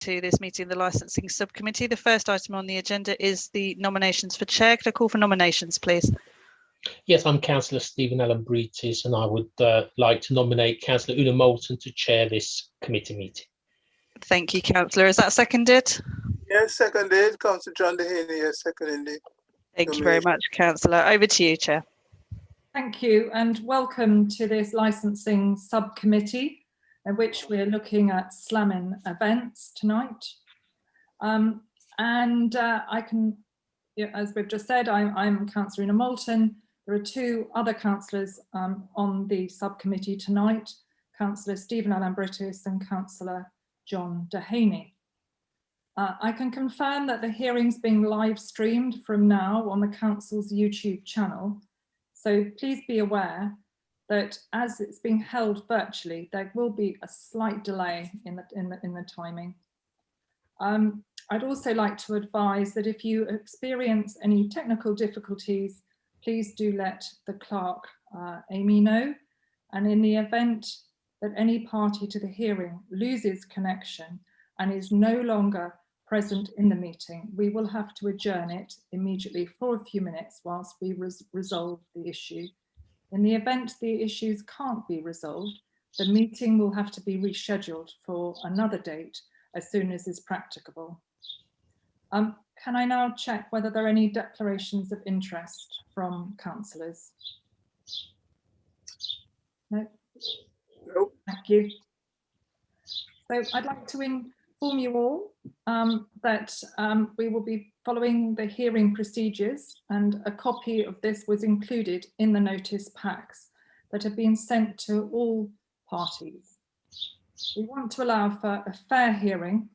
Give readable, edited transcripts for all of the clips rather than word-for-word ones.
to this meeting of the Licensing Subcommittee. The first item on the agenda is the nominations for chair. Could I call for nominations, please? Yes, I'm Councillor Stephen Allen Breetis, and I would like to nominate Councillor Una Moulton to chair this committee meeting. Thank you, Councillor. Is that seconded? Yes, seconded. Councillor John Dehaney, yes, seconded. Thank you very much, Councillor. Over to you, Chair. Thank you, and welcome to this licensing subcommittee, in which we're looking at Slammin events tonight. I can, as we've just said, I'm Councillor Una Moulton. There are two other councillors on the subcommittee tonight, Councillor Stephen Allen Breetis and Councillor John Dehaney. I can confirm that the hearing's being live streamed from now on the Council's YouTube channel. So please be aware that as it's being held virtually, there will be a slight delay in the timing. I'd also like to advise that if you experience any technical difficulties, please do let the clerk, Amy, know. And in the event that any party to the hearing loses connection and is no longer present in the meeting, we will have to adjourn it immediately for a few minutes whilst we resolve the issue. In the event the issues can't be resolved, the meeting will have to be rescheduled for another date as soon as is practicable. Can I now check whether there are any declarations of interest from councillors? No? Nope. Thank you. So I'd like to inform you all that we will be following the hearing procedures, and a copy of this was included in the notice packs that have been sent to all parties. We want to allow for a fair hearing,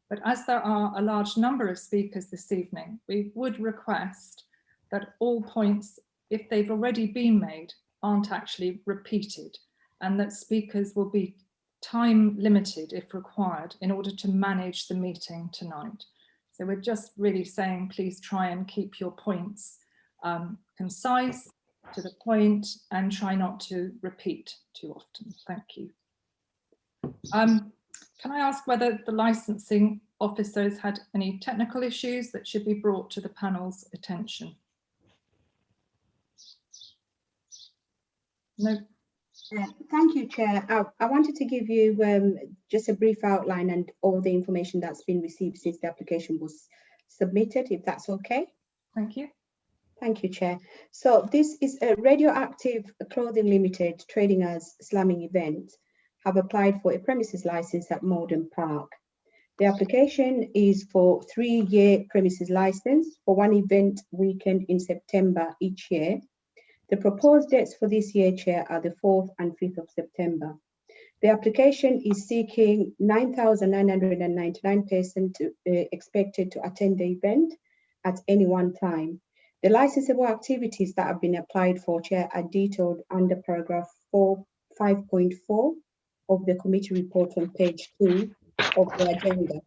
but as there are a large number of speakers this evening, we would request that all points, if they've already been made, aren't actually repeated, and that speakers will be time limited if required in order to manage the meeting tonight. So we're just really saying, please try and keep your points concise, to the point, and try not to repeat too often. Thank you. Can I ask whether the licensing officers had any technical issues that should be brought to the panel's attention? No. Thank you, Chair. I wanted to give you just a brief outline and all the information that's been received since the application was submitted, if that's okay. Thank you. Thank you, Chair. So this is a Radioactive Clothing Limited, trading as Slammin event, have applied for a premises license at Morden Park. The application is for 3-year premises license for one event weekend in September each year. The proposed dates for this year, Chair, are the 4th and 5th of September. The application is seeking 9,999 persons expected to attend the event at any one time. The licensable activities that have been applied for, Chair, are detailed under paragraph 5.4 of the committee report on page 2 of the agenda.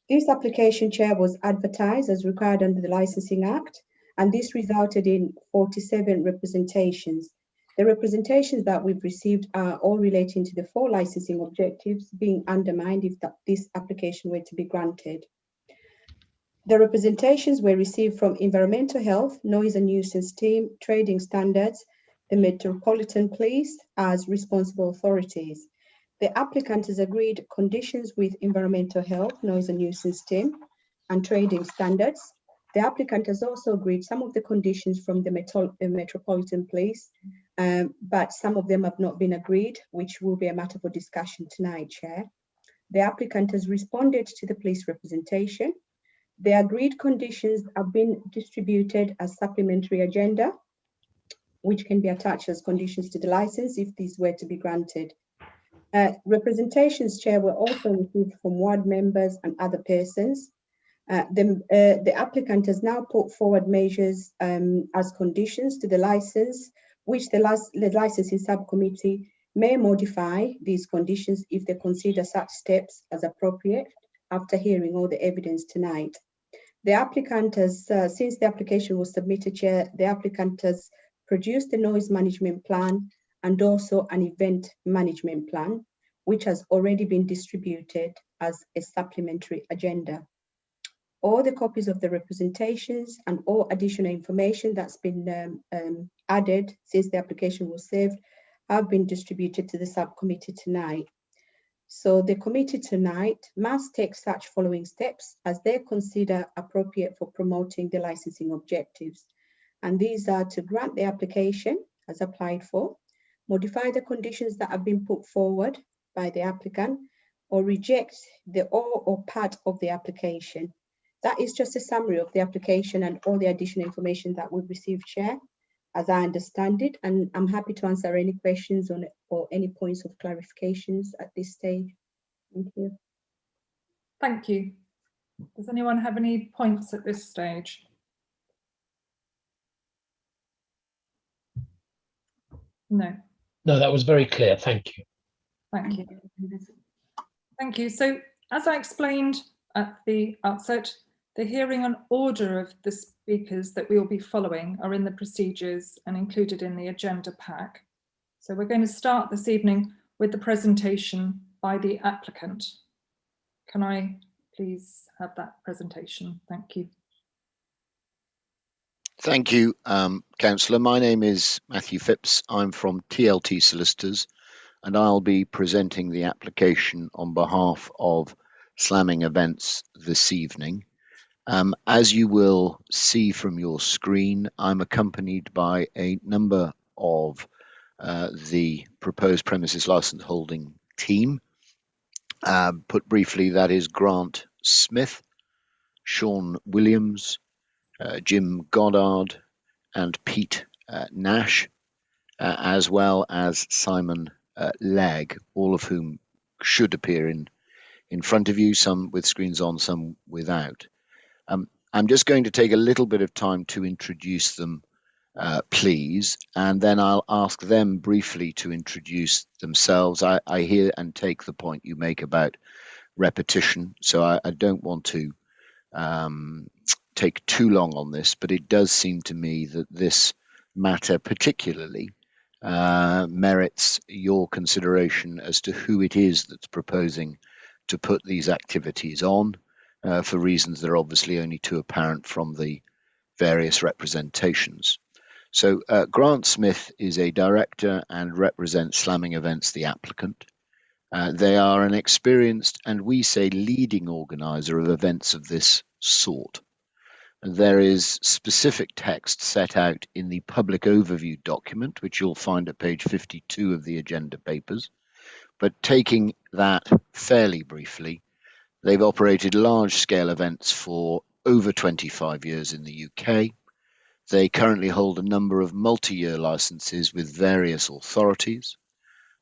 This application, Chair, was advertised as required under the Licensing Act, and this resulted in 47 representations. The representations that we've received are all relating to the 4 licensing objectives being undermined if this application were to be granted. The representations were received from Environmental Health, Noise and Nuisance Team, Trading Standards, the Metropolitan Police as responsible authorities. The applicant has agreed conditions with Environmental Health, Noise and Nuisance Team and Trading Standards. The applicant has also agreed some of the conditions from the Metropolitan Police, but some of them have not been agreed, which will be a matter for discussion tonight, Chair. The applicant has responded to the police representation. The agreed conditions have been distributed as supplementary agenda, which can be attached as conditions to the license if these were to be granted. Representations, Chair, were also received from ward members and other persons. The applicant has now put forward measures as conditions to the license, which the licensing subcommittee may modify these conditions if they consider such steps as appropriate after hearing all the evidence tonight. The applicant has, since the application was submitted, Chair, the applicant has produced a noise management plan and also an event management plan, which has already been distributed as a supplementary agenda. All the copies of the representations and all additional information that's been added since the application was saved have been distributed to the subcommittee tonight. So the committee tonight must take such following steps as they consider appropriate for promoting the licensing objectives. And these are to grant the application as applied for, modify the conditions that have been put forward by the applicant, or reject the all or part of the application. That is just a summary of the application and all the additional information that we've received, Chair, as I understand it, and I'm happy to answer any questions on it or any points of clarifications at this stage. Thank you. Thank you. Does anyone have any points at this stage? No. No, that was very clear. Thank you. Thank you. Thank you. So, as I explained at the outset, the hearing and order of the speakers that we will be following are in the procedures and included in the agenda pack. So we're going to start this evening with the presentation by the applicant. Can I please have that presentation? Thank you. Thank you, Councillor. My name is Matthew Phipps. I'm from TLT Solicitors, and I'll be presenting the application on behalf of Slammin Events this evening. As you will see from your screen, I'm accompanied by a number of the proposed premises license holding team. Put briefly, that is Grant Smith, Sean Williams, Jim Goddard, and Pete Nash, as well as Simon Legg, all of whom should appear in front of you, some with screens on, some without. I'm just going to take a little bit of time to introduce them, please, and then I'll ask them briefly to introduce themselves. I hear and take the point you make about repetition, so I don't want to take too long on this, but it does seem to me that this matter particularly merits your consideration as to who it is that's proposing to put these activities on. For reasons that are obviously only too apparent from the various representations. So Grant Smith is a director and represents Slammin Events, the applicant. They are an experienced and we say leading organizer of events of this sort. There is specific text set out in the public overview document, which you'll find at page 52 of the agenda papers. But taking that fairly briefly, they've operated large-scale events for over 25 years in the UK. They currently hold a number of multi-year licenses with various authorities.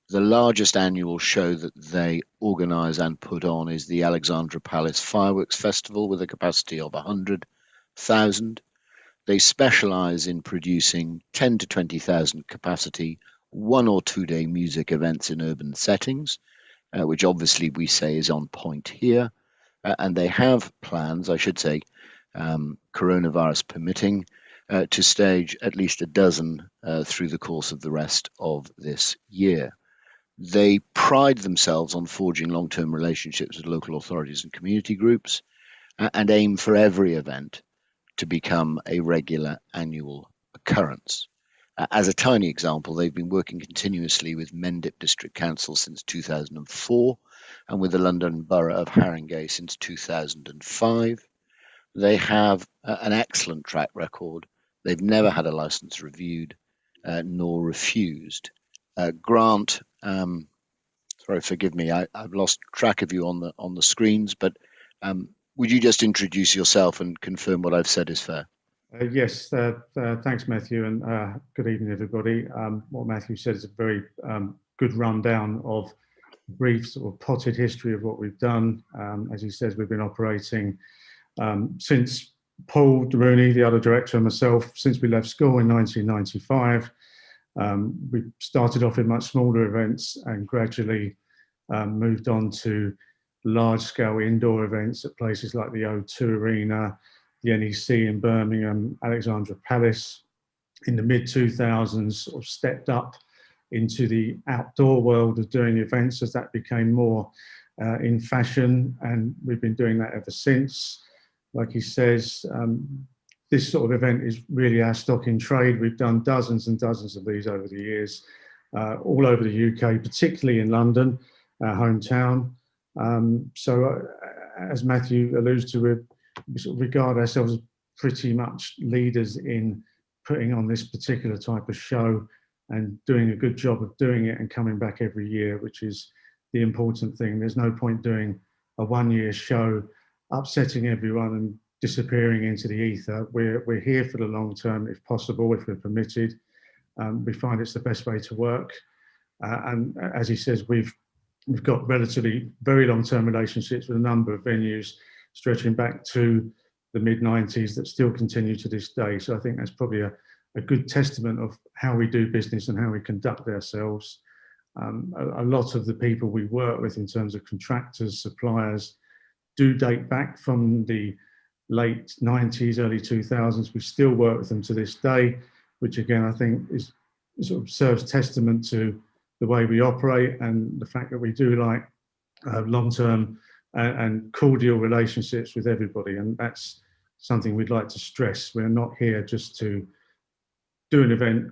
The largest annual show that they organise and put on is the Alexandra Palace Fireworks Festival with a capacity of 100,000. They specialise in producing 10 to 20,000 capacity 1 or 2 day music events in urban settings, which obviously we say is on point here. And they have plans, I should say, coronavirus permitting, to stage at least a dozen through the course of the rest of this year. They pride themselves on forging long-term relationships with local authorities and community groups and aim for every event to become a regular annual occurrence. As a tiny example, they've been working continuously with Mendip District Council since 2004 and with the London Borough of Haringey since 2005. They have an excellent track record. They've never had a licence reviewed nor refused. Grant, sorry, forgive me, I've lost track of you on the screens, but would you just introduce yourself and confirm what I've said is fair? Yes, thanks, Matthew, and good evening, everybody. What Matthew said is a very good rundown of brief sort of potted history of what we've done. As he says, we've been operating since Paul Rooney, the other director, and myself, since we left school in 1995. We started off in much smaller events and gradually moved on to large-scale indoor events at places like the O2 Arena, the NEC in Birmingham, Alexandra Palace. In the mid-2000s, sort of stepped up into the outdoor world of doing events as that became more in fashion, and we've been doing that ever since. Like he says, this sort of event is really our stock in trade. We've done dozens and dozens of these over the years, all over the UK, particularly in London, our hometown. As Matthew alludes to, we sort of regard ourselves as pretty much leaders in putting on this particular type of show and doing a good job of doing it and coming back every year, which is the important thing. There's no point doing a one-year show, upsetting everyone and disappearing into the ether. We're here for the long term, if possible, if we're permitted. We find it's the best way to work. And as he says, we've got relatively very long-term relationships with a number of venues stretching back to the mid-90s that still continue to this day. So I think that's probably a good testament of how we do business and how we conduct ourselves. A lot of the people we work with in terms of contractors, suppliers, do date back from the late 90s, early 2000s. We still work with them to this day, which again, I think is sort of serves testament to the way we operate and the fact that we do like long-term and cordial relationships with everybody. And that's something we'd like to stress. We're not here just to do an event,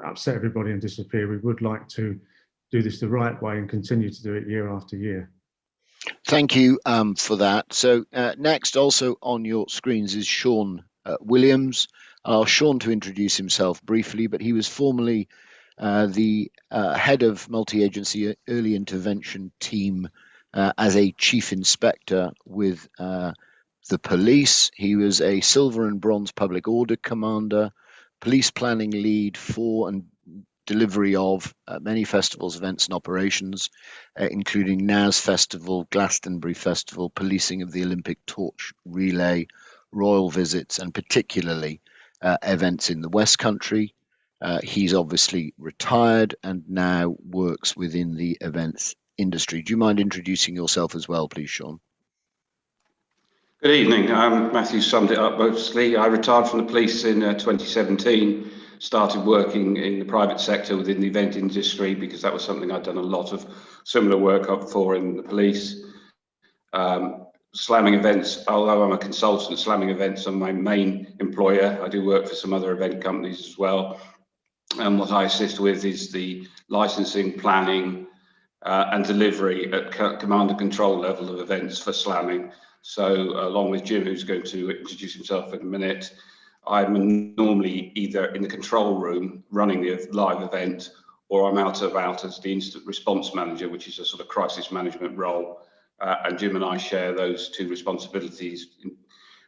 upset everybody and disappear. We would like to do this the right way and continue to do it year after year. Thank you for that. So next also on your screens is Sean Williams. I'll ask Sean to introduce himself briefly, but he was formerly the head of multi-agency early intervention team as a chief inspector with the police. He was a silver and bronze public order commander, police planning lead for and delivery of many festivals, events and operations, including NAS Festival, Glastonbury Festival, policing of the Olympic Torch Relay, royal visits, and particularly events in the West Country. He's obviously retired and now works within the events industry. Do you mind introducing yourself as well, please, Sean? Good evening. Matthew summed it up mostly. I retired from the police in 2017, started working in the private sector within the event industry because that was something I'd done a lot of similar work up for in the police. Slamming events, although I'm a consultant, Slamming events are my main employer. I do work for some other event companies as well. And what I assist with is the licensing, planning and delivery at command and control level of events for Slamming. So along with Jim, who's going to introduce himself in a minute, I'm normally either in the control room running the live event, or I'm out and about as the incident response manager, which is a sort of crisis management role. And Jim and I share those two responsibilities in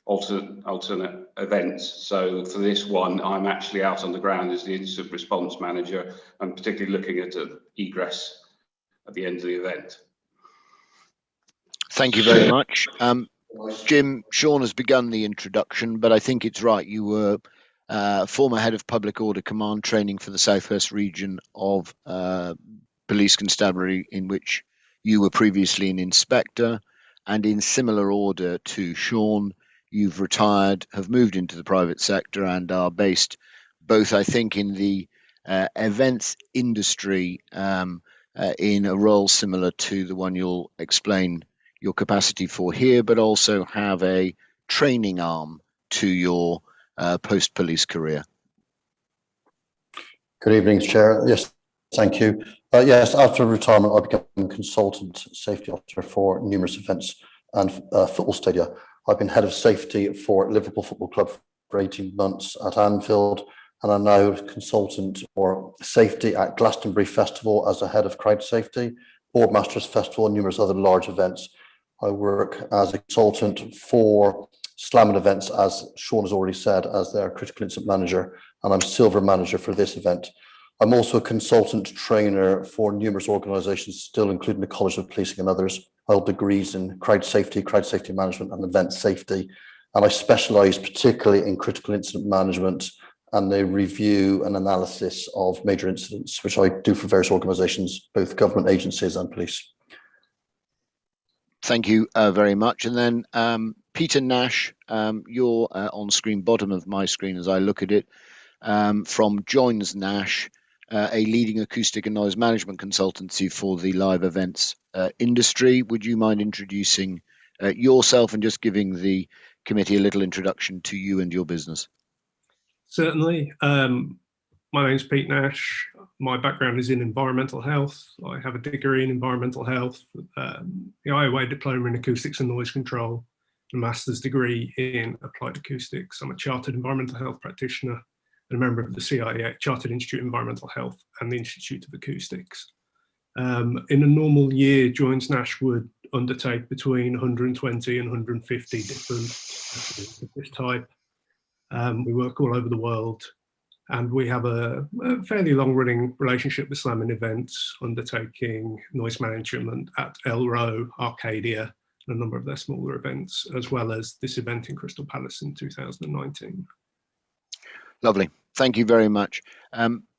alternate events. So for this one, I'm actually out on the ground as the incident response manager, and particularly looking at egress at the end of the event. Thank you very much. Jim, Sean has begun the introduction, but I think it's right. You were former head of public order command training for the Southwest region of Police Constabulary, in which you were previously an inspector, and in similar order to Sean, you've retired, have moved into the private sector and are based both, I think, in the events industry in a role similar to the one you'll explain your capacity for here, but also have a training arm to your post-police career. Good evening, Chair. Yes, thank you. Yes, after retirement, I became consultant safety officer for numerous events and football stadia. I've been head of safety for Liverpool Football Club for 18 months at Anfield, and I'm now consultant for safety at Glastonbury Festival as a head of crowd safety, Boardmasters Festival, and numerous other large events. I work as a consultant for Slammin events, as Sean has already said, as their critical incident manager, and I'm silver manager for this event. I'm also a consultant trainer for numerous organisations, still including the College of Policing and others. I hold degrees in crowd safety management and event safety, and I specialise particularly in critical incident management and the review and analysis of major incidents, which I do for various organisations, both government agencies and police. Thank you very much. And then Peter Nash, you're on screen, bottom of my screen as I look at it, from Joins Nash. a leading acoustic and noise management consultancy for the live events industry. Would you mind introducing yourself and just giving the committee a little introduction to you and your business? Certainly. My name's Pete Nash. My background is in environmental health. I have a degree in environmental health, the IOA diploma in acoustics and noise control, a master's degree in applied acoustics. I'm a chartered environmental health practitioner and a member of the CIA, Chartered Institute of Environmental Health, and the Institute of Acoustics. In a normal year, Joins Nash would undertake between 120 and 150 different activities of this type. We work all over the world, and we have a fairly long-running relationship with Slammin events, undertaking noise management at El Row, Arcadia, and a number of their smaller events, as well as this event in Crystal Palace in 2019. Lovely. Thank you very much.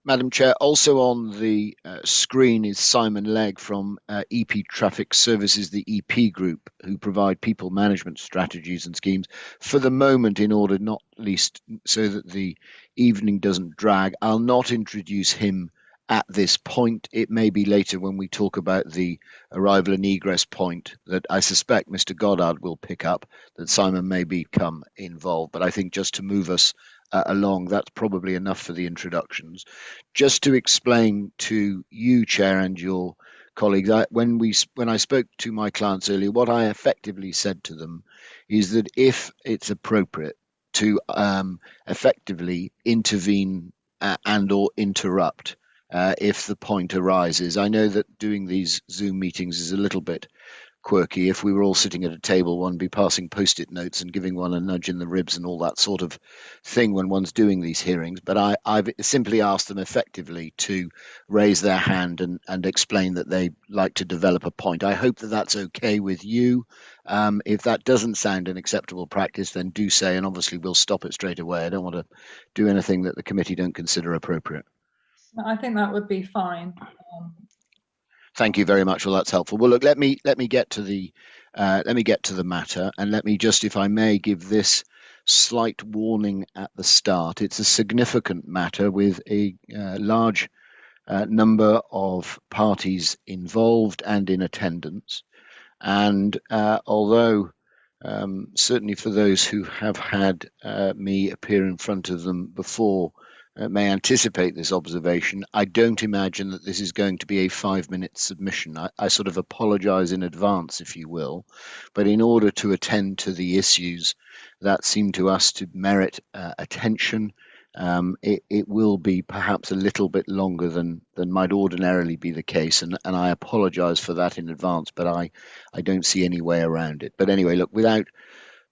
Madam Chair, also on the screen is Simon Legg from EP Traffic Services, the EP group, who provide people management strategies and schemes. For the moment, in order not least so that the evening doesn't drag, I'll not introduce him at this point. It may be later when we talk about the arrival and egress point that I suspect Mr. Goddard will pick up, that Simon may become involved. But I think just to move us along, that's probably enough for the introductions. Just to explain to you, Chair, and your colleagues, when I spoke to my clients earlier, what I effectively said to them is that if it's appropriate to effectively intervene and or interrupt if the point arises. I know that doing these Zoom meetings is a little bit quirky. If we were all sitting at a table, one would be passing post-it notes and giving one a nudge in the ribs and all that sort of thing when one's doing these hearings. But I've simply asked them effectively to raise their hand and explain that they like to develop a point. I hope that that's okay with you. If that doesn't sound an acceptable practice, then do say, and obviously we'll stop it straight away. I don't want to do anything that the committee don't consider appropriate. I think that would be fine. Thank you very much. Well, that's helpful. Well, look, let me get to the matter, and let me just, if I may, give this slight warning at the start. It's a significant matter with a large number of parties involved and in attendance. And although certainly for those who have had me appear in front of them before, may anticipate this observation, I don't imagine that this is going to be a 5-minute submission. I sort of apologize in advance, if you will, but in order to attend to the issues that seem to us to merit attention, it will be perhaps a little bit longer than might ordinarily be the case, and I apologize for that in advance, but I don't see any way around it. But anyway, look, without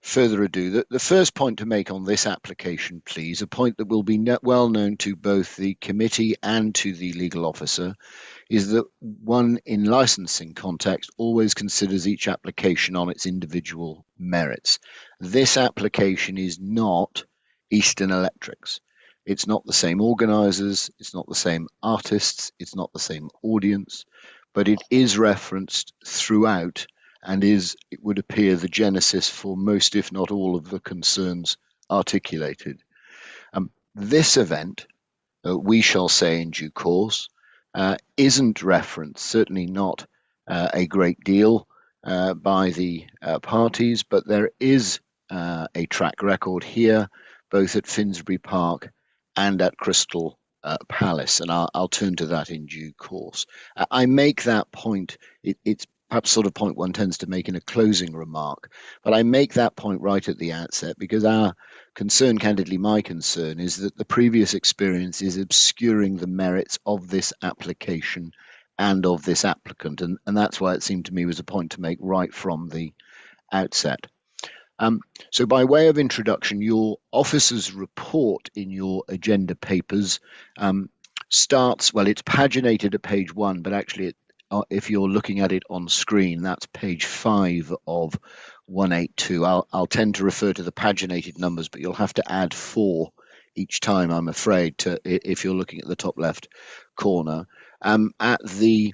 further ado, the first point to make on this application, please, a point that will be well known to both the committee and to the legal officer, is that one in licensing context always considers each application on its individual merits. This application is not Eastern Electric's. It's not the same organisers, it's not the same artists, it's not the same audience, but it is referenced throughout and is, it would appear, the genesis for most, if not all, of the concerns articulated. This event, we shall say in due course, isn't referenced, certainly not a great deal by the parties, but there is a track record here, both at Finsbury Park and at Crystal Palace, and I'll turn to that in due course. I make that point, it's perhaps sort of point one tends to make in a closing remark, but I make that point right at the outset because our concern, candidly my concern, is that the previous experience is obscuring the merits of this application and of this applicant, and that's why it seemed to me was a point to make right from the outset. So by way of introduction, your officer's report in your agenda papers starts, well, it's paginated at page 1, but actually if you're looking at it on screen, that's page 5 of 182. I'll tend to refer to the paginated numbers, but you'll have to add 4 each time, I'm afraid, if you're looking at the top left corner. At the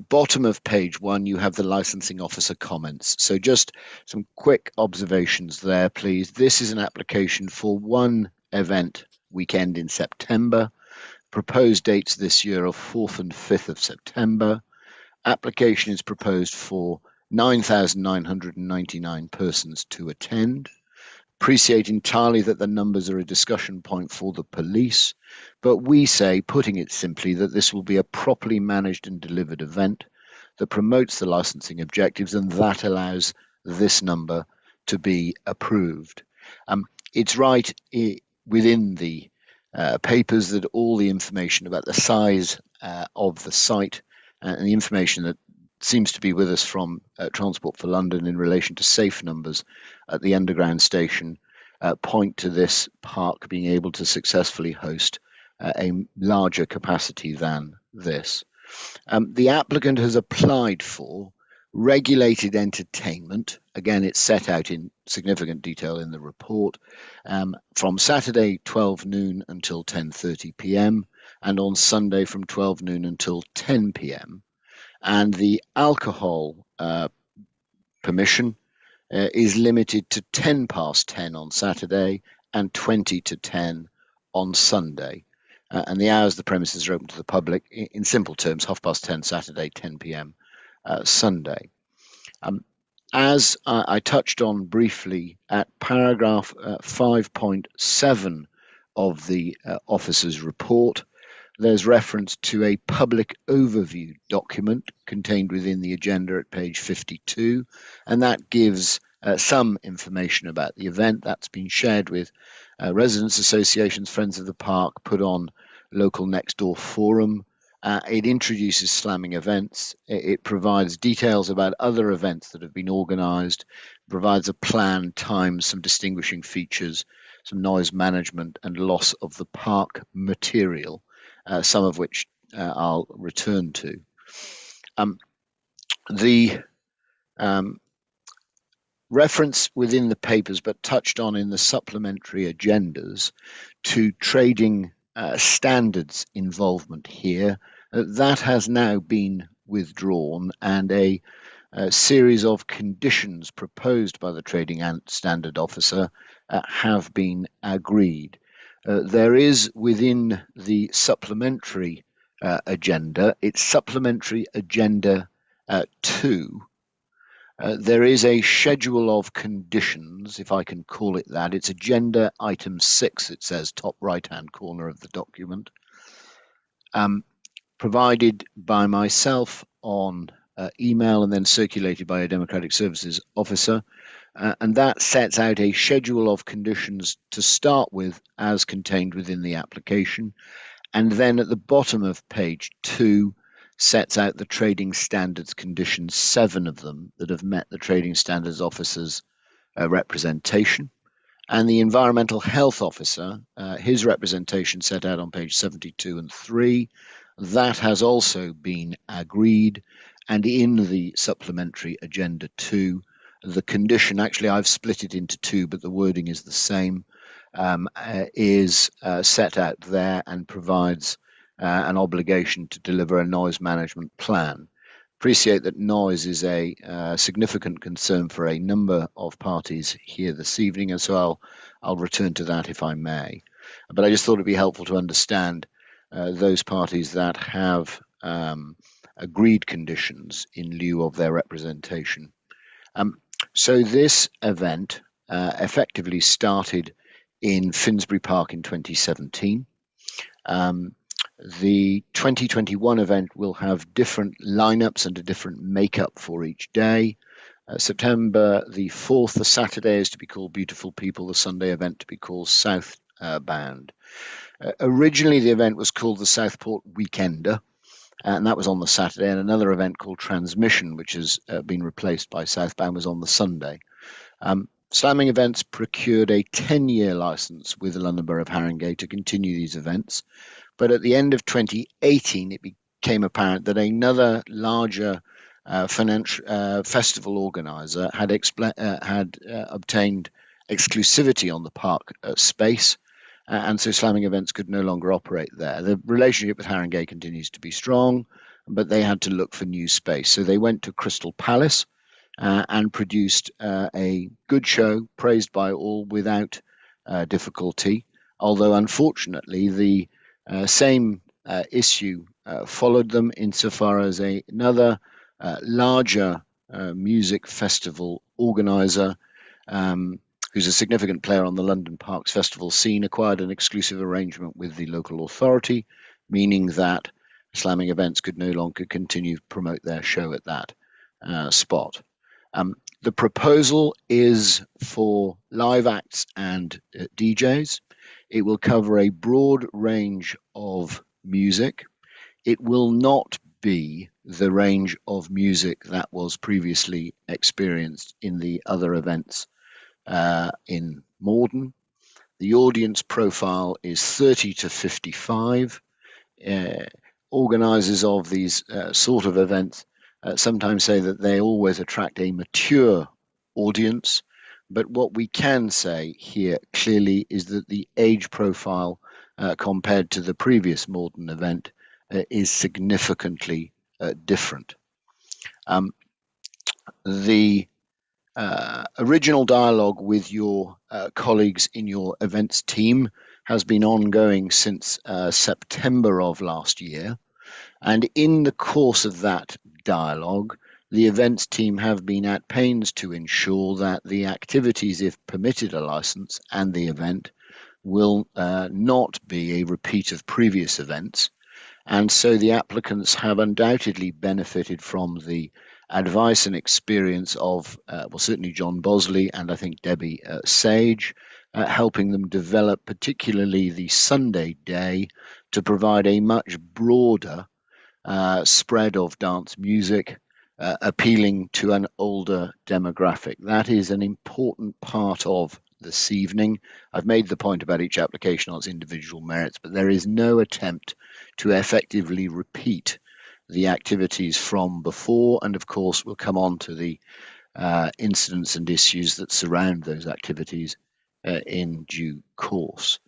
bottom of page 1, you have the licensing officer comments. So just some quick observations there, please. This is an application for one event weekend in September. Proposed dates this year are 4th and 5th of September. Application is proposed for 9,999 persons to attend. Appreciate entirely that the numbers are a discussion point for the police, but we say, putting it simply, that this will be a properly managed and delivered event that promotes the licensing objectives, and that allows this number to be approved. It's right within the papers that all the information about the size of the site and the information that seems to be with us from Transport for London in relation to safe numbers at the underground station point to this park being able to successfully host a larger capacity than this. The applicant has applied for regulated entertainment. Again, it's set out in significant detail in the report, from Saturday 12 noon until 10:30 p.m. and on Sunday from 12 noon until 10 p.m. And the alcohol permission is limited to 10 past 10 on Saturday and 20 to 10 on Sunday. And the hours the premises are open to the public, in simple terms, 10:30 Saturday, 10 p.m. Sunday. As I touched on briefly at paragraph 5.7 of the officer's report, there's reference to a public overview document contained within the agenda at page 52, and that gives some information about the event. That's been shared with residents associations, Friends of the Park, put on local next door forum. It introduces slamming events. It provides details about other events that have been organised, provides a plan, times, some distinguishing features, some noise management and loss of the park material, some of which I'll return to. The reference within the papers, but touched on in the supplementary agendas, to trading standards involvement here, that has now been withdrawn, and a series of conditions proposed by the trading standard officer have been agreed. There is within the supplementary agenda, it's Supplementary Agenda 2, there is a schedule of conditions, if I can call it that. It's agenda item 6, it says, top right-hand corner of the document, provided by myself on email and then circulated by a Democratic Services officer. And that sets out a schedule of conditions to start with as contained within the application. And then at the bottom of page 2, sets out the trading standards conditions, 7 of them that have met the trading standards officer's representation. And the environmental health officer, his representation set out on page 72 and 3, that has also been agreed. And in the supplementary agenda 2, the condition, actually I've split it into 2, but the wording is the same, is set out there and provides an obligation to deliver a noise management plan. Appreciate that noise is a significant concern for a number of parties here this evening, and so I'll return to that if I may. But I just thought it'd be helpful to understand those parties that have agreed conditions in lieu of their representation. So this event effectively started in Finsbury Park in 2017. The 2021 event will have different lineups and a different makeup for each day. September the 4th, the Saturday, is to be called Beautiful People, the Sunday event to be called Southbound. Originally, the event was called the Southport Weekender, and that was on the Saturday, and another event called Transmission, which has been replaced by Southbound, was on the Sunday. Slamming Events procured a 10-year license with the London Borough of Haringey to continue these events. But at the end of 2018, it became apparent that another larger festival organizer had obtained exclusivity on the park space, and so Slamming Events could no longer operate there. The relationship with Haringey continues to be strong, but they had to look for new space. So they went to Crystal Palace and produced a good show, praised by all without difficulty, although unfortunately the Same issue followed them insofar as another larger music festival organizer, who's a significant player on the London Parks Festival scene, acquired an exclusive arrangement with the local authority, meaning that Slamming Events could no longer continue to promote their show at that spot. The proposal is for live acts and DJs. It will cover a broad range of music. It will not be the range of music that was previously experienced in the other events in Morden. The audience profile is 30 to 55. Organisers of these sort of events sometimes say that they always attract a mature audience, but what we can say here clearly is that the age profile compared to the previous Morden event is significantly different. The original dialogue with your colleagues in your events team has been ongoing since September of last year. And in the course of that dialogue, the events team have been at pains to ensure that the activities, if permitted a license, and the event will not be a repeat of previous events. And so the applicants have undoubtedly benefited from the advice and experience of, well, certainly John Bosley and I think Debbie Sage, helping them develop particularly the Sunday day to provide a much broader spread of dance music, appealing to an older demographic. That is an important part of this evening. I've made the point about each application on its individual merits, but there is no attempt to effectively repeat the activities from before, and of course we'll come on to the incidents and issues that surround those activities in due course.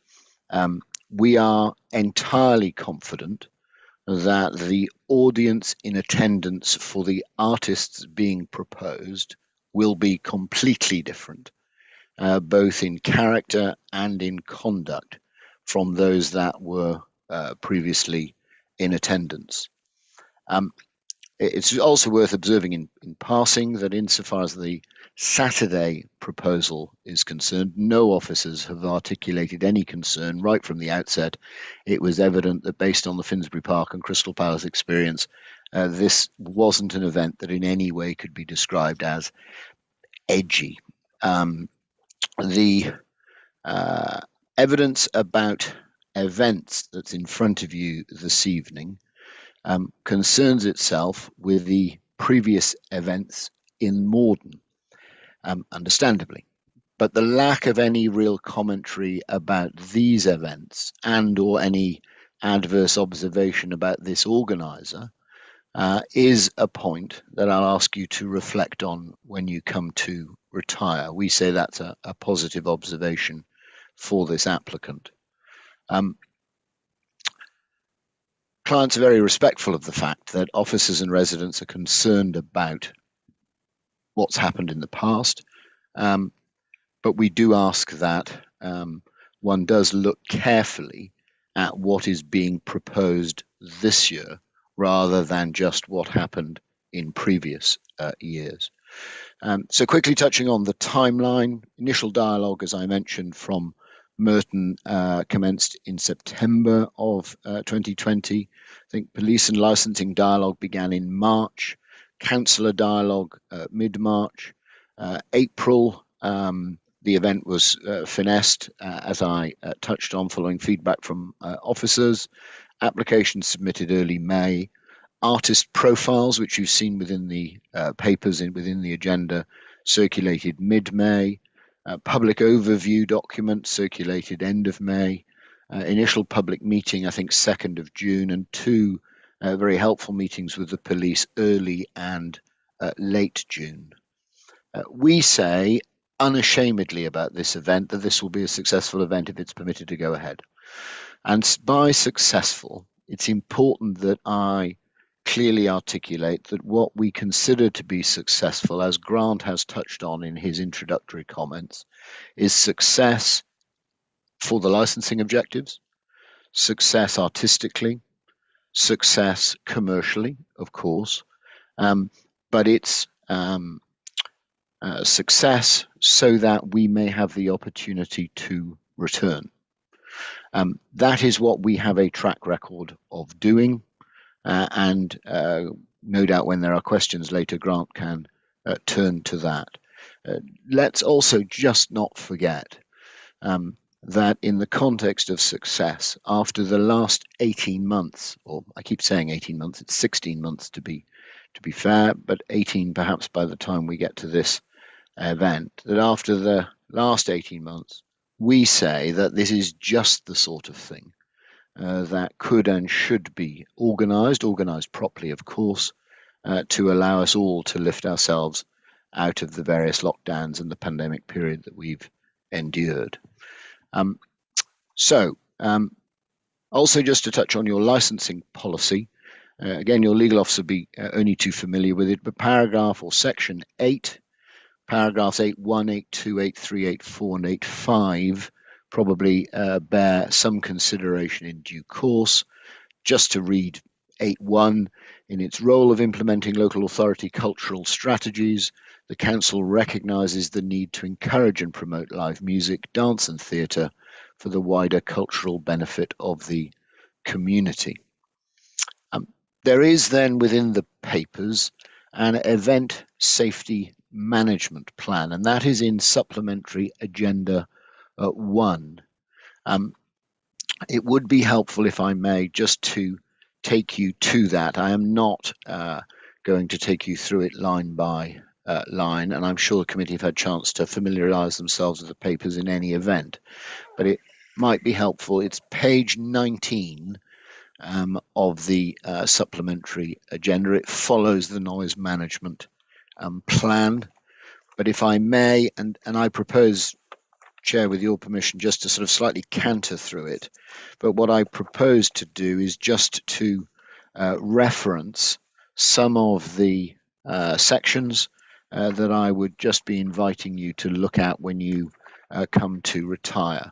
We are entirely confident that the audience in attendance for the artists being proposed will be completely different, both in character and in conduct, from those that were previously in attendance. It's also worth observing in passing that insofar as the Saturday proposal is concerned, no officers have articulated any concern. Right from the outset, it was evident that based on the Finsbury Park and Crystal Palace experience, this wasn't an event that in any way could be described as edgy. The evidence about events that's in front of you this evening concerns itself with the previous events in Morden, understandably. But the lack of any real commentary about these events and or any adverse observation about this organiser is a point that I'll ask you to reflect on when you come to retire. We say that's a positive observation for this applicant. Clients are very respectful of the fact that officers and residents are concerned about what's happened in the past, but we do ask that one does look carefully at what is being proposed this year rather than just what happened in previous years. So quickly touching on the timeline, initial dialogue, as I mentioned, from Merton commenced in September of 2020. I think police and licensing dialogue began in March, councillor dialogue mid-March. April, the event was finessed, as I touched on, following feedback from officers. Applications submitted early May. Artist profiles, which you've seen within the papers within the agenda, circulated mid-May. Public overview document circulated end of May. Initial public meeting, I think 2nd of June, and 2 very helpful meetings with the police early and late June. We say unashamedly about this event that this will be a successful event if it's permitted to go ahead. And by successful, it's important that I clearly articulate that what we consider to be successful, as Grant has touched on in his introductory comments, is success for the licensing objectives, success artistically, success commercially, of course, but it's success so that we may have the opportunity to return. That is what we have a track record of doing, and no doubt when there are questions later, Grant can turn to that. Let's also just not forget that in the context of success, after the last 18 months, or I keep saying 18 months, it's 16 months to be fair, but 18 perhaps by the time we get to this event, that after the last 18 months, we say that this is just the sort of thing that could and should be organised properly, of course, to allow us all to lift ourselves out of the various lockdowns and the pandemic period that we've endured. Also just to touch on your licensing policy, again, your legal officer be only too familiar with it, but paragraph or section 8, paragraphs 8.1, 8.2, 8.3, 8.4 and 8.5 probably bear some consideration in due course. Just to read 8.1, in its role of implementing local authority cultural strategies, the Council recognises the need to encourage and promote live music, dance and theatre for the wider cultural benefit of the community. There is then within the papers an event safety management plan, and that is in Supplementary Agenda 1. It would be helpful, if I may, just to take you to that. I am not going to take you through it line by line, and I'm sure the committee have had a chance to familiarise themselves with the papers in any event, but it might be helpful. It's page 19 of the Supplementary Agenda. It follows the noise management plan, but if I may, and I propose, Chair, with your permission, just to sort of slightly canter through it, but what I propose to do is just to reference some of the sections that I would just be inviting you to look at when you come to retire.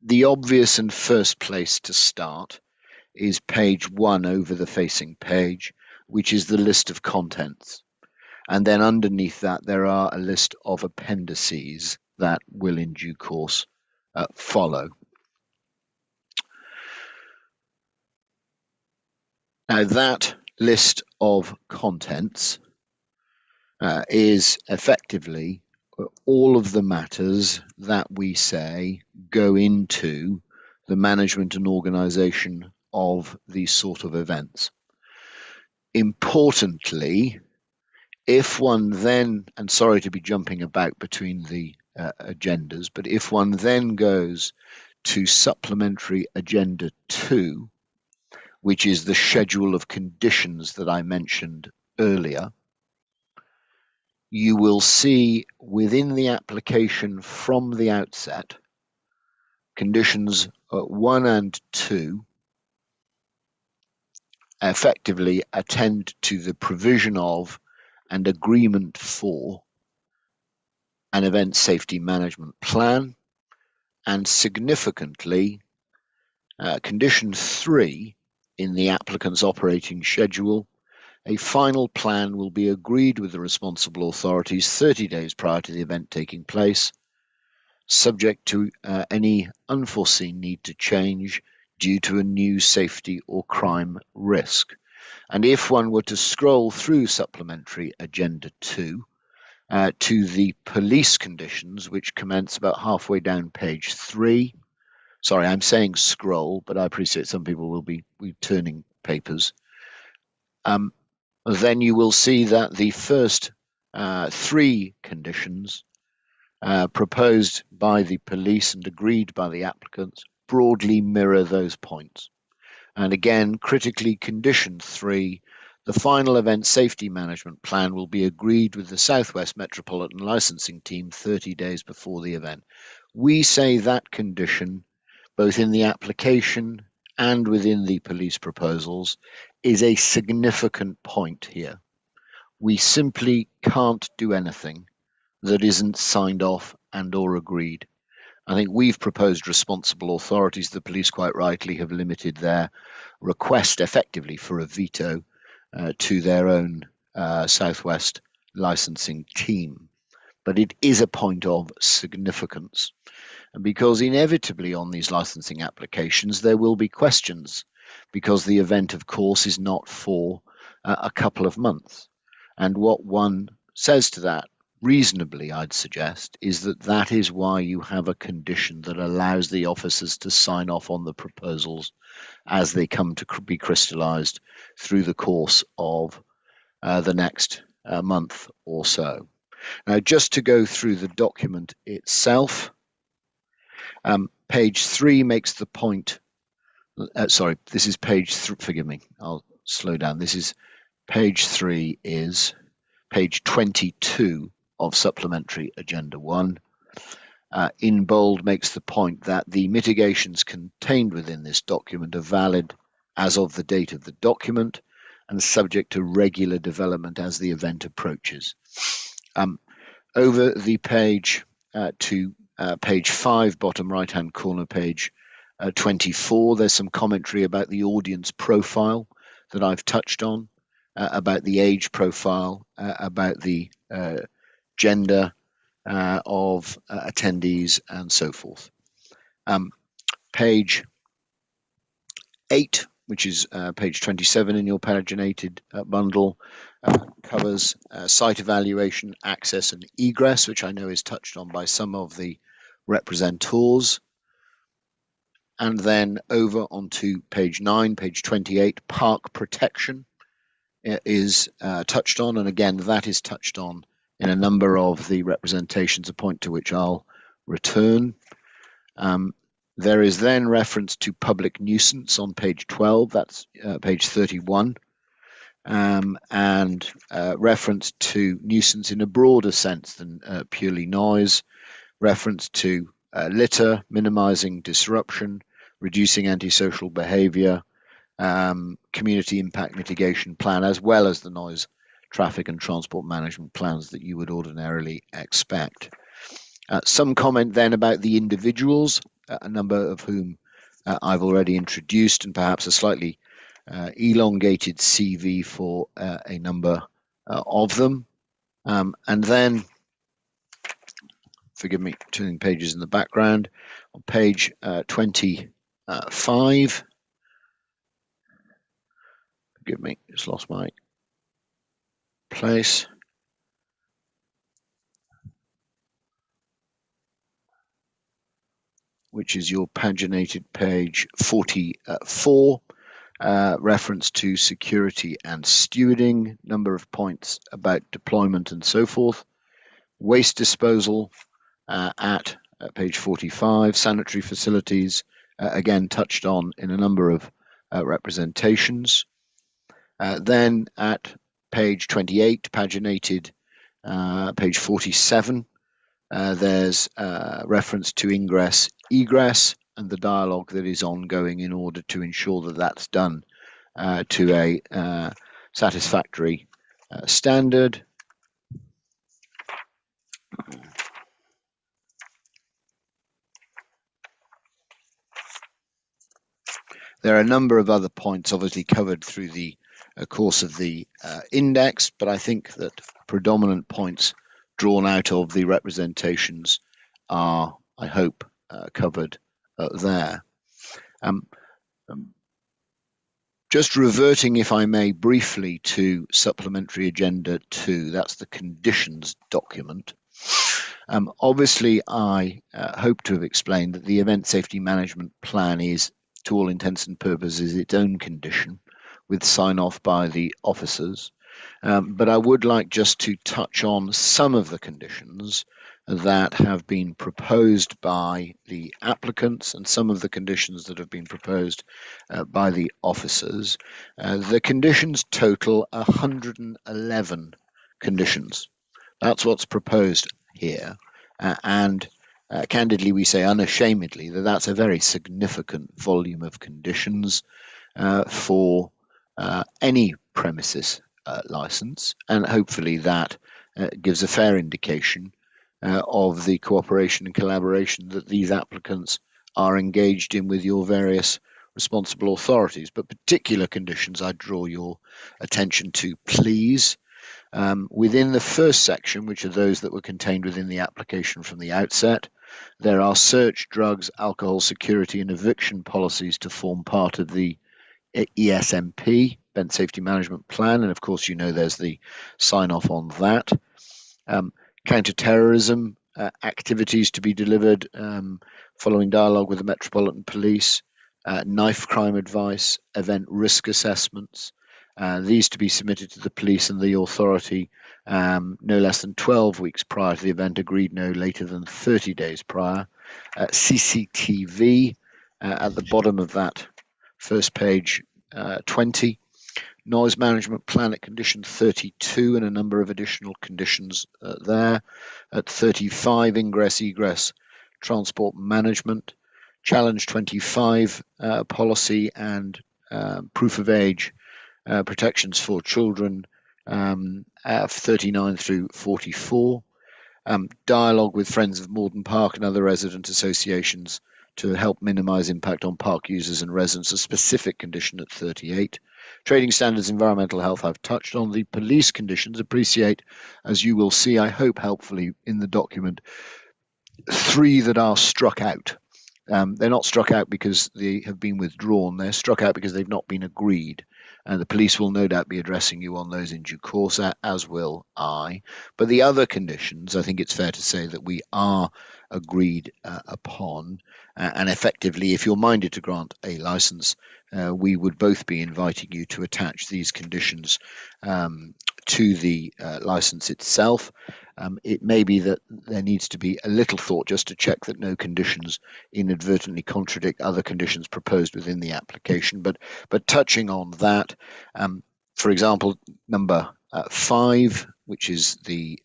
The obvious and first place to start is page 1 over the facing page, which is the list of contents. And then underneath that, there are a list of appendices that will in due course follow. Now, that list of contents is effectively all of the matters that we say go into the management and organisation of these sort of events. Importantly, if one then, and sorry to be jumping about between the agendas, but if one then goes to Supplementary Agenda 2, which is the schedule of conditions that I mentioned earlier, you will see within the application from the outset, conditions 1 and 2 effectively attend to the provision of and agreement for an event safety management plan, and significantly, condition 3 in the applicant's operating schedule, a final plan will be agreed with the responsible authorities 30 days prior to the event taking place, subject to any unforeseen need to change due to a new safety or crime risk. And if one were to scroll through Supplementary Agenda 2 to the police conditions, which commence about halfway down page 3, sorry, I'm saying scroll, but I appreciate some people will be turning papers, then you will see that the first 3 conditions proposed by the police and agreed by the applicants broadly mirror those points. And again, critically, condition 3, the final event safety management plan will be agreed with the South West Metropolitan Licensing Team 30 days before the event. We say that condition, both in the application and within the police proposals, is a significant point here. We simply can't do anything that isn't signed off and or agreed. I think we've proposed responsible authorities. The police quite rightly have limited their request effectively for a veto to their own Southwest licensing team. But it is a point of significance, because inevitably on these licensing applications there will be questions, because the event, of course, is not for a couple of months. And what one says to that, reasonably, I'd suggest, is that that is why you have a condition that allows the officers to sign off on the proposals as they come to be crystallised through the course of the next month or so. Now, just to go through the document itself, page 3 makes the point. Sorry, this is page 3. Forgive me, I'll slow down. This is page 3 is page 22 of Supplementary Agenda 1. In bold makes the point that the mitigations contained within this document are valid as of the date of the document and subject to regular development as the event approaches. Over the page to page 5, bottom right-hand corner, page 24, there's some commentary about the audience profile that I've touched on, about the age profile, about the gender of attendees, and so forth. Page 8, which is page 27 in your paginated bundle, covers site evaluation, access and egress, which I know is touched on by some of the representors. And then over onto page 9, page 28, park protection is touched on. And again, that is touched on in a number of the representations, a point to which I'll return. There is then reference to public nuisance on page 12, that's page 31, and reference to nuisance in a broader sense than purely noise, reference to litter, minimising disruption, reducing antisocial behaviour, community impact mitigation plan, as well as the noise, traffic and transport management plans that you would ordinarily expect. Some comment then about the individuals, a number of whom I've already introduced, and perhaps a slightly elongated CV for a number of them. And then, forgive me, turning pages in the background, on page 25, forgive me, just lost my place. Which is your paginated page 44, reference to security and stewarding, number of points about deployment and so forth. Waste disposal at page 45, sanitary facilities, again touched on in a number of representations. Then at page 28, paginated page 47, there's reference to ingress, egress, and the dialogue that is ongoing in order to ensure that that's done to a satisfactory standard. There are a number of other points obviously covered through the course of the index, but I think that predominant points drawn out of the representations are, I hope, covered there. Just reverting, if I may, briefly to Supplementary Agenda 2, that's the conditions document. Obviously, I hope to have explained that the Event Safety Management Plan is, to all intents and purposes, its own condition with sign-off by the officers. But I would like just to touch on some of the conditions that have been proposed by the applicants and some of the conditions that have been proposed by the officers. The conditions total 111 conditions. That's what's proposed here. And candidly, we say unashamedly that that's a very significant volume of conditions for any premises license, and hopefully that gives a fair indication of the cooperation and collaboration that these applicants are engaged in with your various responsible authorities. But particular conditions I draw your attention to, please. Within the first section, which are those that were contained within the application from the outset, there are search, drugs, alcohol, security and eviction policies to form part of the ESMP, Event Safety Management Plan, and of course you know there's the sign-off on that. Counter-terrorism activities to be delivered following dialogue with the Metropolitan Police, knife crime advice, event risk assessments, these to be submitted to the police and the authority no less than 12 weeks prior to the event, agreed no later than 30 days prior. CCTV at the bottom of that first page, 20. Noise management plan at condition 32 and a number of additional conditions there. At 35, ingress, egress, transport management. Challenge 25, policy and proof of age, protections for children, 39 through 44. Dialogue with Friends of Morden Park and other resident associations to help minimise impact on park users and residents, a specific condition at 38. Trading standards, environmental health, I've touched on. The police conditions, appreciate, as you will see, I hope helpfully in the document, 3 that are struck out. They're not struck out because they have been withdrawn, they're struck out because they've not been agreed. And the police will no doubt be addressing you on those in due course, as will I. But the other conditions, I think it's fair to say that we are agreed upon. And effectively, if you're minded to grant a licence, we would both be inviting you to attach these conditions to the licence itself. It may be that there needs to be a little thought just to check that no conditions inadvertently contradict other conditions proposed within the application. But touching on that, for example, number 5, which is the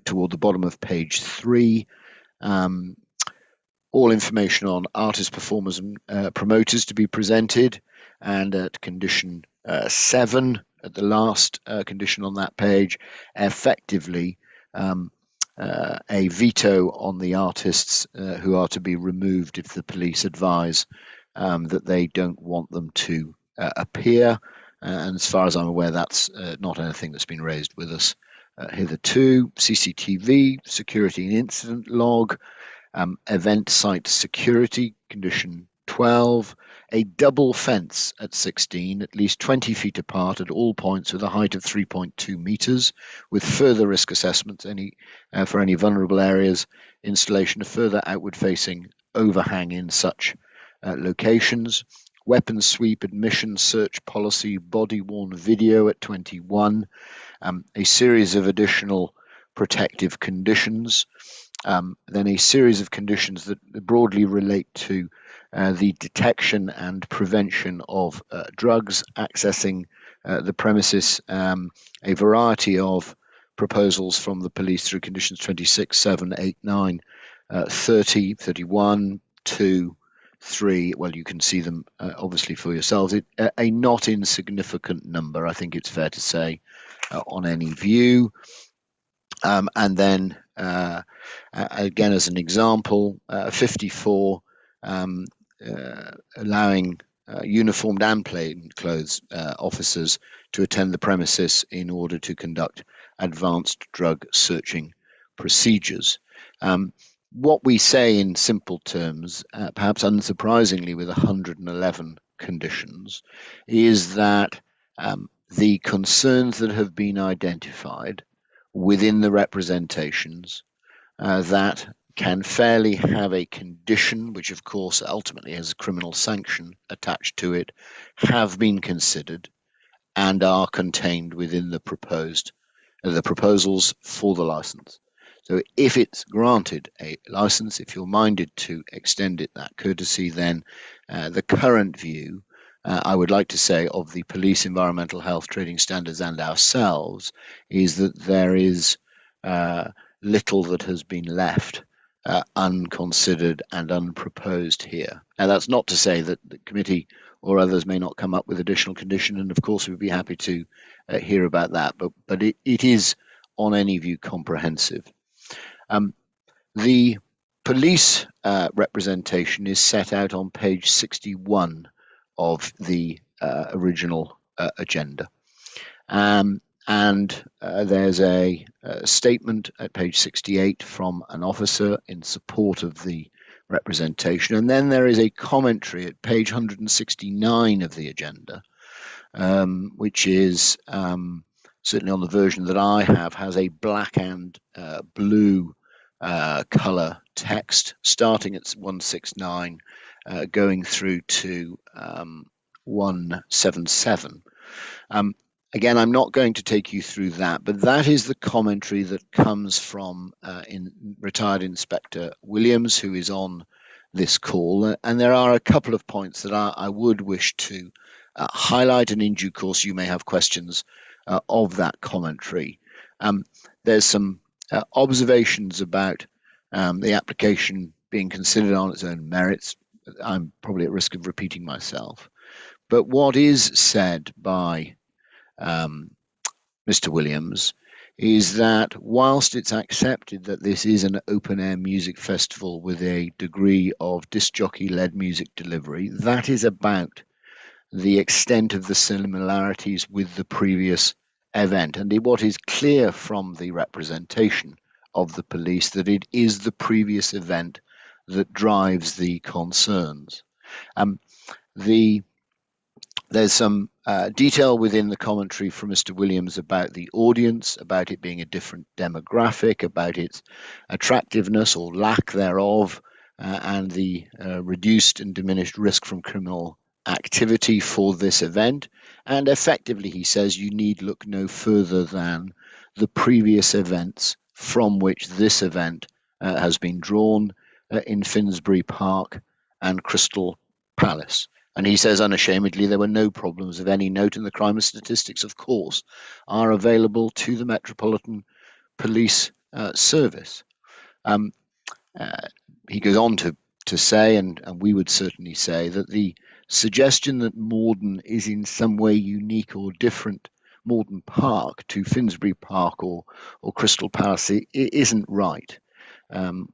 toward the bottom of page 3, all information on artists, performers and promoters to be presented, and at condition 7, at the last condition on that page, effectively a veto on the artists who are to be removed if the police advise that they don't want them to appear. And as far as I'm aware, that's not anything that's been raised with us hitherto. CCTV, security and incident log, event site security, condition 12, a double fence at 16, at least 20 feet apart at all points with a height of 3.2 meters, with further risk assessments for any vulnerable areas, installation of further outward facing overhang in such locations, weapons sweep, admission, search policy, body worn video at 21, a series of additional protective conditions, then a series of conditions that broadly relate to the detection and prevention of drugs accessing the premises, a variety of proposals from the police through conditions 26, 7, 8, 9, 30, 31, 2, 3. Well, you can see them obviously for yourselves. A not insignificant number, I think it's fair to say, on any view. And then again, as an example, 54, allowing uniformed and plainclothes officers to attend the premises in order to conduct advanced drug searching procedures. What we say in simple terms, perhaps unsurprisingly with 111 conditions, is that the concerns that have been identified within the representations that can fairly have a condition, which of course ultimately has a criminal sanction attached to it, have been considered and are contained within the proposals for the license. So if it's granted a license, if you're minded to extend it that courtesy, then the current view, I would like to say, of the police, environmental health, trading standards and ourselves, is that there is little that has been left unconsidered and unproposed here. Now, that's not to say that the committee or others may not come up with additional condition, and of course we'd be happy to hear about that, but it is on any view comprehensive. The police representation is set out on page 61 of the original agenda. And there's a statement at page 68 from an officer in support of the representation. And then there is a commentary at page 169 of the agenda, which is certainly on the version that I have, has a black and blue color text starting at 169, going through to 177. Again, I'm not going to take you through that, but that is the commentary that comes from retired Inspector Williams, who is on this call. And there are a couple of points that I would wish to highlight, and in due course you may have questions of that commentary. There's some observations about the application being considered on its own merits. I'm probably at risk of repeating myself. But what is said by Mr. Williams is that whilst it's accepted that this is an open-air music festival with a degree of disc jockey-led music delivery, that is about the extent of the similarities with the previous event. And what is clear from the representation of the police that it is the previous event that drives the concerns. There's some detail within the commentary from Mr. Williams about the audience, about it being a different demographic, about its attractiveness or lack thereof, and the reduced and diminished risk from criminal activity for this event. And effectively, he says, you need look no further than the previous events from which this event has been drawn in Finsbury Park and Crystal Palace. And he says unashamedly there were no problems of any note, and the crime statistics, of course, are available to the Metropolitan Police Service. He goes on to say, and we would certainly say, that the suggestion that Morden is in some way unique or different, Morden Park, to Finsbury Park or Crystal Palace, it isn't right.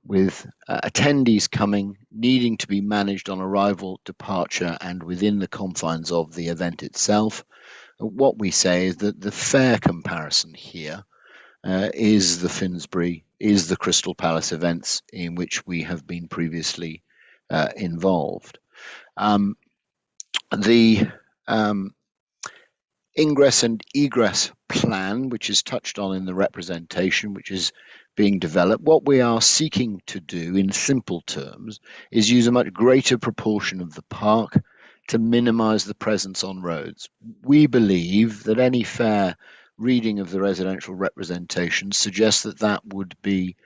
With attendees coming, needing to be managed on arrival, departure, and within the confines of the event itself, what we say is that the fair comparison here is the Finsbury, is the Crystal Palace events in which we have been previously involved. The ingress and egress plan, which is touched on in the representation, which is being developed, what we are seeking to do in simple terms is use a much greater proportion of the park to minimize the presence on roads. We believe that any fair reading of the residential representation suggests that that would be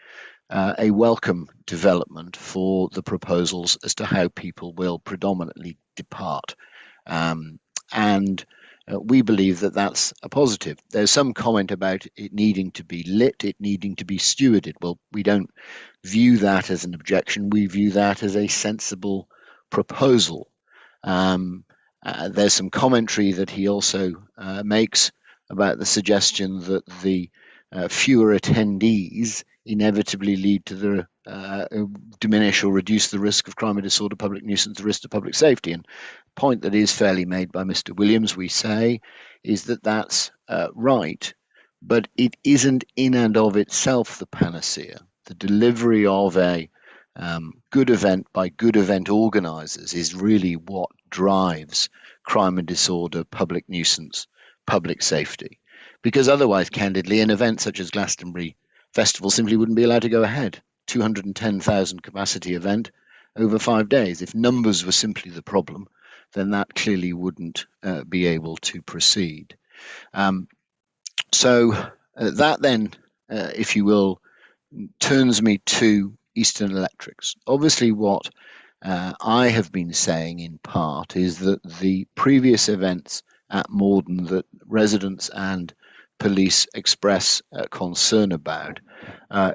a welcome development for the proposals as to how people will predominantly depart. We believe that that's a positive. There's some comment about it needing to be lit, it needing to be stewarded. Well, we don't view that as an objection. We view that as a sensible proposal. There's some commentary that he also makes about the suggestion that the fewer attendees inevitably lead to the diminish or reduce the risk of crime and disorder, public nuisance, the risk to public safety. And point that is fairly made by Mr. Williams, we say, is that that's right, but it isn't in and of itself the panacea. The delivery of a good event by good event organisers is really what drives crime and disorder, public nuisance, public safety. Because otherwise, candidly, an event such as Glastonbury Festival simply wouldn't be allowed to go ahead. 210,000 capacity event over 5 days. If numbers were simply the problem, then that clearly wouldn't be able to proceed. So that then, if you will, turns me to Eastern Electrics. Obviously, what I have been saying in part is that the previous events at Morden that residents and police express concern about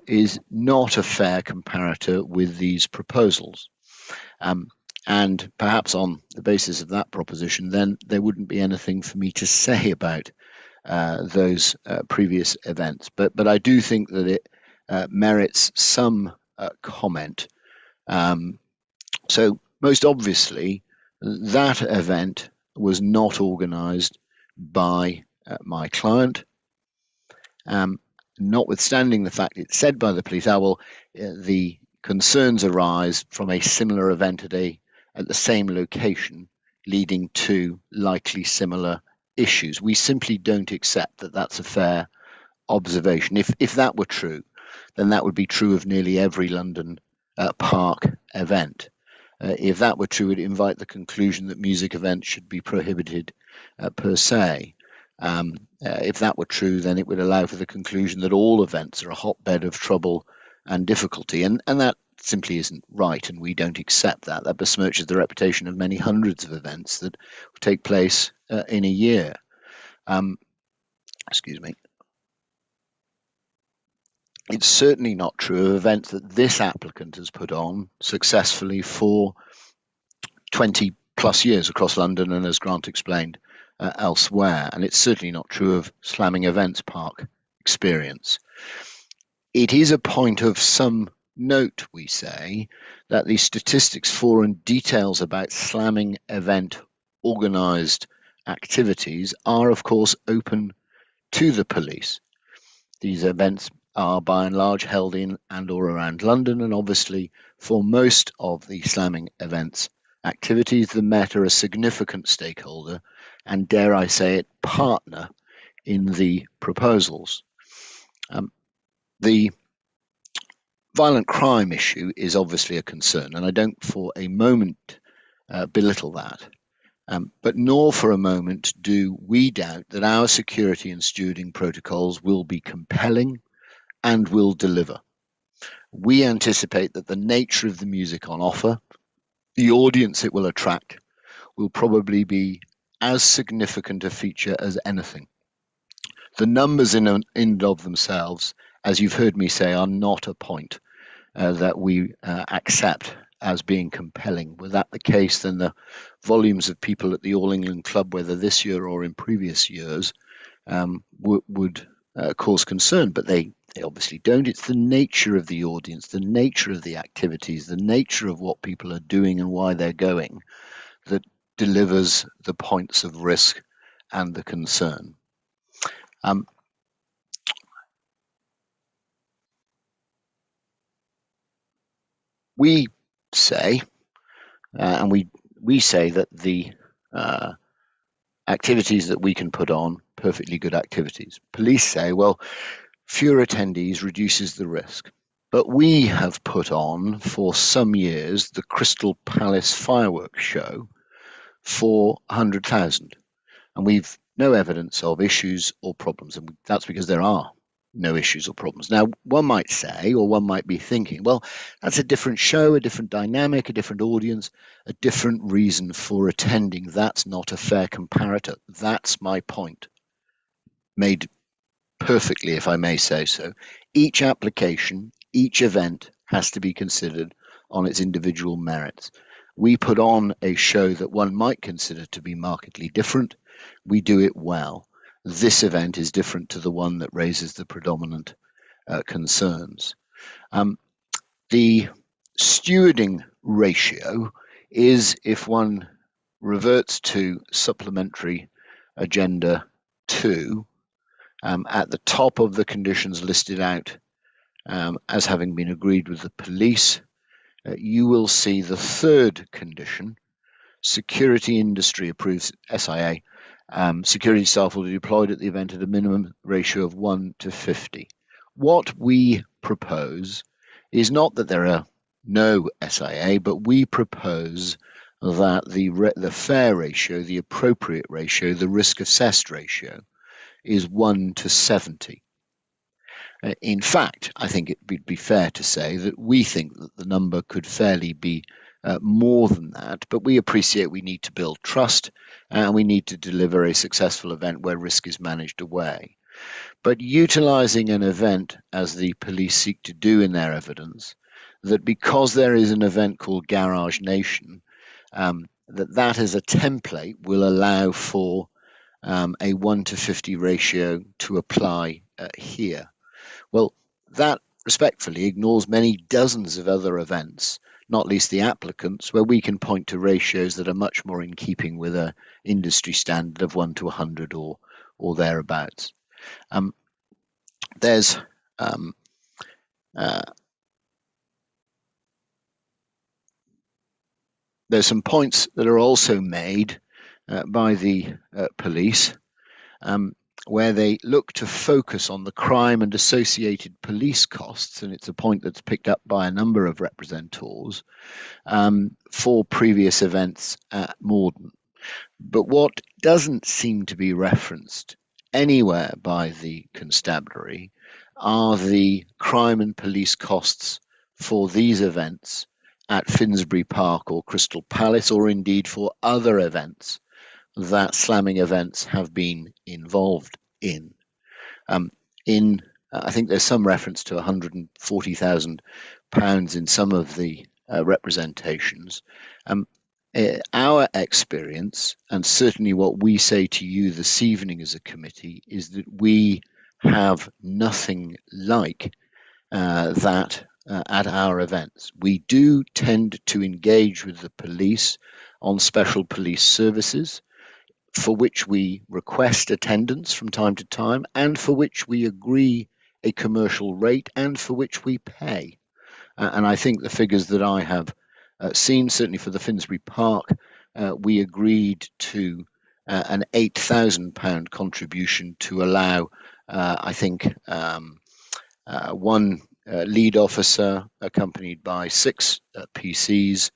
is not a fair comparator with these proposals. And perhaps on the basis of that proposition, then there wouldn't be anything for me to say about those previous events. But I do think that it merits some comment. So most obviously, that event was not organised by my client. Notwithstanding the fact it's said by the police, the concerns arise from a similar event at the same location, leading to likely similar issues. We simply don't accept that that's a fair observation. If that were true, then that would be true of nearly every London park event. If that were true, it would invite the conclusion that music events should be prohibited per se. If that were true, then it would allow for the conclusion that all events are a hotbed of trouble and difficulty, and that simply isn't right, and we don't accept that. That besmirches the reputation of many hundreds of events that take place in a year. Excuse me. It's certainly not true of events that this applicant has put on successfully for 20 plus years across London and, as Grant explained, elsewhere. And it's certainly not true of Slamming Events Park experience. It is a point of some note, we say, that the statistics for and details about slamming event organised activities are, of course, open to the police. These events are by and large held in and or around London, and obviously for most of the slamming events activities, the Met are a significant stakeholder and, dare I say it, partner in the proposals. The violent crime issue is obviously a concern, and I don't for a moment belittle that. But nor for a moment do we doubt that our security and stewarding protocols will be compelling and will deliver. We anticipate that the nature of the music on offer, the audience it will attract, will probably be as significant a feature as anything. The numbers in and of themselves, as you've heard me say, are not a point that we accept as being compelling. Were that the case, then the volumes of people at the All England Club, whether this year or in previous years, would cause concern, but they obviously don't. It's the nature of the audience, the nature of the activities, the nature of what people are doing and why they're going that delivers the points of risk and the concern. We say, and we say that the activities that we can put on, perfectly good activities. Police say, well, fewer attendees reduces the risk. But we have put on for some years the Crystal Palace fireworks show for 100,000. And we've no evidence of issues or problems. And that's because there are no issues or problems. Now, one might say, or one might be thinking, well, that's a different show, a different dynamic, a different audience, a different reason for attending. That's not a fair comparator. That's my point, made perfectly, if I may say so. Each application, each event has to be considered on its individual merits. We put on a show that one might consider to be markedly different. We do it well. This event is different to the one that raises the predominant concerns. The stewarding ratio is, if one reverts to Supplementary Agenda 2, at the top of the conditions listed out as having been agreed with the police, you will see the third condition, security industry approves SIA. Security staff will be deployed at the event at a minimum ratio of 1 to 50. What we propose is not that there are no SIA, but we propose that the fair ratio, the appropriate ratio, the risk assessed ratio is 1 to 70. In fact, I think it would be fair to say that we think that the number could fairly be more than that, but we appreciate we need to build trust and we need to deliver a successful event where risk is managed away. But utilising an event, as the police seek to do in their evidence, that because there is an event called Garage Nation, that as a template will allow for a 1 to 50 ratio to apply here. Well, that respectfully ignores many dozens of other events, not least the applicants, where we can point to ratios that are much more in keeping with an industry standard of 1 to 100 or thereabouts. There's some points that are also made by the police, where they look to focus on the crime and associated police costs, and it's a point that's picked up by a number of representatives for previous events at Morden. But what doesn't seem to be referenced anywhere by the constabulary are the crime and police costs for these events at Finsbury Park or Crystal Palace, or indeed for other events that slamming events have been involved in. I think there's some reference to £140,000 in some of the representations. Our experience, and certainly what we say to you this evening as a committee, is that we have nothing like that at our events. We do tend to engage with the police on special police services, for which we request attendance from time to time, and for which we agree a commercial rate, and for which we pay. And I think the figures that I have seen, certainly for the Finsbury Park, we agreed to an £8,000 contribution to allow, I think, one lead officer accompanied by 6 PCs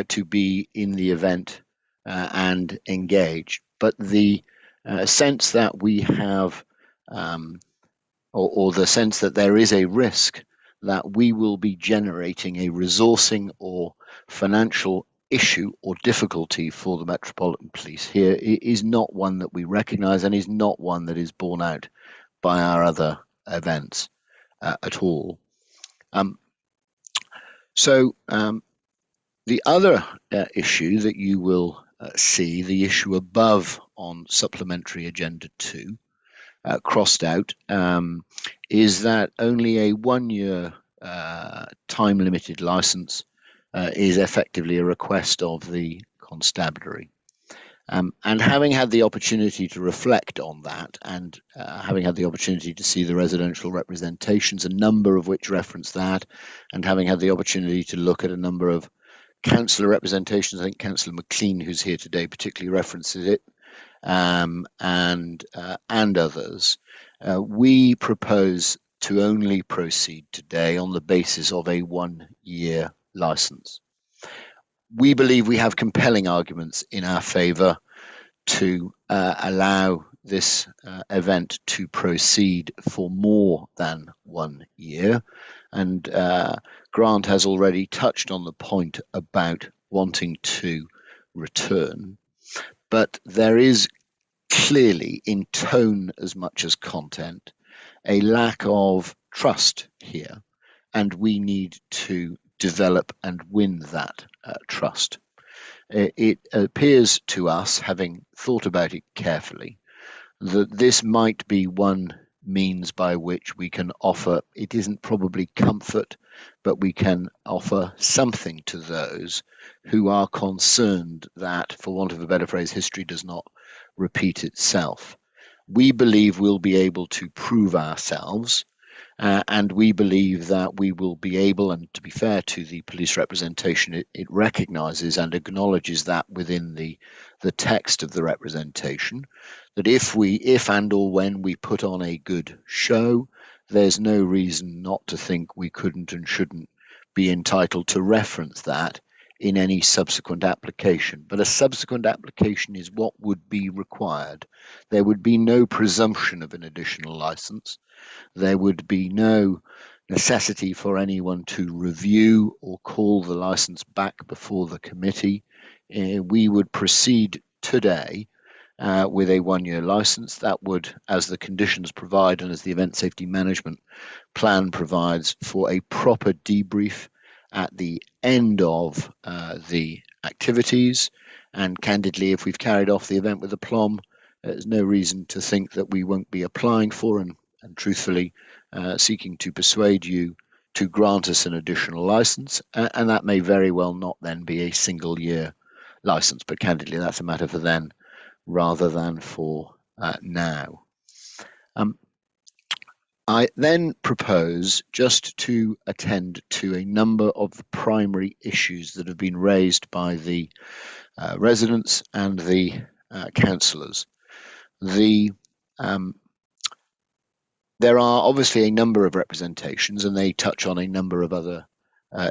to be in the event and engage. But the sense that we have, or the sense that there is a risk that we will be generating a resourcing or financial issue or difficulty for the Metropolitan Police here is not one that we recognise, and is not one that is borne out by our other events at all. The other issue that you will see, the issue above on Supplementary Agenda 2, crossed out, is that only a 1-year time-limited licence is effectively a request of the constabulary. And having had the opportunity to reflect on that, and having had the opportunity to see the residential representations, a number of which reference that, and having had the opportunity to look at a number of councillor representations, I think Councillor McLean, who's here today, particularly references it, and others, we propose to only proceed today on the basis of a 1-year licence. We believe we have compelling arguments in our favour to allow this event to proceed for more than 1 year, and Grant has already touched on the point about wanting to return. But there is clearly, in tone as much as content, a lack of trust here, and we need to develop and win that trust. It appears to us, having thought about it carefully, that this might be one means by which we can offer, it isn't probably comfort, but we can offer something to those who are concerned that, for want of a better phrase, history does not repeat itself. We believe we'll be able to prove ourselves, and we believe that we will be able, and to be fair to the police representation, it recognises and acknowledges that within the text of the representation, that if and or when we put on a good show, there's no reason not to think we couldn't and shouldn't be entitled to reference that in any subsequent application. But a subsequent application is what would be required. There would be no presumption of an additional licence. There would be no necessity for anyone to review or call the licence back before the committee. We would proceed today with a 1-year licence. That would, as the conditions provide and as the event safety management plan provides, for a proper debrief at the end of the activities. And candidly, if we've carried off the event with aplomb, there's no reason to think that we won't be applying for and and truthfully seeking to persuade you to grant us an additional license, and that may very well not then be a single year license, but candidly that's a matter for then rather than for now. I then propose just to attend to a number of the primary issues that have been raised by the residents and the councillors. There are obviously a number of representations, and they touch on a number of other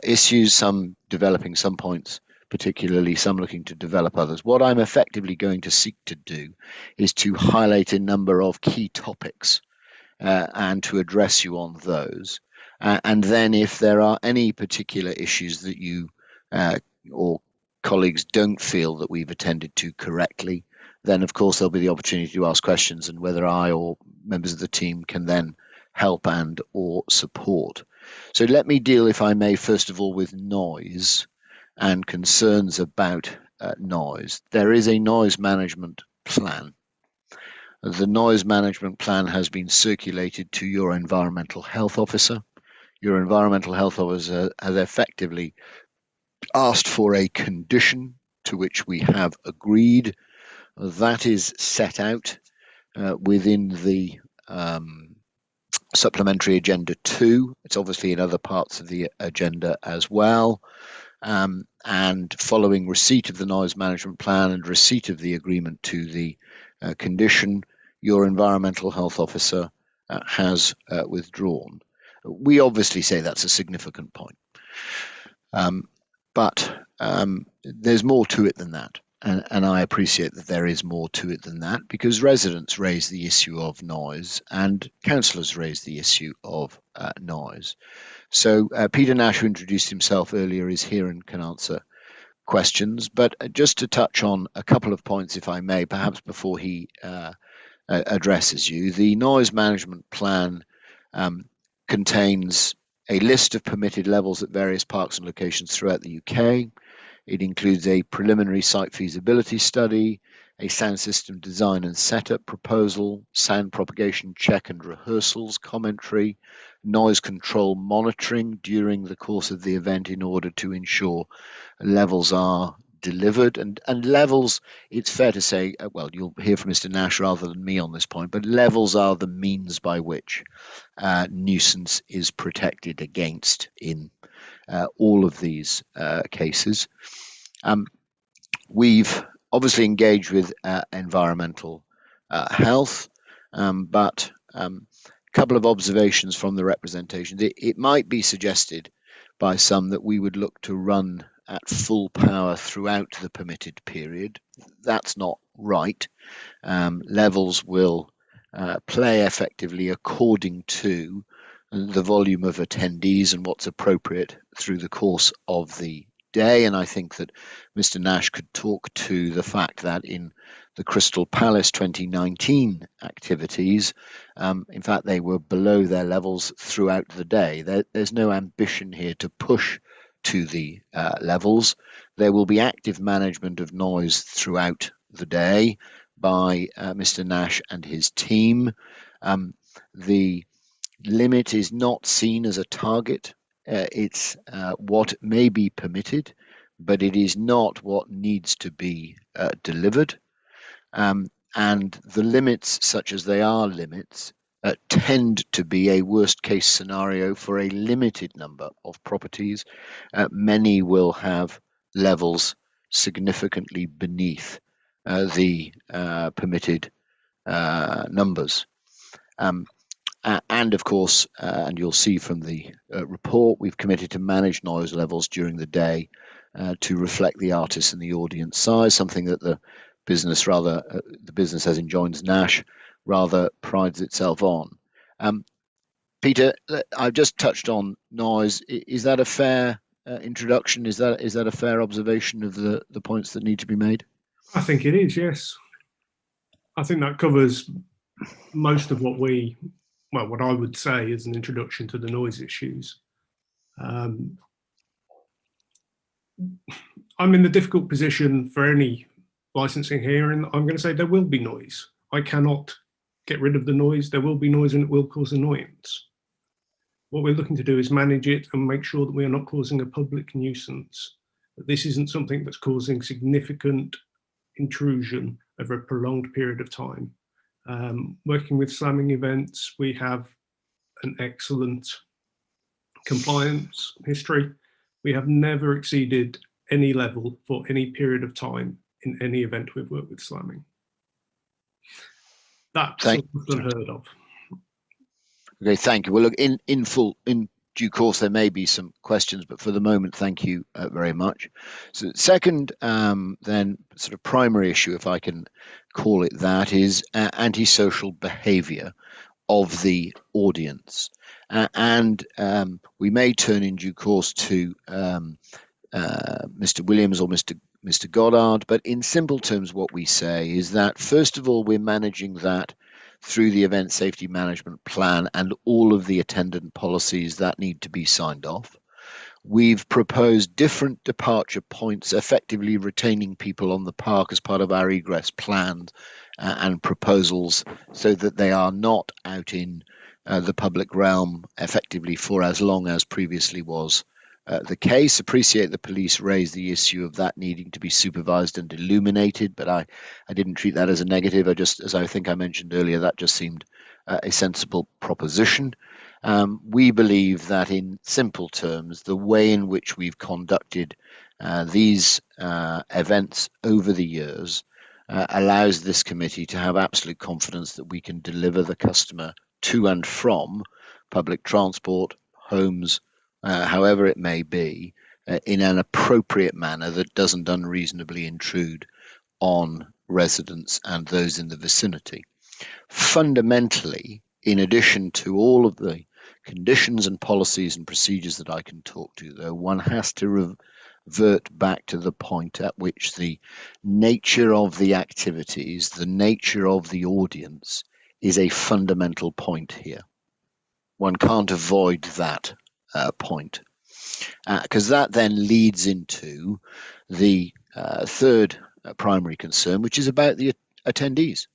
issues, some developing some points particularly, some looking to develop others. What I'm effectively going to seek to do is to highlight a number of key topics and to address you on those. And then if there are any particular issues that you or colleagues don't feel that we've attended to correctly, then of course there'll be the opportunity to ask questions, and whether I or members of the team can then help and or support. So let me deal, if I may, first of all with noise and concerns about noise. There is a noise management plan. The noise management plan has been circulated to your environmental health officer. Your environmental health officer has effectively asked for a condition to which we have agreed. That is set out within the Supplementary Agenda 2. It's obviously in other parts of the agenda as well. And following receipt of the noise management plan and receipt of the agreement to the condition, your environmental health officer has withdrawn. We obviously say that's a significant point. But there's more to it than that. And I appreciate that there is more to it than that, because residents raise the issue of noise and councillors raise the issue of noise. So Peter Nash, who introduced himself earlier, is here and can answer questions. But just to touch on a couple of points, if I may, perhaps before he addresses you. The noise management plan contains a list of permitted levels at various parks and locations throughout the UK. It includes a preliminary site feasibility study, a sound system design and setup proposal, sound propagation check and rehearsals, commentary, noise control monitoring during the course of the event in order to ensure levels are delivered. And levels, it's fair to say, well, you'll hear from Mr. Nash rather than me on this point, but levels are the means by which nuisance is protected against in all of these cases. We've obviously engaged with environmental health, but a couple of observations from the representation. It might be suggested by some that we would look to run at full power throughout the permitted period. That's not right. Levels will play effectively according to the volume of attendees and what's appropriate through the course of the day. And I think that Mr. Nash could talk to the fact that in the Crystal Palace 2019 activities, in fact, they were below their levels throughout the day. There's no ambition here to push to the levels. There will be active management of noise throughout the day by Mr. Nash and his team. The limit is not seen as a target. It's what may be permitted, but it is not what needs to be delivered. And the limits, such as they are limits, tend to be a worst case scenario for a limited number of properties. Many will have levels significantly beneath the permitted numbers. And of course, and you'll see from the report, we've committed to manage noise levels during the day to reflect the artist and the audience size, something that the business as enjoins Nash rather prides itself on. Peter, I've just touched on noise. Is that a fair introduction? Is that a fair observation of the points that need to be made? I think it is, yes. I think that covers most of what what I would say is an introduction to the noise issues. I'm in the difficult position for any licensing here, and I'm going to say there will be noise. I cannot get rid of the noise. There will be noise and it will cause annoyance. What we're looking to do is manage it and make sure that we are not causing a public nuisance. That this isn't something that's causing significant intrusion over a prolonged period of time. Working with slamming events, we have an excellent compliance history. We have never exceeded any level for any period of time in any event we've worked with slamming. That's unheard of. Okay, thank you. Well, look, in due course, there may be some questions, but for the moment, thank you very much. So second, then sort of primary issue, if I can call it that, is antisocial behaviour of the audience. And we may turn in due course to Mr. Williams or Mr. Goddard, but in simple terms, what we say is that, first of all, we're managing that through the event safety management plan and all of the attendant policies that need to be signed off. We've proposed different departure points, effectively retaining people on the park as part of our egress plans and proposals, so that they are not out in the public realm effectively for as long as previously was the case. Appreciate the police raised the issue of that needing to be supervised and illuminated, but I didn't treat that as a negative. As I think I mentioned earlier, that just seemed a sensible proposition. We believe that, in simple terms, the way in which we've conducted these events over the years allows this committee to have absolute confidence that we can deliver the customer to and from public transport, homes, however it may be, in an appropriate manner that doesn't unreasonably intrude on residents and those in the vicinity. Fundamentally, in addition to all of the conditions and policies and procedures that I can talk to, though, one has to revert back to the point at which the nature of the activities, the nature of the audience, is a fundamental point here. One can't avoid that point, because that then leads into the third primary concern, which is about the attendees.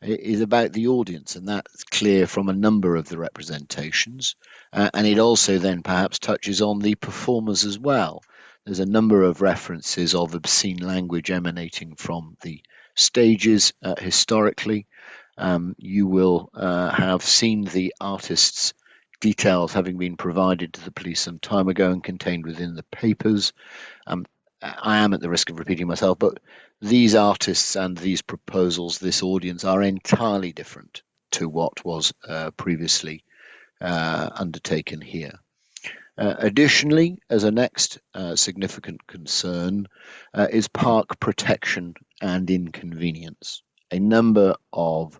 It is about the audience, and that's clear from a number of the representations, and it also then perhaps touches on the performers as well. There's a number of references of obscene language emanating from the stages historically. You will have seen the artists' details having been provided to the police some time ago and contained within the papers. I am at the risk of repeating myself, but these artists and these proposals, this audience, are entirely different to what was previously undertaken here. Additionally, as a next significant concern, is park protection and inconvenience. A number of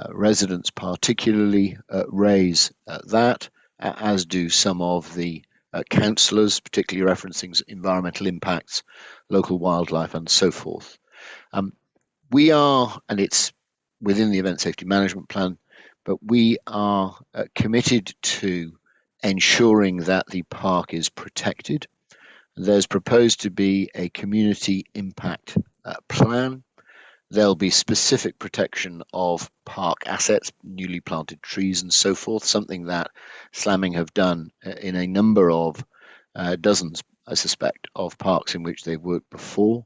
residents particularly raise that, as do some of the councillors, particularly referencing environmental impacts, local wildlife, and so forth. We are, and it's within the event safety management plan, but we are committed to ensuring that the park is protected. There's proposed to be a community impact plan. There'll be specific protection of park assets, newly planted trees and so forth, something that Slamming have done in a number of dozens, I suspect, of parks in which they've worked before.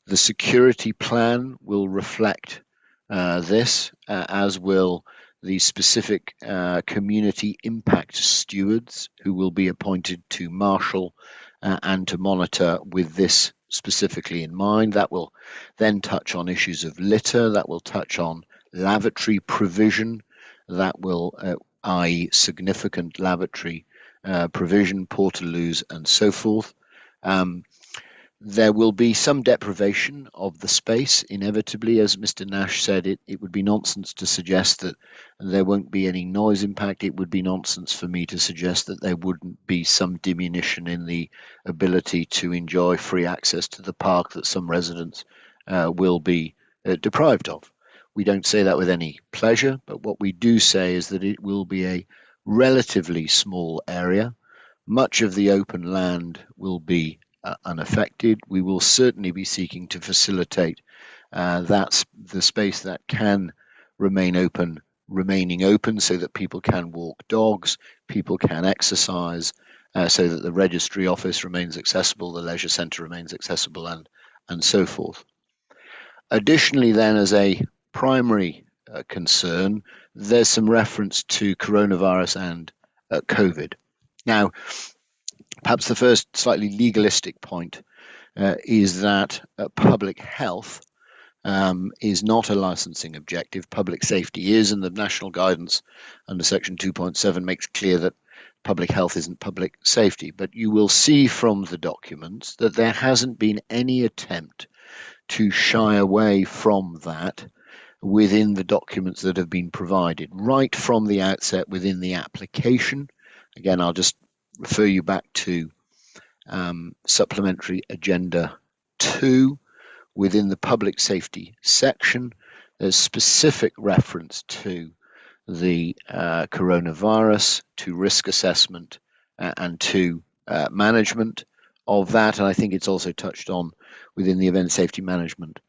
The security plan will reflect this, as will the specific community impact stewards who will be appointed to marshal and to monitor with this specifically in mind. That will then touch on issues of litter, that will touch on lavatory provision, that will, i.e. significant lavatory provision, portaloos and so forth. There will be some deprivation of the space, inevitably. As Mr. Nash said, it would be nonsense to suggest that there won't be any noise impact. It would be nonsense for me to suggest that there wouldn't be some diminution in the ability to enjoy free access to the park that some residents will be deprived of. We don't say that with any pleasure, but what we do say is that it will be a relatively small area. Much of the open land will be unaffected. We will certainly be seeking to facilitate that's the space that can remaining open so that people can walk dogs, people can exercise, so that the registry office remains accessible, the leisure centre remains accessible, and so forth. Additionally, then, as a primary concern, there's some reference to coronavirus and COVID. Now, perhaps the first slightly legalistic point is that public health is not a licensing objective. Public safety is, and the national guidance under section 2.7 makes clear that public health isn't public safety. But you will see from the documents that there hasn't been any attempt to shy away from that within the documents that have been provided right from the outset within the application. Again, I'll just refer you back to Supplementary Agenda 2. Within the public safety section, there's specific reference to the coronavirus, to risk assessment, and to management of that. And I think it's also touched on within the event safety management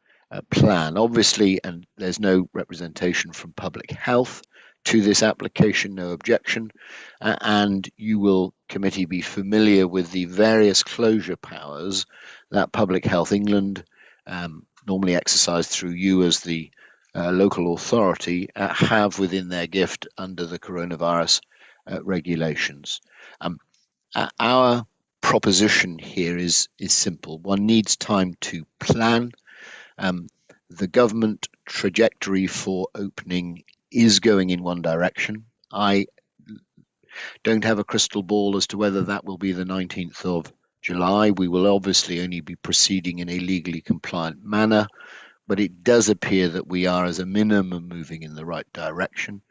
plan. Obviously, and there's no representation from public health to this application, no objection. And you will, committee, be familiar with the various closure powers that Public Health England, normally exercised through you as the local authority, have within their gift under the coronavirus regulations. Our proposition here is simple. One needs time to plan. The government trajectory for opening is going in one direction. I don't have a crystal ball as to whether that will be the 19th of July. We will obviously only be proceeding in a legally compliant manner, but it does appear that we are, as a minimum, moving in the right direction.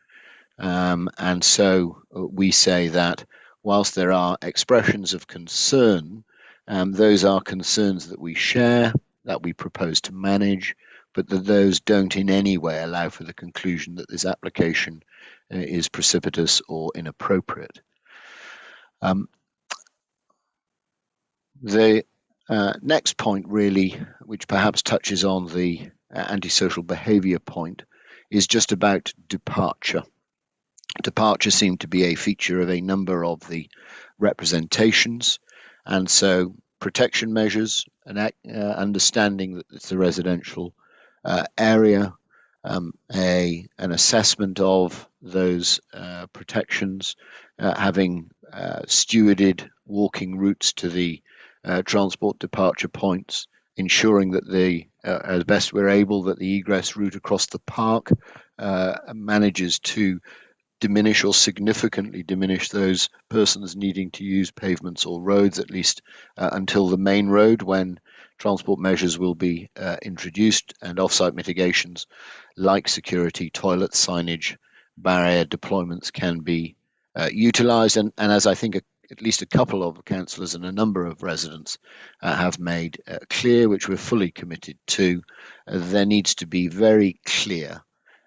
And so we say that whilst there are expressions of concern, those are concerns that we share, that we propose to manage, but that those don't in any way allow for the conclusion that this application is precipitous or inappropriate. The next point, really, which perhaps touches on the antisocial behaviour point, is just about departure. Departure seemed to be a feature of a number of the representations, and so protection measures, an understanding that it's a residential area, an assessment of those protections, having stewarded walking routes to the transport departure points, ensuring that as best we're able, that the egress route across the park manages to diminish or significantly diminish those persons needing to use pavements or roads, at least until the main road, when transport measures will be introduced, and off-site mitigations like security, toilet signage, barrier deployments can be utilised. And as I think at least a couple of councillors and a number of residents have made clear, which we're fully committed to, there needs to be very clear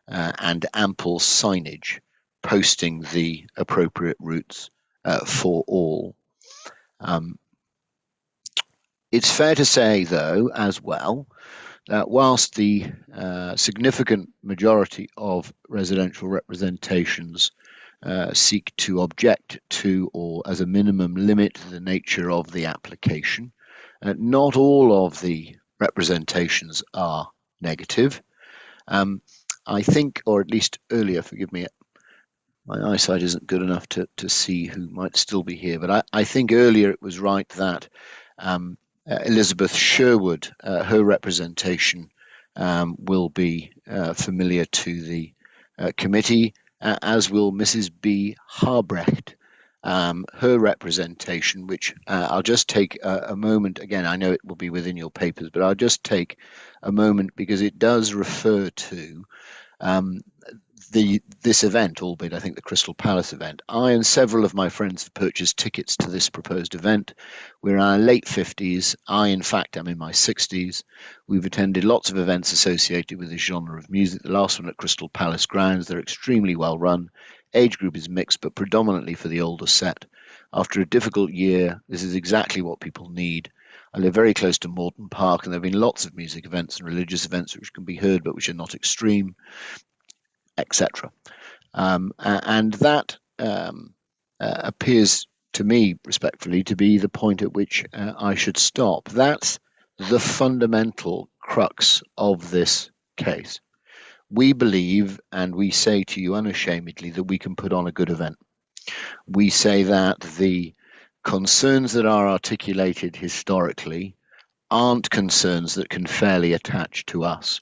and ample signage posting the appropriate routes for all. It's fair to say, though, as well, that whilst the significant majority of residential representations seek to object to, or as a minimum limit the nature of the application, not all of the representations are negative. I think, or at least earlier, forgive me, my eyesight isn't good enough to see who might still be here, but I think earlier it was right that Elizabeth Sherwood, her representation will be familiar to the committee, as will Mrs. B. Harbrecht, her representation, which I'll just take a moment. Again, I know it will be within your papers, but I'll just take a moment because it does refer to this event, albeit I think the Crystal Palace event. I and several of my friends have purchased tickets to this proposed event. We're in our late 50s. I, in fact, am in my 60s. We've attended lots of events associated with this genre of music. The last one at Crystal Palace grounds. They're extremely well run. Age group is mixed, but predominantly for the older set. After a difficult year, this is exactly what people need. I live very close to Morden Park, and there have been lots of music events and religious events which can be heard but which are not extreme. etc. And that appears to me, respectfully, to be the point at which I should stop. That's the fundamental crux of this case. We believe, and we say to you unashamedly, that we can put on a good event. We say that the concerns that are articulated historically aren't concerns that can fairly attach to us.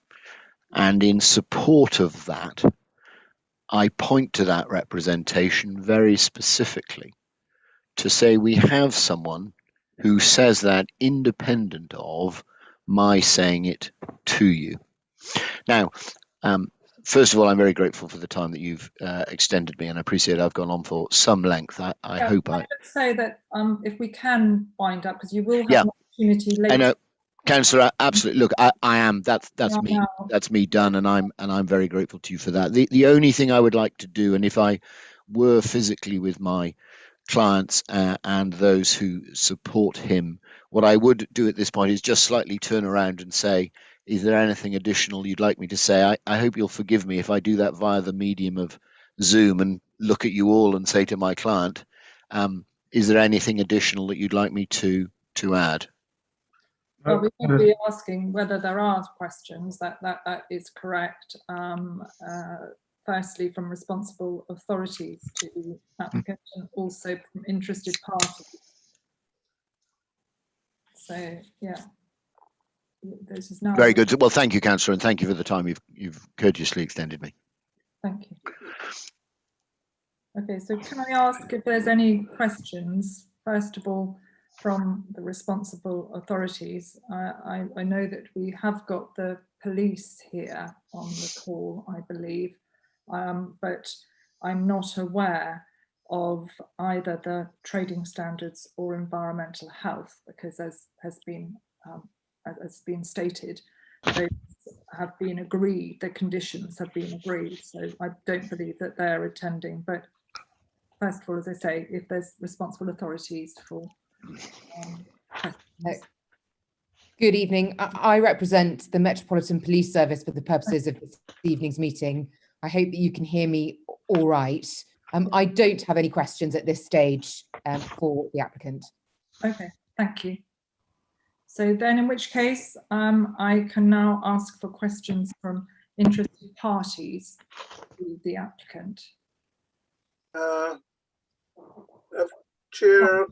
And in support of that, I point to that representation very specifically to say we have someone who says that independent of my saying it to you. Now, first of all, I'm very grateful for the time that you've extended me, and I appreciate I've gone on for some length. I hope I would say that if we can wind up, because you will have an opportunity later. I know, Councillor, absolutely. Look, I am. That's me. Now. That's me done, and I'm very grateful to you for that. The only thing I would like to do, and if I were physically with my clients and those who support him, what I would do at this point is just slightly turn around and say, is there anything additional you'd like me to say? I hope you'll forgive me if I do that via the medium of Zoom and look at you all and say to my client, is there anything additional that you'd like me to add? Well, we would be asking whether there are questions. That is correct. Firstly, from responsible authorities to the applicant, and also from interested parties. So, yeah. This is now very good. Well, thank you, Councillor, and thank you for the time you've courteously extended me. Thank you. Okay, so can I ask if there's any questions, first of all, from the responsible authorities? I know that we have got the police here on the call, I believe, but I'm not aware of either the trading standards or environmental health, because as has been stated, those have been agreed, the conditions have been agreed, so I don't believe that they're attending. But first of all, as I say, if there's responsible authorities for Good evening. I represent the Metropolitan Police Service for the purposes of this evening's meeting. I hope that you can hear me all right. I don't have any questions at this stage for the applicant. Okay, thank you. So then, in which case, I can now ask for questions from interested parties to the applicant. Chair,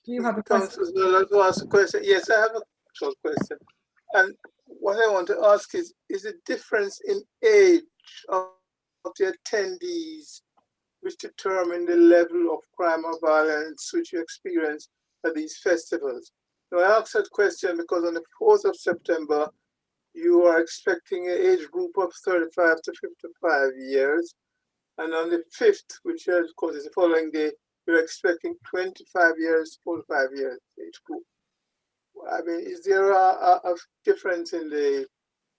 do you have a question? To ask a question. Yes, I have a short question. And what I want to ask is the difference in age of the attendees which determine the level of crime or violence which you experience at these festivals? Now, I asked that question because on the 4th of September, you are expecting an age group of 35 to 55 years. And on the 5th, which of course is the following day, you're expecting 25 years to 45 years age group. I mean, is there a difference in the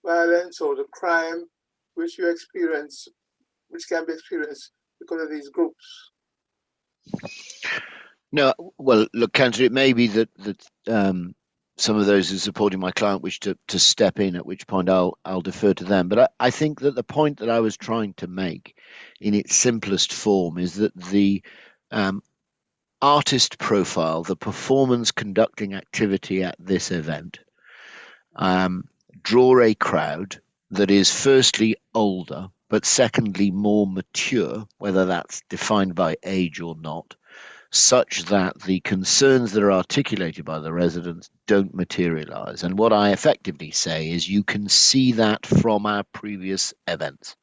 violence or the crime which you experience, which can be experienced because of these groups? No, well, look, Councillor, it may be that some of those who are supporting my client wish to step in, at which point I'll defer to them. But I think that the point that I was trying to make in its simplest form is that the artist profile, the performance conducting activity at this event, draw a crowd that is firstly older, but secondly more mature, whether that's defined by age or not, such that the concerns that are articulated by the residents don't materialise. And what I effectively say is you can see that from our previous events.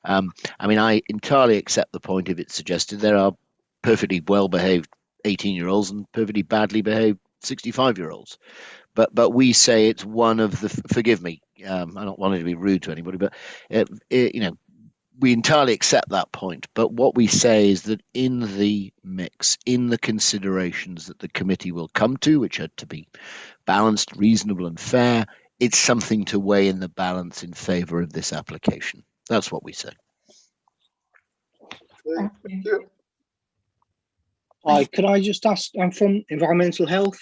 I mean, I entirely accept the point if it's suggested there are perfectly well-behaved 18-year-olds and perfectly badly behaved 65-year-olds. But we say it's one of the, forgive me, I'm not wanting to be rude to anybody, but you know, we entirely accept that point. But what we say is that in the mix, in the considerations that the committee will come to, which are to be balanced, reasonable and fair, it's something to weigh in the balance in favour of this application. That's what we say. Thank you. Hi, could I just ask, I'm from Environmental Health.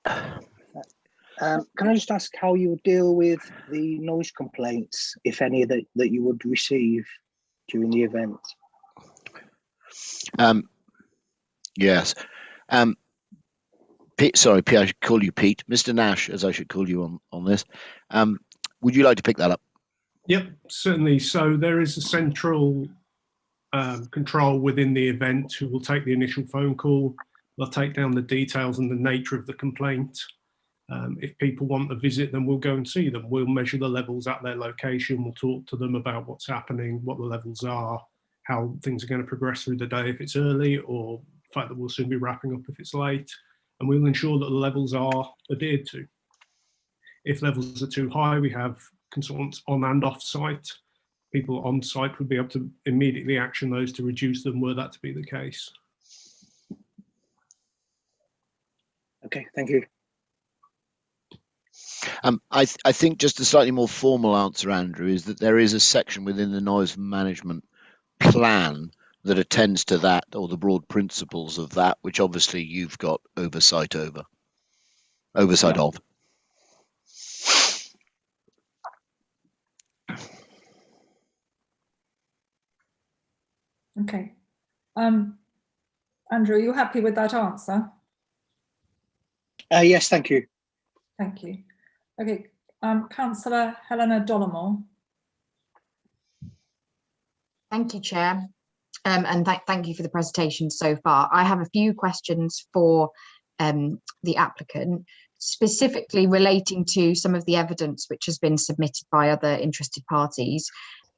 Can I just ask how you would deal with the noise complaints, if any, that you would receive? during the event. Yes. Pete, sorry, Pete, I should call you Pete. Mr. Nash, as I should call you on this. Would you like to pick that up? Yep, certainly. So there is a central control within the event who will take the initial phone call. They'll take down the details and the nature of the complaint. If people want to visit, then we'll go and see them. We'll measure the levels at their location. We'll talk to them about what's happening, what the levels are, how things are going to progress through the day if it's early, or the fact that we'll soon be wrapping up if it's late. And we'll ensure that the levels are adhered to. If levels are too high, we have consultants on and off site. People on site would be able to immediately action those to reduce them were that to be the case. Okay, thank you. I think just a slightly more formal answer, Andrew, is that there is a section within the noise management plan that attends to that, or the broad principles of that, which obviously you've got oversight of. Okay. Andrew, are you happy with that answer? Yes, thank you. Thank you. Okay, Councillor Helena Dollamore. Thank you, Chair, and thank you for the presentation so far. I have a few questions for the applicant, specifically relating to some of the evidence which has been submitted by other interested parties.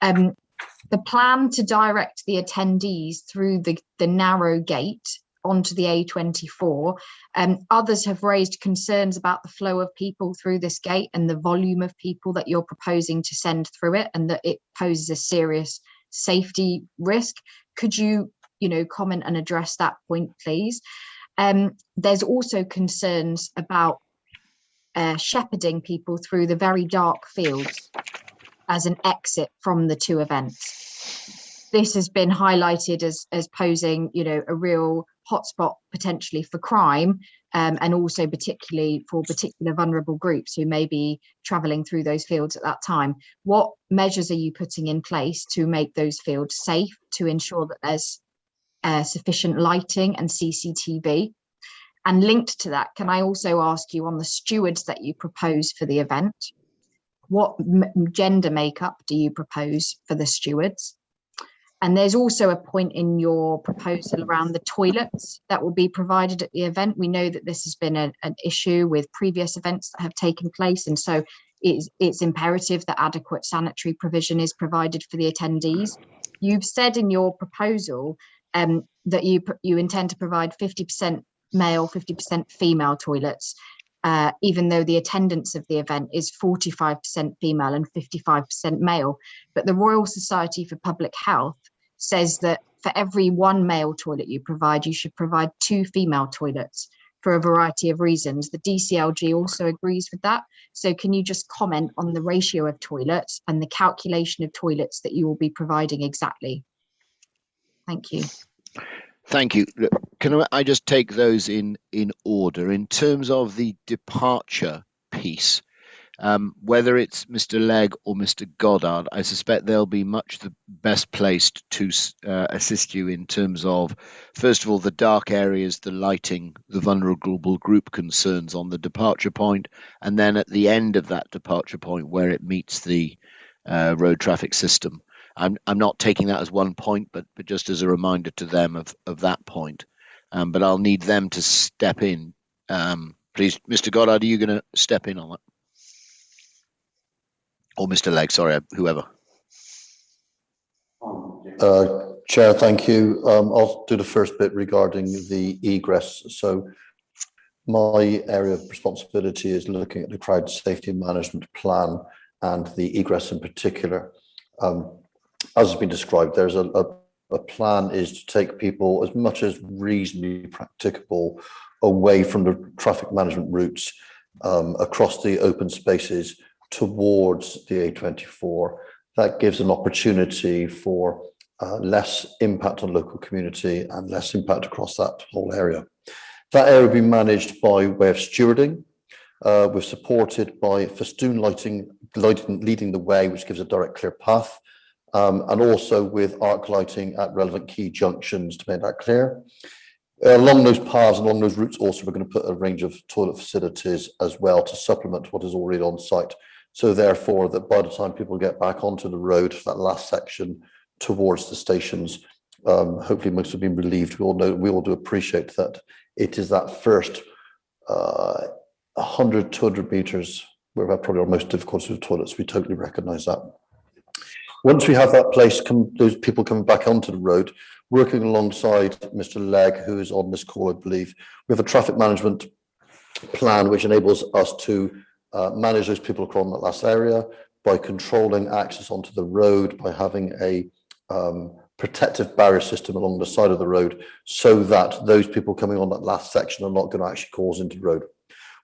The plan to direct the attendees through the narrow gate onto the A24, others have raised concerns about the flow of people through this gate and the volume of people that you're proposing to send through it, and that it poses a serious safety risk. Could you, comment and address that point, please? There's also concerns about shepherding people through the very dark fields as an exit from the two events. This has been highlighted as posing, a real hotspot potentially for crime, and also particularly for particular vulnerable groups who may be travelling through those fields at that time. What measures are you putting in place to make those fields safe, to ensure that there's sufficient lighting and CCTV? And linked to that, can I also ask you on the stewards that you propose for the event, what gender makeup do you propose for the stewards? And there's also a point in your proposal around the toilets that will be provided at the event. We know that this has been an issue with previous events that have taken place, and so it's imperative that adequate sanitary provision is provided for the attendees. You've said in your proposal that you intend to provide 50% male, 50% female toilets, even though the attendance of the event is 45% female and 55% male. But the Royal Society for Public Health says that for every one male toilet you provide, you should provide 2 female toilets for a variety of reasons. The DCLG also agrees with that. So can you just comment on the ratio of toilets and the calculation of toilets that you will be providing exactly? Thank you. Thank you. Can I just take those in order? In terms of the departure piece, whether it's Mr. Legg or Mr. Goddard, I suspect they'll be much the best placed to assist you in terms of, first of all, the dark areas, the lighting, the vulnerable group concerns on the departure point, and then at the end of that departure point where it meets the road traffic system. I'm not taking that as one point, but just as a reminder to them of that point. But I'll need them to step in. Please, Mr. Goddard, are you going to step in on that? Or Mr. Legg, sorry, whoever. Chair, thank you. I'll do the first bit regarding the egress. So my area of responsibility is looking at the crowd safety management plan and the egress in particular. As has been described, there's a plan is to take people as much as reasonably practicable away from the traffic management routes across the open spaces towards the A24. That gives an opportunity for less impact on local community and less impact across that whole area. That area will be managed by way of stewarding. We're supported by festoon lighting leading the way, which gives a direct clear path. and also with arc lighting at relevant key junctions to make that clear. Along those paths and along those routes also we're going to put a range of toilet facilities as well to supplement what is already on site. So therefore that by the time people get back onto the road, that last section towards the stations, hopefully most have been relieved. We all do appreciate that it is that first 100, 200 meters where we're probably our most difficult with toilets. We totally recognise that. Once we have that place, those people coming back onto the road, working alongside Mr. Legg, who is on this call, I believe, we have a traffic management plan which enables us to manage those people across that last area by controlling access onto the road, by having a protective barrier system along the side of the road so that those people coming on that last section are not going to actually cause into the road.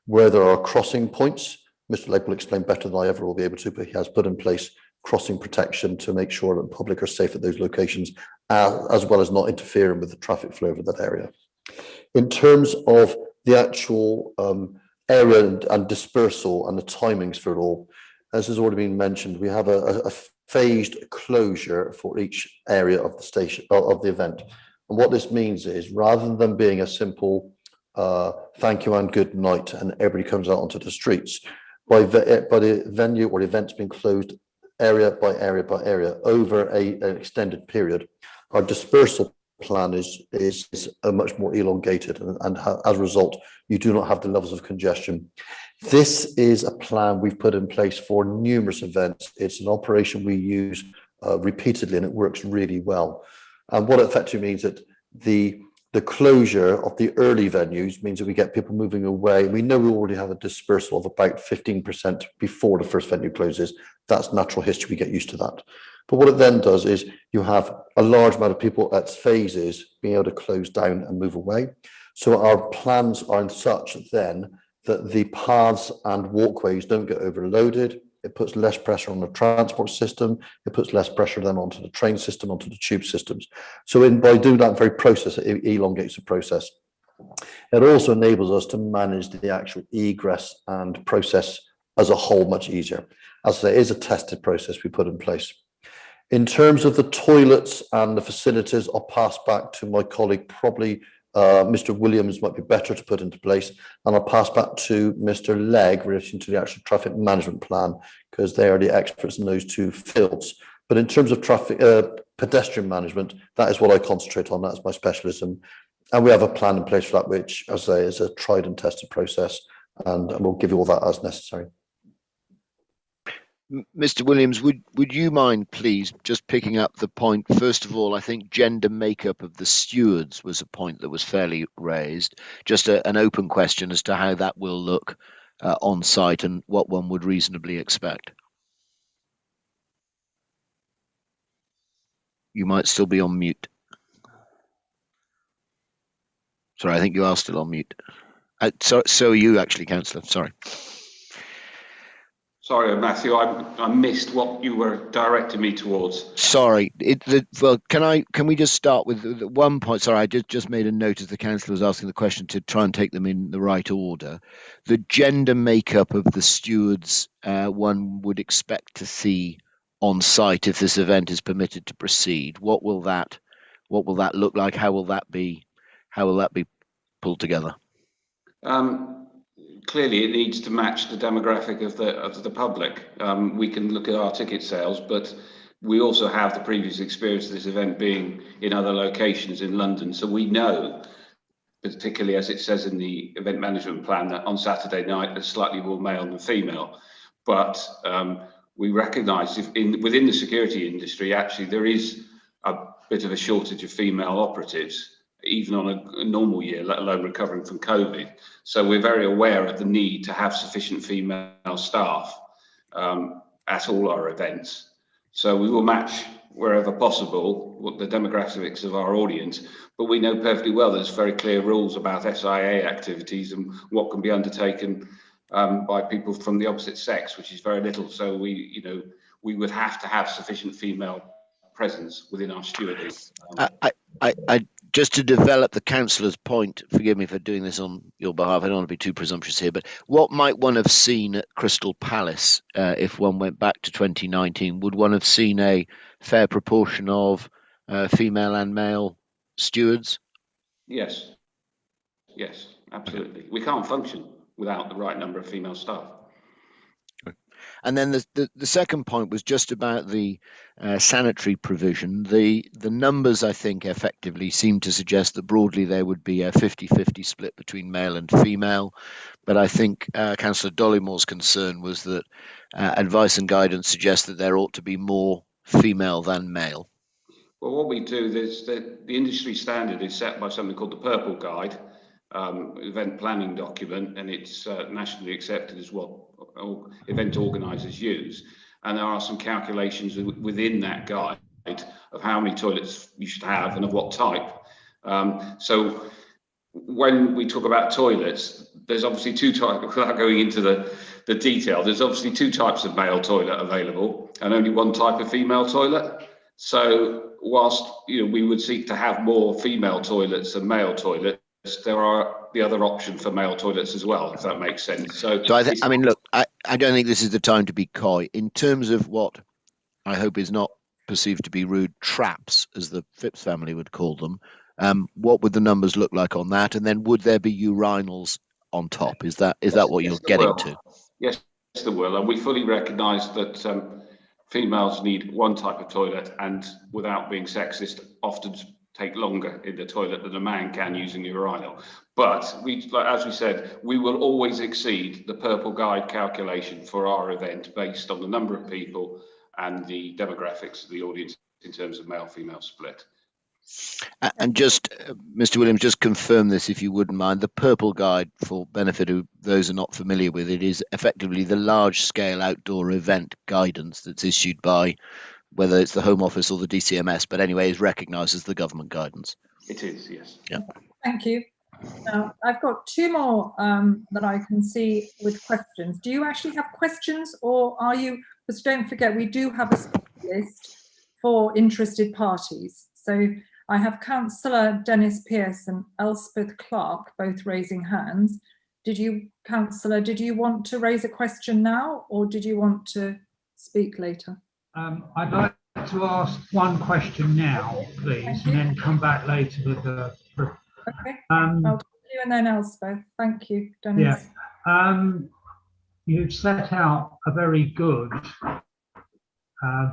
Where there are crossing points, Mr. Legg will explain better than I ever will be able to, but he has put in place crossing protection to make sure that the public are safe at those locations, as well as not interfering with the traffic flow over that area. In terms of the actual area and dispersal and the timings for it all, as has already been mentioned, we have a phased closure for each area of the station of the event. And what this means is, rather than being a simple thank you and good night and everybody comes out onto the streets, by the venue or events being closed area by area by area over an extended period, our dispersal plan is a much more elongated, and as a result you do not have the levels of congestion. This is a plan we've put in place for numerous events. It's an operation we use repeatedly and it works really well. And what it effectively means that the closure of the early venues means that we get people moving away. We know we already have a dispersal of about 15% before the first venue closes. That's natural history, we get used to that. But what it then does is you have a large amount of people at phases being able to close down and move away. So our plans are such then that the paths and walkways don't get overloaded. It puts less pressure on the transport system. It puts less pressure then onto the train system, onto the tube systems. So by doing that very process, it elongates the process. It also enables us to manage the actual egress and process as a whole much easier. As there is a tested process we put in place. In terms of the toilets and the facilities, I'll pass back to my colleague, probably Mr. Williams might be better to put into place, and I'll pass back to Mr. Legg relating to the actual traffic management plan, because they are the experts in those two fields. But in terms of traffic pedestrian management, that is what I concentrate on. That's my specialism, and we have a plan in place for that, which, as I say, is a tried and tested process, and we'll give you all that as necessary. Mr. Williams, would you mind, please, just picking up the point? First of all, I think gender makeup of the stewards was a point that was fairly raised. Just an open question as to how that will look on site and what one would reasonably expect. You might still be on mute. Sorry, I think you are still on mute. So are you actually, Councillor. Sorry. Sorry, Matthew, I missed what you were directing me towards. Sorry. Well, can we just start with one point? Sorry, I just made a note as the councillor was asking the question to try and take them in the right order. The gender makeup of the stewards, one would expect to see on site if this event is permitted to proceed. What will that look like? How will that be pulled together? Clearly, it needs to match the demographic of the public. We can look at our ticket sales, but we also have the previous experience of this event being in other locations in London. So we know, particularly as it says in the event management plan, that on Saturday night there's slightly more male than female. But we recognise within the security industry, actually, there is a bit of a shortage of female operatives, even on a normal year, let alone recovering from COVID. So we're very aware of the need to have sufficient female staff at all our events. So we will match wherever possible what the demographics of our audience, but we know perfectly well there's very clear rules about SIA activities and what can be undertaken by people from the opposite sex, which is very little. So we would have to have sufficient female presence within our stewarding. just to develop the councillor's point, forgive me for doing this on your behalf, I don't want to be too presumptuous here, but what might one have seen at Crystal Palace if one went back to 2019? Would one have seen a fair proportion of female and male stewards? Yes, yes, absolutely. We can't function without the right number of female staff. And then the second point was just about the sanitary provision. The numbers, I think, effectively seem to suggest that broadly there would be a 50-50 split between male and female. But I think Councillor Dollimore's concern was that advice and guidance suggests that there ought to be more female than male. Well, what we do is that the industry standard is set by something called the Purple Guide, event planning document, and it's nationally accepted as what event organisers use. And there are some calculations within that guide of how many toilets you should have and of what type. So when we talk about toilets, there's obviously two types, without going into the detail, there's obviously two types of male toilet available and only one type of female toilet. So whilst we would seek to have more female toilets than male toilets, there are the other option for male toilets as well, if that makes sense. So I mean, look, I don't think this is the time to be coy. In terms of what I hope is not perceived to be rude traps, as the Phipps family would call them, what would the numbers look like on that? And then would there be urinals on top? Is that what you're getting to? Yes, there will. And we fully recognise that females need one type of toilet, and without being sexist, often take longer in the toilet than a man can using a urinal. But as we said, we will always exceed the Purple Guide calculation for our event based on the number of people and the demographics of the audience in terms of male-female split. And just, Mr. Williams, just confirm this if you wouldn't mind. The Purple Guide, for benefit of those who are not familiar with it, is effectively the large-scale outdoor event guidance that's issued by, whether it's the Home Office or the DCMS, but anyway, is recognised as the government guidance. It is, yes. Yeah. Thank you. Now, I've got two more that I can see with questions. Do you actually have questions, or are you, because don't forget, we do have a list for interested parties. So I have Councillor Dennis Pearce and Elspeth Clark both raising hands. Councillor, did you want to raise a question now, or did you want to speak later? I'd like to ask one question now, please, and then come back later with the. Okay. I'll do you and then Elspeth. Thank you, Dennis. Yeah. You've set out a very good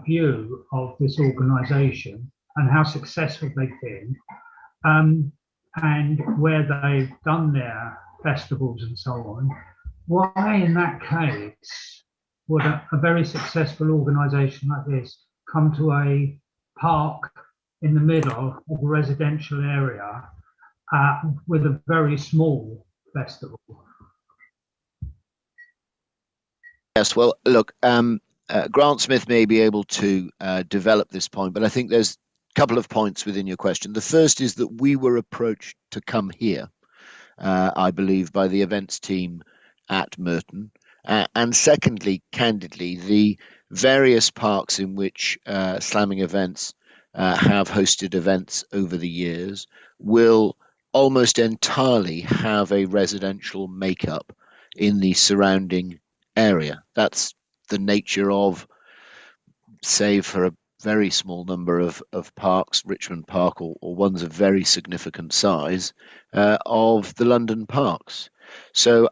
view of this organisation and how successful they've been, and where they've done their festivals and so on. Why, in that case, would a very successful organisation like this come to a park in the middle of a residential area with a very small festival? Yes, well, look, Grant Smith may be able to develop this point, but I think there's a couple of points within your question. The first is that we were approached to come here, I believe, by the events team at Morden. And secondly, candidly, the various parks in which slamming events have hosted events over the years will almost entirely have a residential makeup in the surrounding area. That's the nature of, save for a very small number of parks, Richmond Park or ones of very significant size, of the London parks. So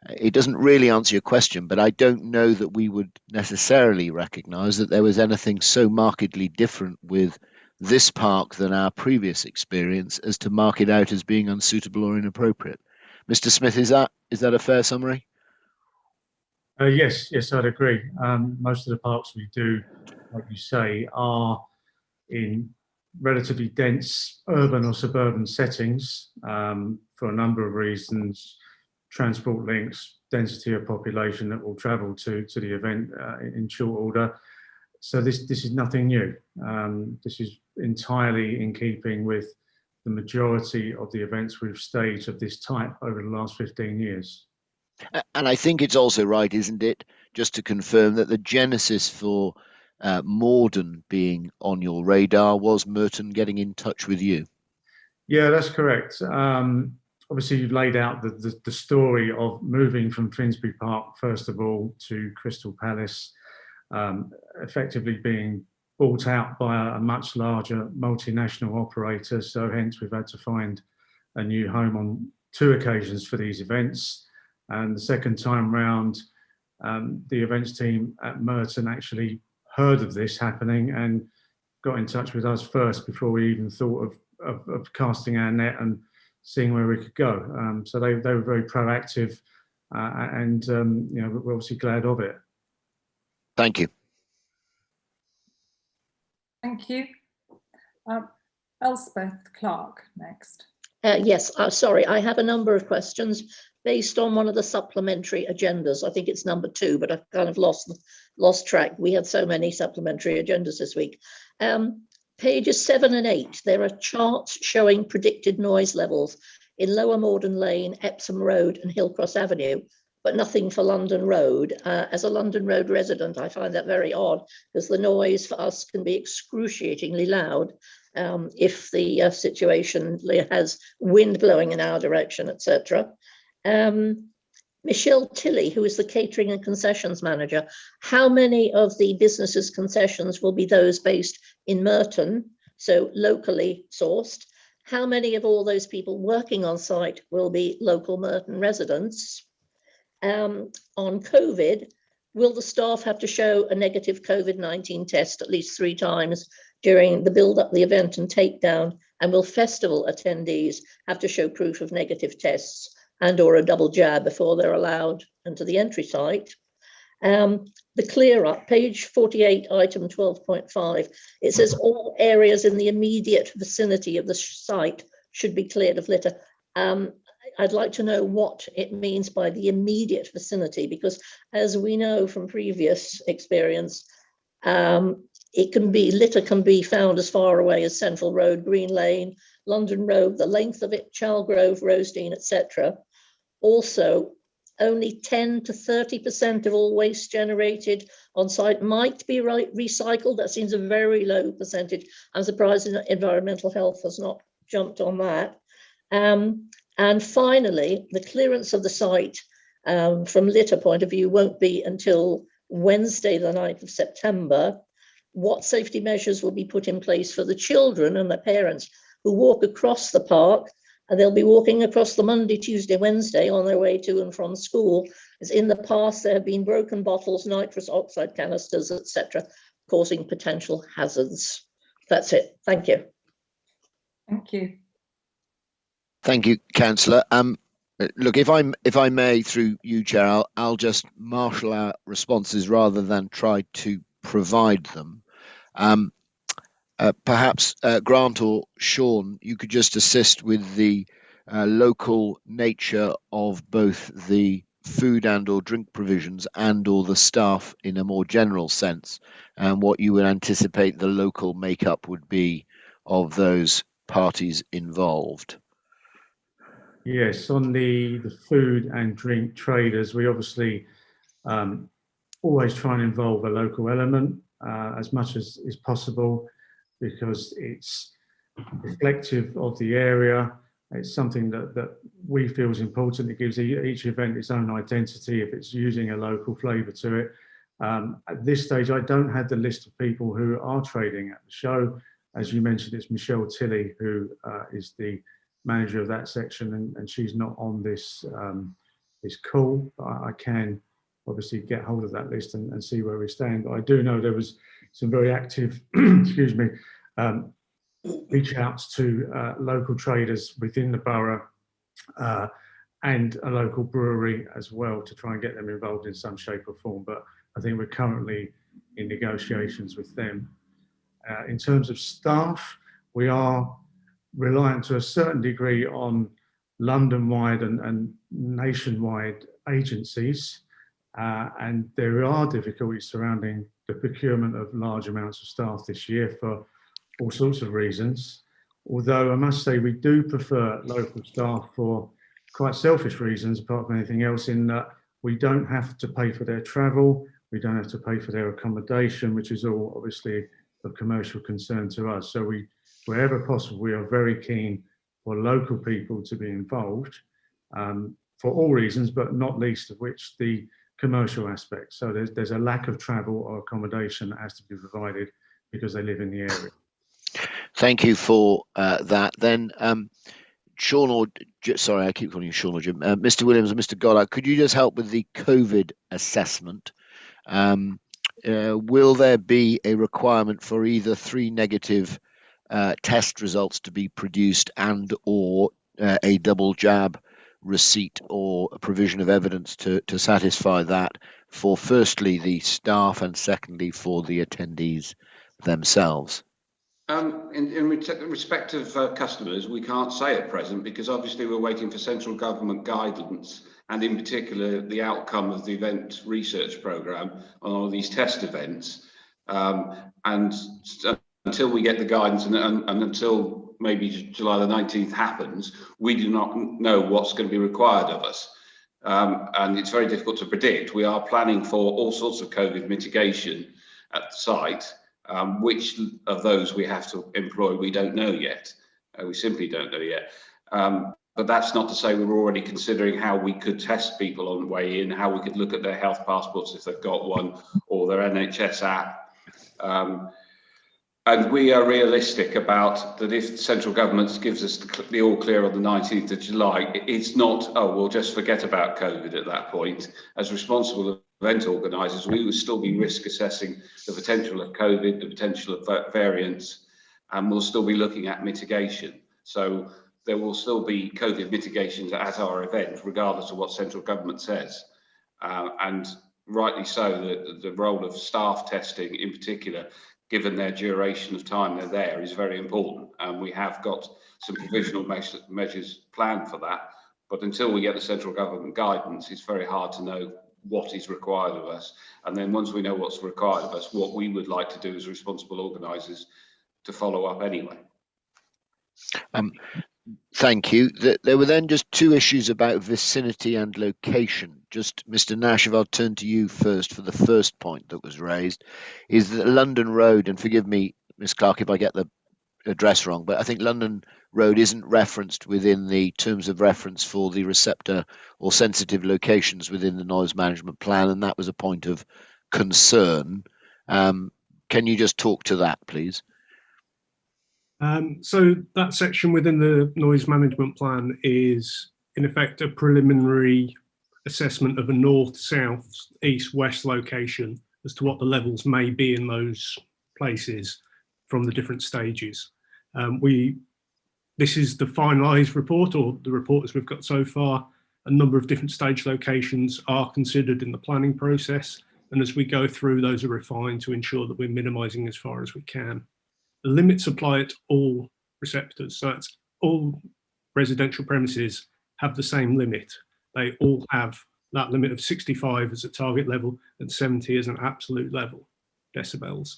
it doesn't really answer your question, but I don't know that we would necessarily recognise that there was anything so markedly different with this park than our previous experience as to mark it out as being unsuitable or inappropriate. Mr. Smith, is that a fair summary? Yes, I'd agree. Most of the parks we do, like you say, are in relatively dense urban or suburban settings for a number of reasons: transport links, density of population that will travel to the event in short order. So this is nothing new. This is entirely in keeping with the majority of the events we've staged of this type over the last 15 years. And I think it's also right, isn't it, just to confirm that the genesis for Morden being on your radar was Merton getting in touch with you? Yeah, that's correct. Obviously, you laid out the story of moving from Finsbury Park, first of all, to Crystal Palace, effectively being bought out by a much larger multinational operator. So hence, we've had to find a new home on 2 occasions for these events. And the second time round, the events team at Morden actually heard of this happening and got in touch with us first before we even thought of casting our net and seeing where we could go. So they were very proactive, and you know, we're obviously glad of it. Thank you. Thank you. Elspeth Clark next. Yes, sorry, I have a number of questions based on one of the supplementary agendas. I think it's number 2, but I've kind of lost track. We had so many supplementary agendas this week. Pages 7 and 8, there are charts showing predicted noise levels in Lower Morden Lane, Epsom Road and Hillcross Avenue, but nothing for London Road. As a London Road resident, I find that very odd because the noise for us can be excruciatingly loud if the situation has wind blowing in our direction, etc. Michelle Tilley, who is the catering and concessions manager, how many of the businesses' concessions will be those based in Merton, so locally sourced? How many of all those people working on site will be local Merton residents? On COVID, will the staff have to show a negative COVID-19 test at least 3 times during the build-up, the event and takedown? And will festival attendees have to show proof of negative tests and or a double jab before they're allowed into the entry site? The clear up, page 48, item 12.5, it says all areas in the immediate vicinity of the site should be cleared of litter. I'd like to know what it means by the immediate vicinity, because as we know from previous experience, litter can be found as far away as Central Road, Green Lane, London Road, the length of it, Chalgrove, Rosedene, etc. Also, only 10 to 30% of all waste generated on site might be recycled. That seems a very low percentage. I'm surprised environmental health has not jumped on that. And finally, the clearance of the site from litter point of view won't be until Wednesday, the 9th of September. What safety measures will be put in place for the children and their parents who walk across the park? And they'll be walking across the Monday, Tuesday, Wednesday on their way to and from school. As in the past, there have been broken bottles, nitrous oxide canisters, etc., causing potential hazards. That's it. Thank you. Thank you. Thank you, Councillor. Look, if I may, through you, Chair, I'll just marshal our responses rather than try to provide them. Perhaps Grant or Sean, you could just assist with the local nature of both the food and or drink provisions and or the staff in a more general sense, and what you would anticipate the local makeup would be of those parties involved. Yes, on the food and drink traders, we obviously always try and involve a local element as much as is possible, because it's reflective of the area. It's something that we feel is important. It gives each event its own identity if it's using a local flavour to it. At this stage, I don't have the list of people who are trading at the show. As you mentioned, it's Michelle Tilley who is the manager of that section, and she's not on this call. But I can obviously get hold of that list and see where we stand. But I do know there was some very active, excuse me, reach outs to local traders within the borough and a local brewery as well to try and get them involved in some shape or form. But I think we're currently in negotiations with them. In terms of staff, we are reliant to a certain degree on London-wide and nationwide agencies, and there are difficulties surrounding the procurement of large amounts of staff this year for all sorts of reasons. Although I must say we do prefer local staff for quite selfish reasons, apart from anything else, in that we don't have to pay for their travel, we don't have to pay for their accommodation, which is all obviously of commercial concern to us. So wherever possible, we are very keen for local people to be involved for all reasons, but not least of which the commercial aspect. So there's a lack of travel or accommodation that has to be provided because they live in the area. Thank you for that. Then, Sean, or sorry, I keep calling you Sean or Jim. Mr. Williams and Mr. Goddard, could you just help with the COVID assessment? Will there be a requirement for either 3 negative test results to be produced and or a double jab receipt or a provision of evidence to satisfy that for firstly the staff and secondly for the attendees themselves? In respect of customers, we can't say at present because obviously we're waiting for central government guidance and in particular the outcome of the event research programme on all these test events. And until we get the guidance and until maybe July the 19th happens, we do not know what's going to be required of us. And it's very difficult to predict. We are planning for all sorts of COVID mitigation at the site. Which of those we have to employ, we don't know yet. We simply don't know yet. But that's not to say we're already considering how we could test people on the way in, how we could look at their health passports if they've got one, or their NHS app. And we are realistic about that if the central government gives us the all clear on the 19th of July, it's not, oh, we'll just forget about COVID at that point. As responsible event organisers, we will still be risk assessing the potential of COVID, the potential of variants, and we'll still be looking at mitigation. So there will still be COVID mitigations at our event, regardless of what central government says. And rightly so, the role of staff testing in particular, given their duration of time they're there, is very important. And we have got some provisional measures planned for that. But until we get the central government guidance, it's very hard to know what is required of us. And then once we know what's required of us, what we would like to do as responsible organisers to follow up anyway. Thank you. There were then just 2 issues about vicinity and location. Just Mr. Nash, if I'll turn to you first for the first point that was raised, is that London Road, and forgive me, Ms. Clark, if I get the address wrong, but I think London Road isn't referenced within the terms of reference for the receptor or sensitive locations within the noise management plan, and that was a point of concern. Can you just talk to that, please? So that section within the noise management plan is in effect a preliminary assessment of a north, south, east, west location as to what the levels may be in those places from the different stages. This is the finalised report, or the reports we've got so far. A number of different stage locations are considered in the planning process, and as we go through, those are refined to ensure that we're minimising as far as we can. The limits apply to all receptors, so it's all residential premises have the same limit. They all have that limit of 65 as a target level and 70 as an absolute level, decibels.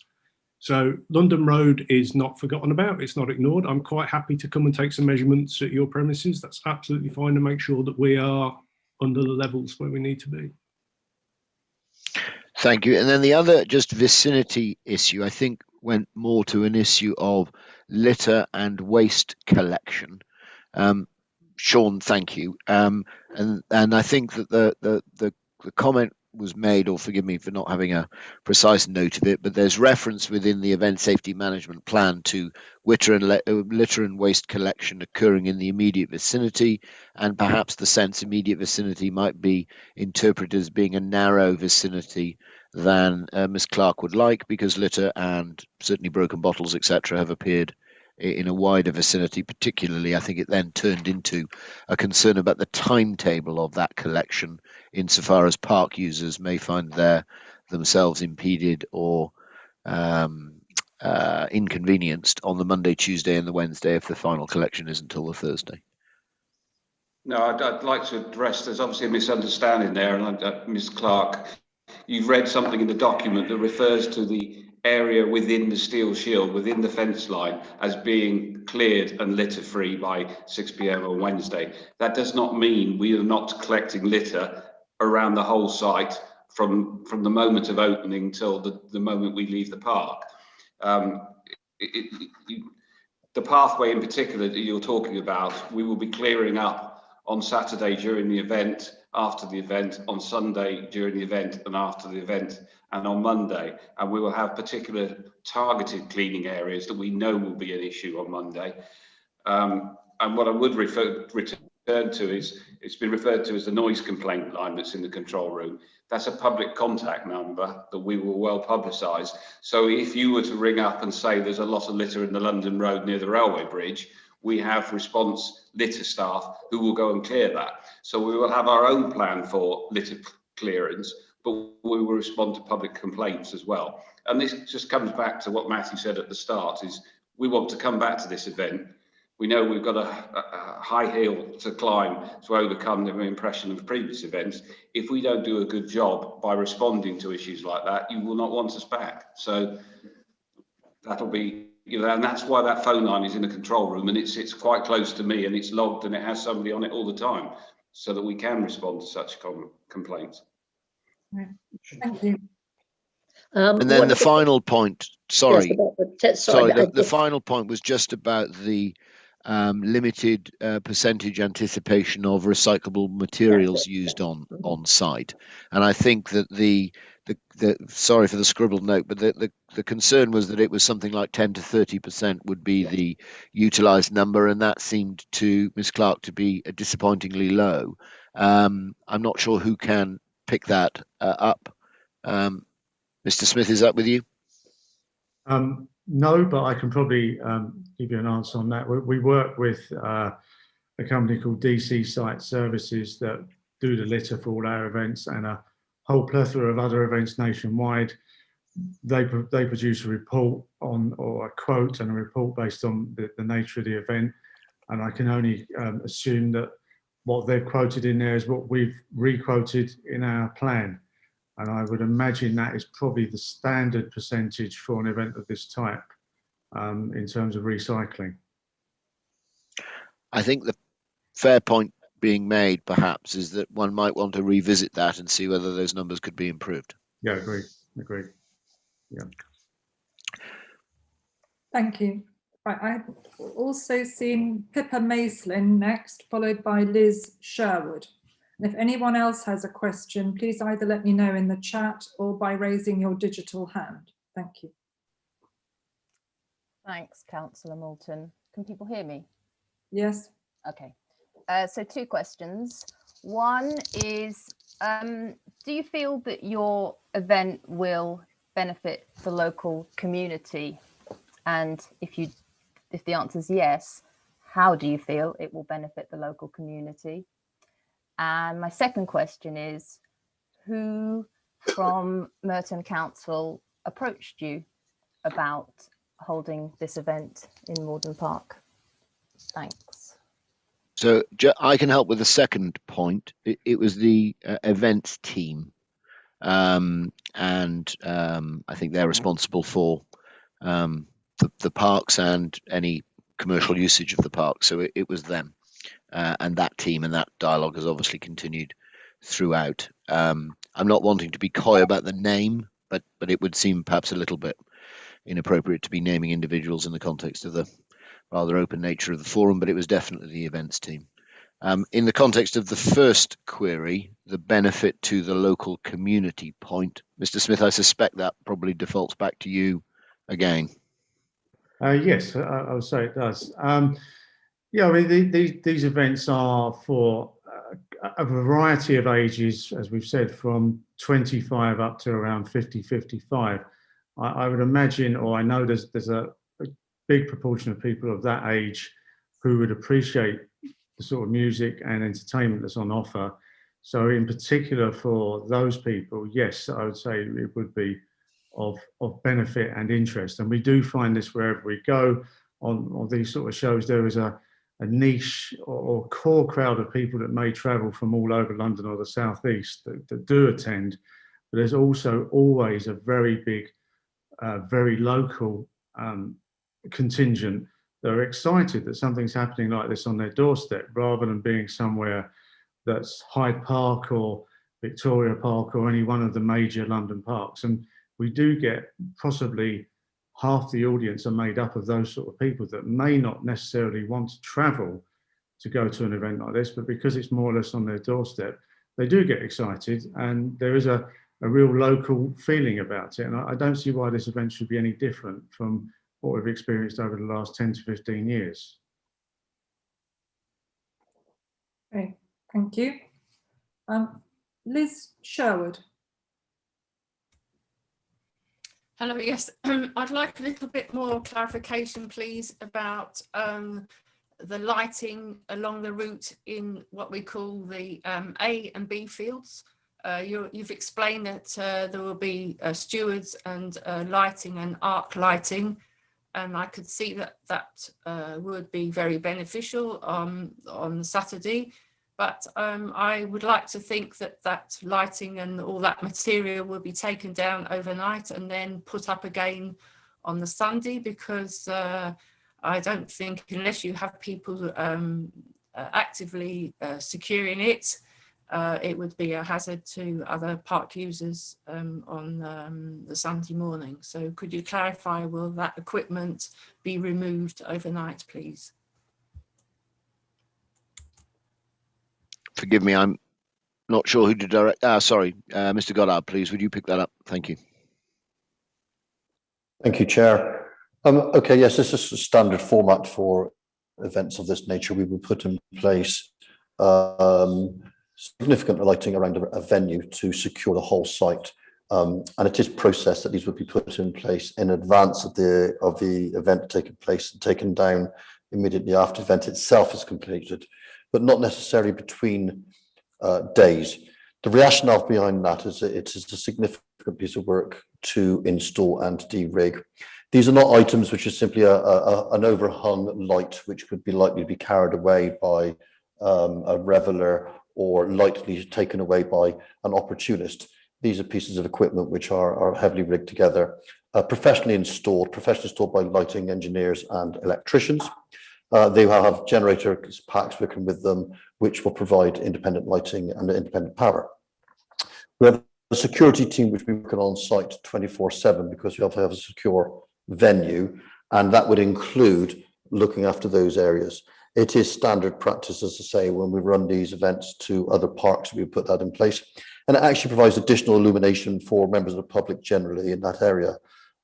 So London Road is not forgotten about, it's not ignored. I'm quite happy to come and take some measurements at your premises. That's absolutely fine to make sure that we are under the levels where we need to be. Thank you. And then the other just vicinity issue, I think, went more to an issue of litter and waste collection. Sean, thank you. And I think that the comment was made, or forgive me for not having a precise note of it, but there's reference within the event safety management plan to litter and waste collection occurring in the immediate vicinity, and perhaps the sense immediate vicinity might be interpreted as being a narrow vicinity than Ms. Clark would like, because litter and certainly broken bottles, etc., have appeared in a wider vicinity. Particularly, I think it then turned into a concern about the timetable of that collection, insofar as park users may find themselves impeded or inconvenienced on the Monday, Tuesday and the Wednesday if the final collection isn't until the Thursday. No, I'd like to address, there's obviously a misunderstanding there, and Ms. Clark, you've read something in the document that refers to the area within the steel shield, within the fence line, as being cleared and litter free by 6 p.m. on Wednesday. That does not mean we are not collecting litter around the whole site from the moment of opening till the moment we leave the park. the pathway in particular that you're talking about, we will be clearing up on Saturday during the event, after the event, on Sunday during the event and after the event, and on Monday. And we will have particular targeted cleaning areas that we know will be an issue on Monday. And what I would return to is, it's been referred to as the noise complaint line that's in the control room. That's a public contact number that we will well publicise. So if you were to ring up and say there's a lot of litter in the London Road near the railway bridge, we have response litter staff who will go and clear that. So we will have our own plan for litter clearance, but we will respond to public complaints as well. And this just comes back to what Matthew said at the start, is we want to come back to this event. We know we've got a high hill to climb to overcome the impression of previous events. If we don't do a good job by responding to issues like that, you will not want us back. So that'll be, you know, and that's why that phone line is in the control room, and it's quite close to me, and it's logged, and it has somebody on it all the time, so that we can respond to such complaints. Right. Thank you. And then the final point, sorry, Yes, the final point was just about the limited percentage anticipation of recyclable materials used on site. And I think that the sorry for the scribbled note, but the concern was that it was something like 10 to 30% would be the utilised number, and that seemed to Ms. Clark to be disappointingly low. I'm not sure who can pick that up. Mr. Smith, is that with you? No, but I can probably give you an answer on that. We work with a company called DC Site Services that do the litter for all our events, and a whole plethora of other events nationwide. They produce a report on, or a quote and a report based on the nature of the event, and I can only assume that what they've quoted in there is what we've re-quoted in our plan. And I would imagine that is probably the standard percentage for an event of this type in terms of recycling. I think the fair point being made, perhaps, is that one might want to revisit that and see whether those numbers could be improved. Yeah, agreed. Yeah. Thank you. Right, I've also seen Pippa Maislin next, followed by Liz Sherwood. And if anyone else has a question, please either let me know in the chat or by raising your digital hand. Thank you. Thanks, Councillor Moulton. Can people hear me? Yes. Okay. So 2 questions. One is, do you feel that your event will benefit the local community? And if the answer is yes, how do you feel it will benefit the local community? And my second question is, who from Merton Council approached you about holding this event in Morden Park? Thanks. So I can help with the second point. It was the events team, and I think they're responsible for the parks and any commercial usage of the park. So it was them. And that team and that dialogue has obviously continued throughout. I'm not wanting to be coy about the name, but it would seem perhaps a little bit inappropriate to be naming individuals in the context of the rather open nature of the forum, but it was definitely the events team. In the context of the first query, the benefit to the local community point, Mr. Smith, I suspect that probably defaults back to you again. Yes, I would say it does. Yeah, I mean, these events are for a variety of ages, as we've said, from 25 up to around 50, 55. I would imagine, or I know there's a big proportion of people of that age who would appreciate the sort of music and entertainment that's on offer. So in particular for those people, yes, I would say it would be of benefit and interest. And we do find this wherever we go on these sort of shows. There is a niche or core crowd of people that may travel from all over London or the southeast that do attend, but there's also always a very big, very local contingent that are excited that something's happening like this on their doorstep, rather than being somewhere that's Hyde Park or Victoria Park or any one of the major London parks. And we do get possibly half the audience are made up of those sort of people that may not necessarily want to travel to go to an event like this, but because it's more or less on their doorstep, they do get excited, and there is a real local feeling about it. And I don't see why this event should be any different from what we've experienced over the last 10 to 15 years. Okay, thank you. Liz Sherwood. Hello, yes, I'd like a little bit more clarification, please, about the lighting along the route in what we call the A and B fields. You've explained that there will be stewards and lighting and arc lighting, and I could see that that would be very beneficial on Saturday. But I would like to think that that lighting and all that material will be taken down overnight and then put up again on the Sunday, because I don't think, unless you have people actively securing it, it would be a hazard to other park users on the Sunday morning. So could you clarify, will that equipment be removed overnight, please? Forgive me, I'm not sure who to direct. Sorry, Mr. Goddard, please, would you pick that up? Thank you. Thank you, Chair. Okay, yes, this is a standard format for events of this nature. We will put in place significant lighting around a venue to secure the whole site. And it is processed that these would be put in place in advance of the event taking place and taken down immediately after the event itself is completed, but not necessarily between days. The rationale behind that is that it is a significant piece of work to install and de-rig. These are not items which are simply an overhung light, which could be likely to be carried away by a reveller or lightly taken away by an opportunist. These are pieces of equipment which are heavily rigged together, professionally installed by lighting engineers and electricians. They will have generator packs working with them, which will provide independent lighting and independent power. We have a security team which we work on site 24/7, because we have to have a secure venue, and that would include looking after those areas. It is standard practice, as I say, when we run these events to other parks, we put that in place. And it actually provides additional illumination for members of the public generally in that area.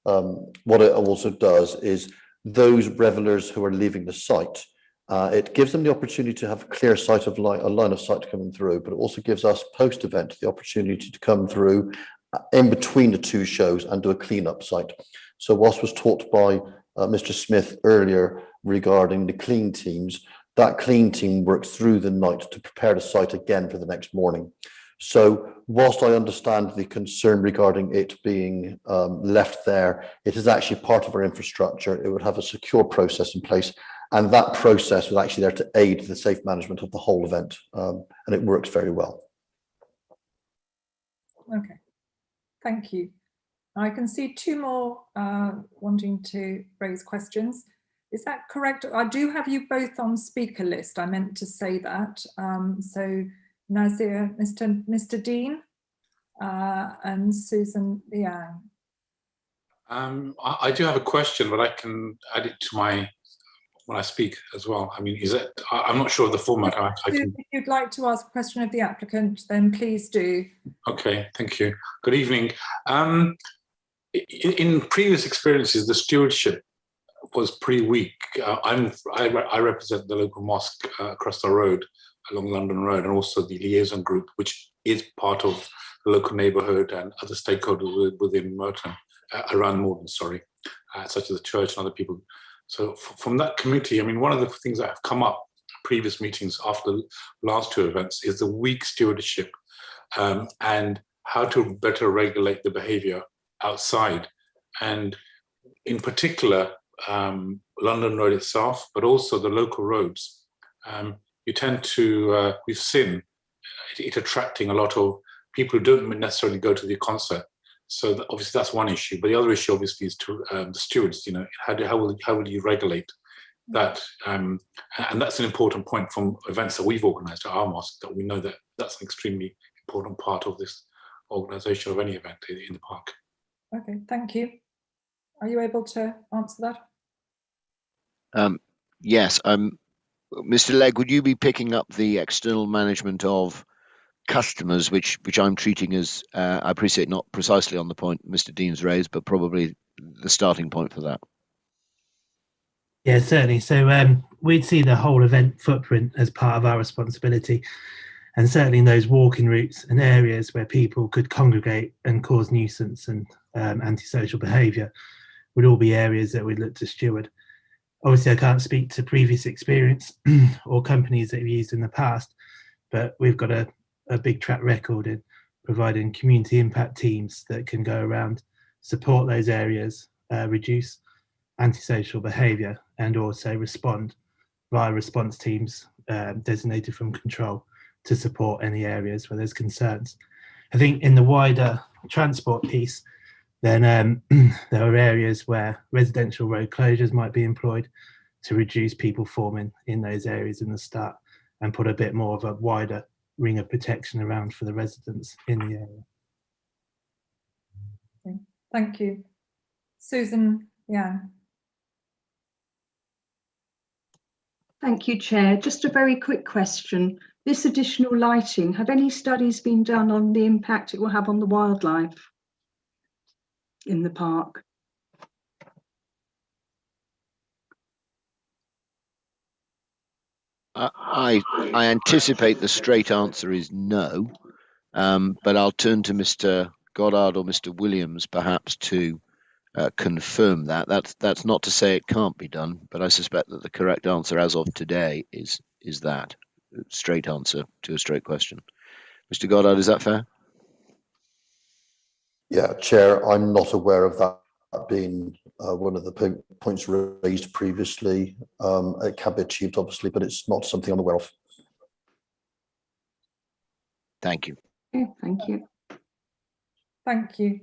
What it also does is those revelers who are leaving the site, it gives them the opportunity to have a clear sight of light, a line of sight coming through, but it also gives us post-event the opportunity to come through in between the two shows and do a clean-up site. So whilst was talked by Mr. Smith earlier regarding the clean teams, that clean team works through the night to prepare the site again for the next morning. So whilst I understand the concern regarding it being left there, it is actually part of our infrastructure. It would have a secure process in place, and that process was actually there to aid the safe management of the whole event, and it works very well. Okay, thank you. I can see two more wanting to raise questions. Is that correct? I do have you both on speaker list. I meant to say that. So Nazir, Mr. Dean, and Susan Liang. I do have a question, but I can add it to my when I speak as well. I mean, is it? I'm not sure of the format. If you'd like to ask a question of the applicant, then please do. Okay, thank you. Good evening. In previous experiences, the stewardship was pretty weak. I represent the local mosque across the road, along London Road, and also the liaison group, which is part of the local neighbourhood and other stakeholders within Morden, around Morden, sorry, such as the church and other people. So from that committee, I mean, one of the things that have come up previous meetings after the last two events is the weak stewardship and how to better regulate the behaviour outside, and in particular London Road itself, but also the local roads. You tend to, we've seen it attracting a lot of people who don't necessarily go to the concert. So obviously that's one issue, but the other issue obviously is to the stewards. You know, how will you regulate that? And that's an important point from events that we've organised at our mosque, that we know that that's an extremely important part of this organisation of any event in the park. Okay, thank you. Are you able to answer that? Yes, Mr. Legg, would you be picking up the external management of customers, which I'm treating as, I appreciate not precisely on the point Mr. Dean's raised, but probably the starting point for that? Yeah, certainly. So we'd see the whole event footprint as part of our responsibility. And certainly in those walking routes and areas where people could congregate and cause nuisance and antisocial behaviour would all be areas that we'd look to steward. Obviously, I can't speak to previous experience or companies that we've used in the past, but we've got a big track record in providing community impact teams that can go around, support those areas, reduce antisocial behaviour, and also respond via response teams designated from control to support any areas where there's concerns. I think in the wider transport piece, then there are areas where residential road closures might be employed to reduce people forming in those areas in the start and put a bit more of a wider ring of protection around for the residents in the area. Okay. Thank you. Susan Yang. Thank you, Chair. Just a very quick question. This additional lighting, have any studies been done on the impact it will have on the wildlife in the park? I anticipate the straight answer is no, but I'll turn to Mr. Goddard or Mr. Williams perhaps to confirm that. That's not to say it can't be done, but I suspect that the correct answer as of today is that straight answer to a straight question. Mr. Goddard, is that fair? Yeah, Chair, I'm not aware of that being one of the points raised previously. It can be achieved, obviously, but it's not something I'm aware of. Thank you. Okay, thank you. Thank you.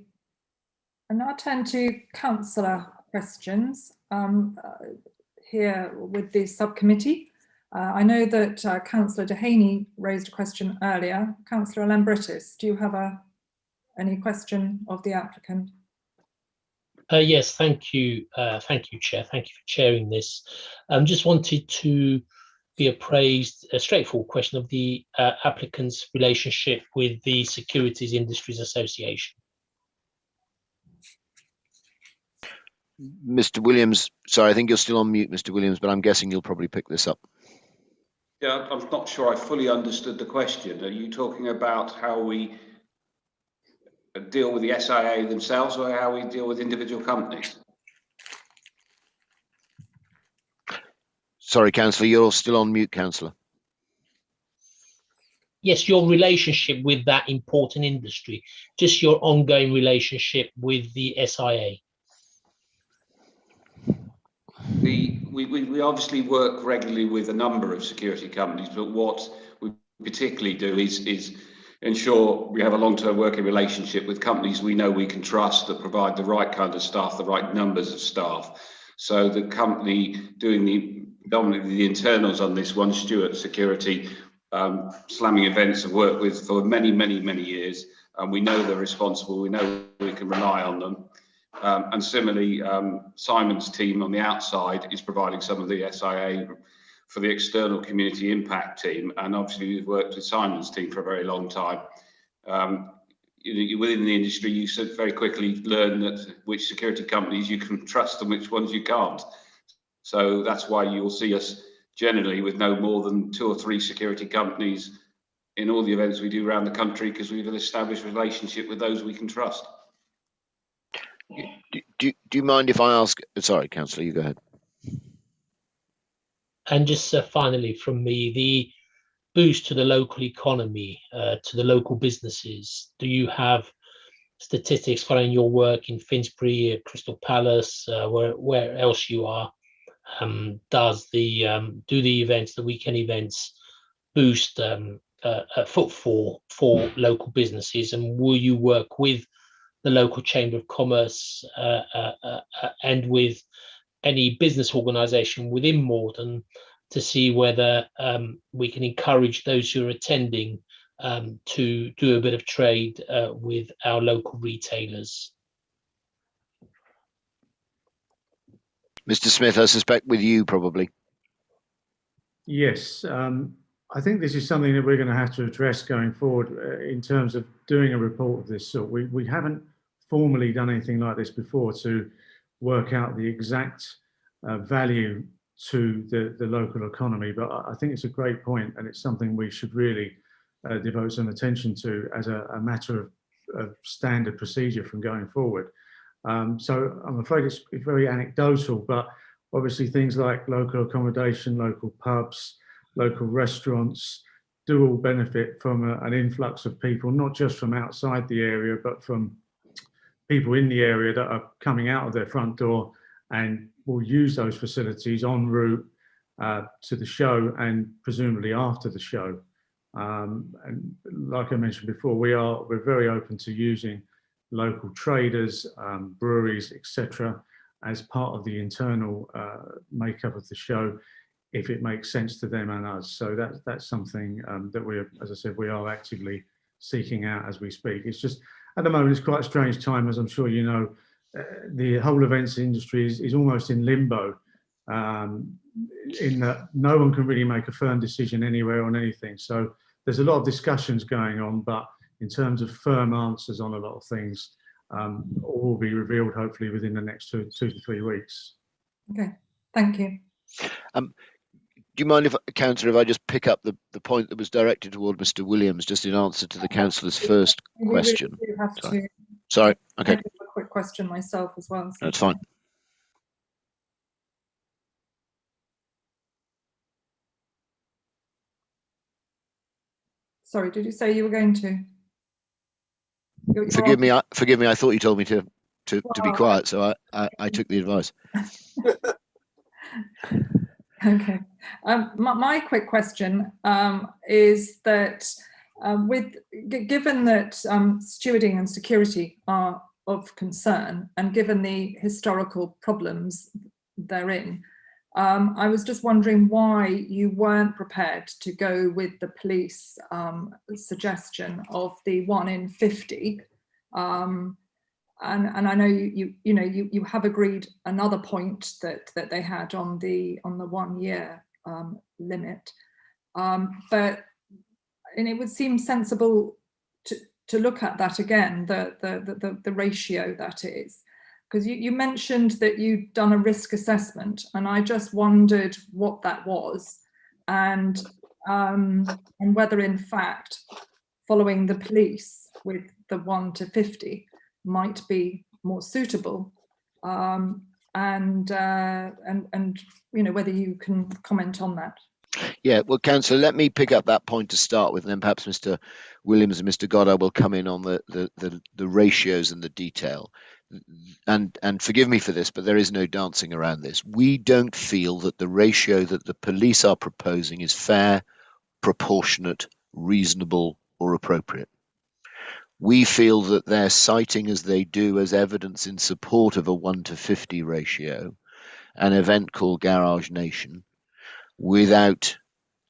And now I turn to Councillor Questions here with the subcommittee. I know that Councillor Dehaney raised a question earlier. Councillor Lambritis, do you have any question of the applicant? Yes, thank you. Thank you, Chair. Thank you for chairing this. Just wanted to be appraised, a straightforward question of the applicant's relationship with the Securities Industries Association. Mr. Williams, sorry, I think you're still on mute, Mr. Williams, but I'm guessing you'll probably pick this up. Yeah, I'm not sure I fully understood the question. Are you talking about how we deal with the SIA themselves or how we deal with individual companies? Sorry, Councillor, you're still on mute, Councillor. Yes, your relationship with that important industry, just your ongoing relationship with the SIA. We obviously work regularly with a number of security companies, but what we particularly do is ensure we have a long-term working relationship with companies we know we can trust that provide the right kind of staff, the right numbers of staff. So the company doing predominantly the internals on this one, Stewards Security, Slammin events have worked with for many years, and we know they're responsible, we know we can rely on them. And similarly, Simon's team on the outside is providing some of the SIA for the external community impact team, and obviously we've worked with Simon's team for a very long time. Within the industry, you very quickly learn that which security companies you can trust and which ones you can't. So that's why you'll see us generally with no more than 2 or 3 security companies in all the events we do around the country, because we've an established relationship with those we can trust. Do you mind if I ask? Sorry, Councillor, you go ahead. And just finally from me, the boost to the local economy, to the local businesses. Do you have statistics following your work in Finsbury, Crystal Palace, where else you are? Do the events, the weekend events, boost footfall for local businesses? And will you work with the local Chamber of Commerce and with any business organisation within Morden to see whether we can encourage those who are attending to do a bit of trade with our local retailers? Mr. Smith, I suspect with you probably. Yes, I think this is something that we're going to have to address going forward in terms of doing a report of this sort. We haven't formally done anything like this before to work out the exact value to the local economy, but I think it's a great point, and it's something we should really devote some attention to as a matter of standard procedure from going forward. So I'm afraid it's very anecdotal, but obviously things like local accommodation, local pubs, local restaurants do all benefit from an influx of people, not just from outside the area, but from people in the area that are coming out of their front door and will use those facilities en route to the show and presumably after the show. And like I mentioned before, we're very open to using local traders, breweries, etc., as part of the internal makeup of the show, if it makes sense to them and us. So that's something that we're, as I said, we are actively seeking out as we speak. It's just, at the moment, it's quite a strange time, as I'm sure you know. The whole events industry is almost in limbo, in that no one can really make a firm decision anywhere on anything. So there's a lot of discussions going on, but in terms of firm answers on a lot of things, all will be revealed hopefully within the next two to 3 weeks. Okay, thank you. Do you mind, Councillor, if I just pick up the point that was directed toward Mr. Williams, just in answer to the Councillor's first question? We really have to. Sorry. Okay. I have a quick question myself as well. So. That's fine. Sorry, did you say you were going to? Forgive me. Forgive me. I thought you told me to be quiet, so I took the advice. Okay. My quick question is that given that stewarding and security are of concern, and given the historical problems therein, I was just wondering why you weren't prepared to go with the police suggestion of the 1 in 50. And I know you have agreed another point that they had on the 1 year limit, but it would seem sensible to look at that again, the ratio that is, because you mentioned that you'd done a risk assessment, and I just wondered what that was, and whether in fact following the police with the 1 to 50 might be more suitable, and whether you can comment on that. Yeah, well, Councillor, let me pick up that point to start with, and then perhaps Mr. Williams and Mr. Goddard will come in on the ratios and the detail. And forgive me for this, but there is no dancing around this. We don't feel that the ratio that the police are proposing is fair, proportionate, reasonable, or appropriate. We feel that they're citing, as they do, as evidence in support of a 1 to 50 ratio, an event called Garage Nation, without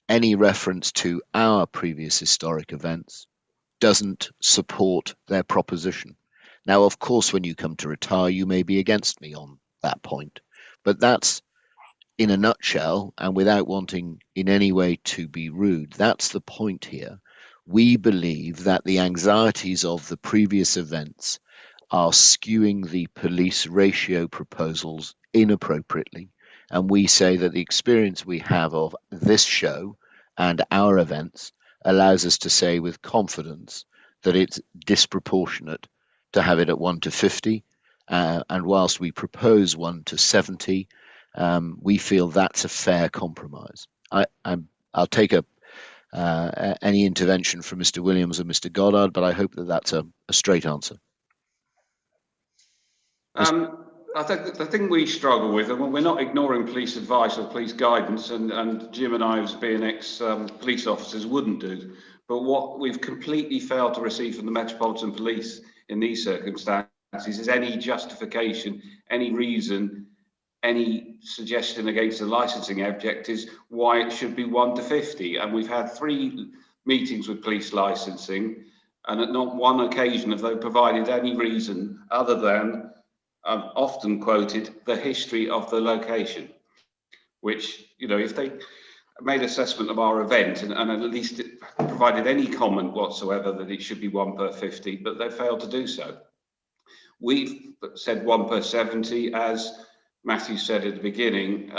any reference to our previous historic events, doesn't support their proposition. Now, of course, when you come to retire, you may be against me on that point, but that's, in a nutshell, and without wanting in any way to be rude, that's the point here. We believe that the anxieties of the previous events are skewing the police ratio proposals inappropriately, and we say that the experience we have of this show and our events allows us to say with confidence that it's disproportionate to have it at 1 to 50, and whilst we propose 1 to 70, we feel that's a fair compromise. I'll take any intervention from Mr. Williams or Mr. Goddard, but I hope that that's a straight answer. I think the thing we struggle with, and we're not ignoring police advice or police guidance, and Jim and I, as being ex-police officers, wouldn't do, but what we've completely failed to receive from the Metropolitan Police in these circumstances is any justification, any reason, any suggestion against the licensing objectives why it should be 1 to 50. And we've had 3 meetings with police licensing, and at not one occasion have they provided any reason other than I've often quoted the history of the location, which, you know, if they made assessment of our event and at least it provided any comment whatsoever that it should be 1 per 50, but they failed to do so. We've said 1 per 70, as Matthew said at the beginning,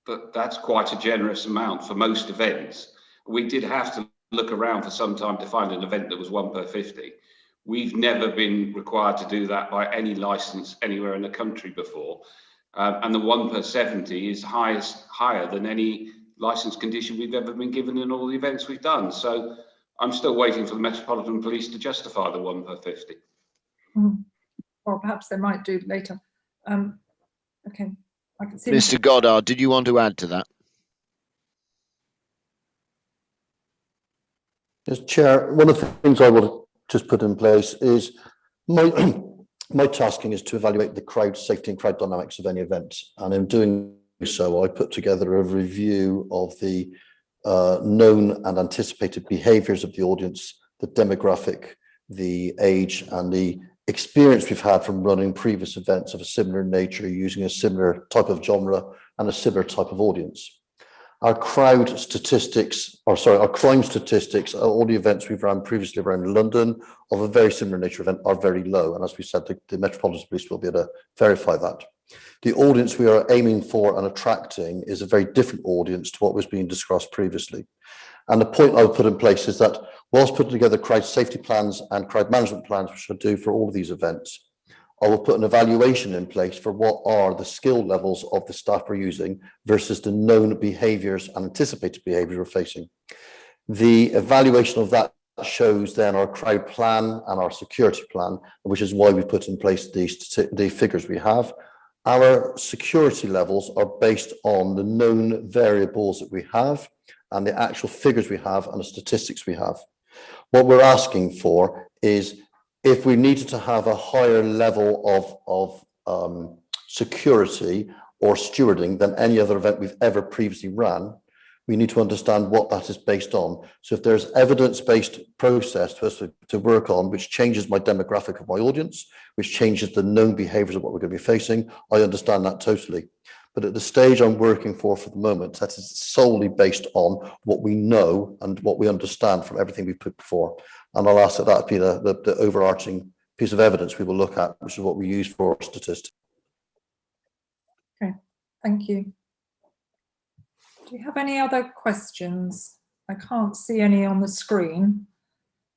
but that's quite a generous amount for most events. We did have to look around for some time to find an event that was 1 per 50. We've never been required to do that by any license anywhere in the country before. And the 1 per 70 is higher than any license condition we've ever been given in all the events we've done. So I'm still waiting for the Metropolitan Police to justify the 1 per 50. Well, perhaps they might do later. Okay, I can see. Mr. Goddard, did you want to add to that? Yes, Chair, one of the things I will just put in place is my tasking is to evaluate the crowd safety and crowd dynamics of any event. And in doing so, I put together a review of the known and anticipated behaviours of the audience, the demographic, the age and the experience we've had from running previous events of a similar nature, using a similar type of genre and a similar type of audience. Our crowd statistics, or sorry, our crime statistics, all the events we've run previously around London of a very similar nature event are very low. And as we said, the Metropolitan Police will be able to verify that. The audience we are aiming for and attracting is a very different audience to what was being discussed previously. And the point I would put in place is that whilst putting together crowd safety plans and crowd management plans, which I do for all of these events, I will put an evaluation in place for what are the skill levels of the staff we're using versus the known behaviours and anticipated behaviours we're facing. The evaluation of that shows then our crowd plan and our security plan, which is why we put in place the figures we have. Our security levels are based on the known variables that we have and the actual figures we have and the statistics we have. What we're asking for is, if we needed to have a higher level of security or stewarding than any other event we've ever previously ran, we need to understand what that is based on. So if there's evidence-based process for us to work on, which changes my demographic of my audience, which changes the known behaviours of what we're going to be facing, I understand that totally. But at the stage I'm working for the moment, that is solely based on what we know and what we understand from everything we've put before. And I'll ask that be the overarching piece of evidence we will look at, which is what we use for statistics. Okay, thank you. Do you have any other questions? I can't see any on the screen.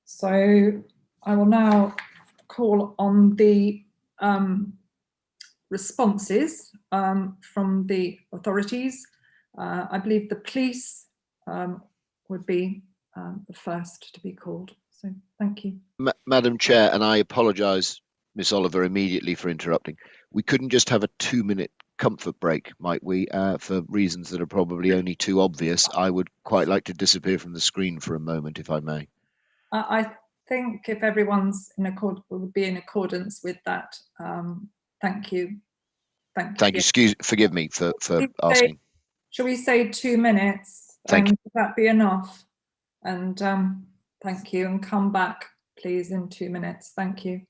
So I will now call on the responses from the authorities. I believe the police would be the first to be called. So thank you. Madam Chair, and I apologise, Miss Oliver, immediately for interrupting. We couldn't just have a 2-minute comfort break, might we? For reasons that are probably only too obvious. I would quite like to disappear from the screen for a moment, if I may. I think if everyone's in accord, would be in accordance with that. Thank you. Thank you. Forgive me for asking. Shall we say 2 minutes? Thank you. Would that be enough? And thank you. And come back, please, in 2 minutes. Thank you.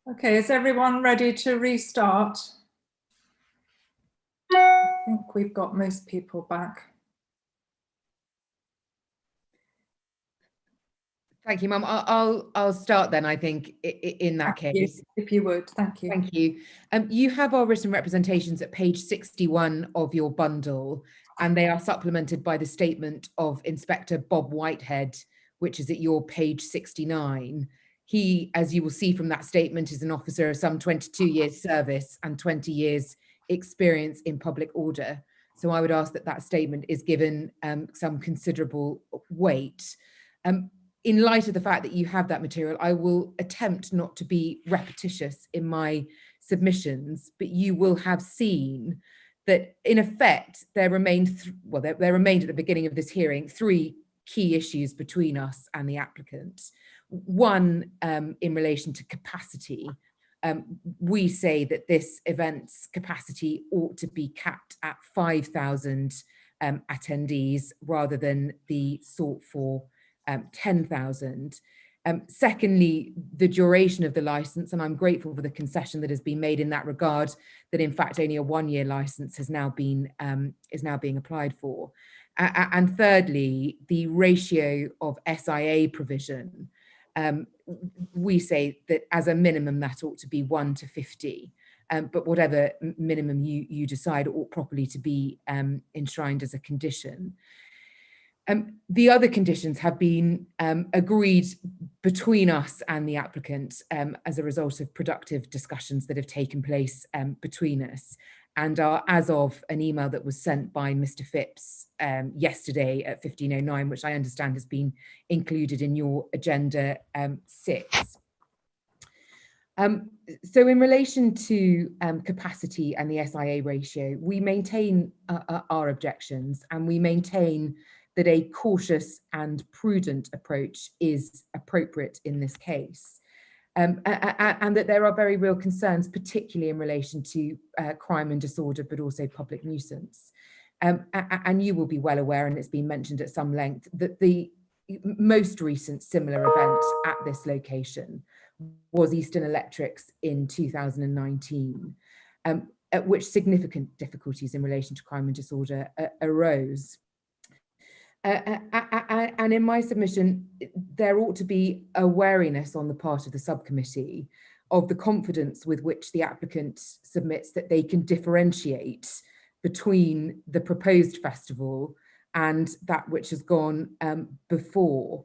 Okay, is everyone ready to restart? I think we've got most people back. Thank you, Mum. I'll start then, I think, in that case. If you would, thank you. Thank you. You have our written representations at page 61 of your bundle, and they are supplemented by the statement of Inspector Bob Whitehead, which is at your page 69. He, as you will see from that statement, is an officer of some 22 years service and 20 years experience in public order. So I would ask that that statement is given some considerable weight. In light of the fact that you have that material, I will attempt not to be repetitious in my submissions, but you will have seen that in effect, there remained at the beginning of this hearing, 3 key issues between us and the applicant. One, in relation to capacity. We say that this event's capacity ought to be capped at 5,000 attendees rather than the sought for 10,000. Secondly, the duration of the license, and I'm grateful for the concession that has been made in that regard, that in fact only a 1-year license has now been is now being applied for. And thirdly, the ratio of SIA provision. We say that as a minimum that ought to be 1 to 50, but whatever minimum you decide ought properly to be enshrined as a condition. The other conditions have been agreed between us and the applicant as a result of productive discussions that have taken place between us, and are as of an email that was sent by Mr. Phipps yesterday at 15:09, which I understand has been included in your agenda 6. So in relation to capacity and the SIA ratio, we maintain our objections, and we maintain that a cautious and prudent approach is appropriate in this case. And that there are very real concerns, particularly in relation to crime and disorder, but also public nuisance. And you will be well aware, and it's been mentioned at some length, that the most recent similar event at this location was Eastern Electrics in 2019, at which significant difficulties in relation to crime and disorder arose. And in my submission, there ought to be a wariness on the part of the subcommittee of the confidence with which the applicant submits that they can differentiate between the proposed festival and that which has gone before.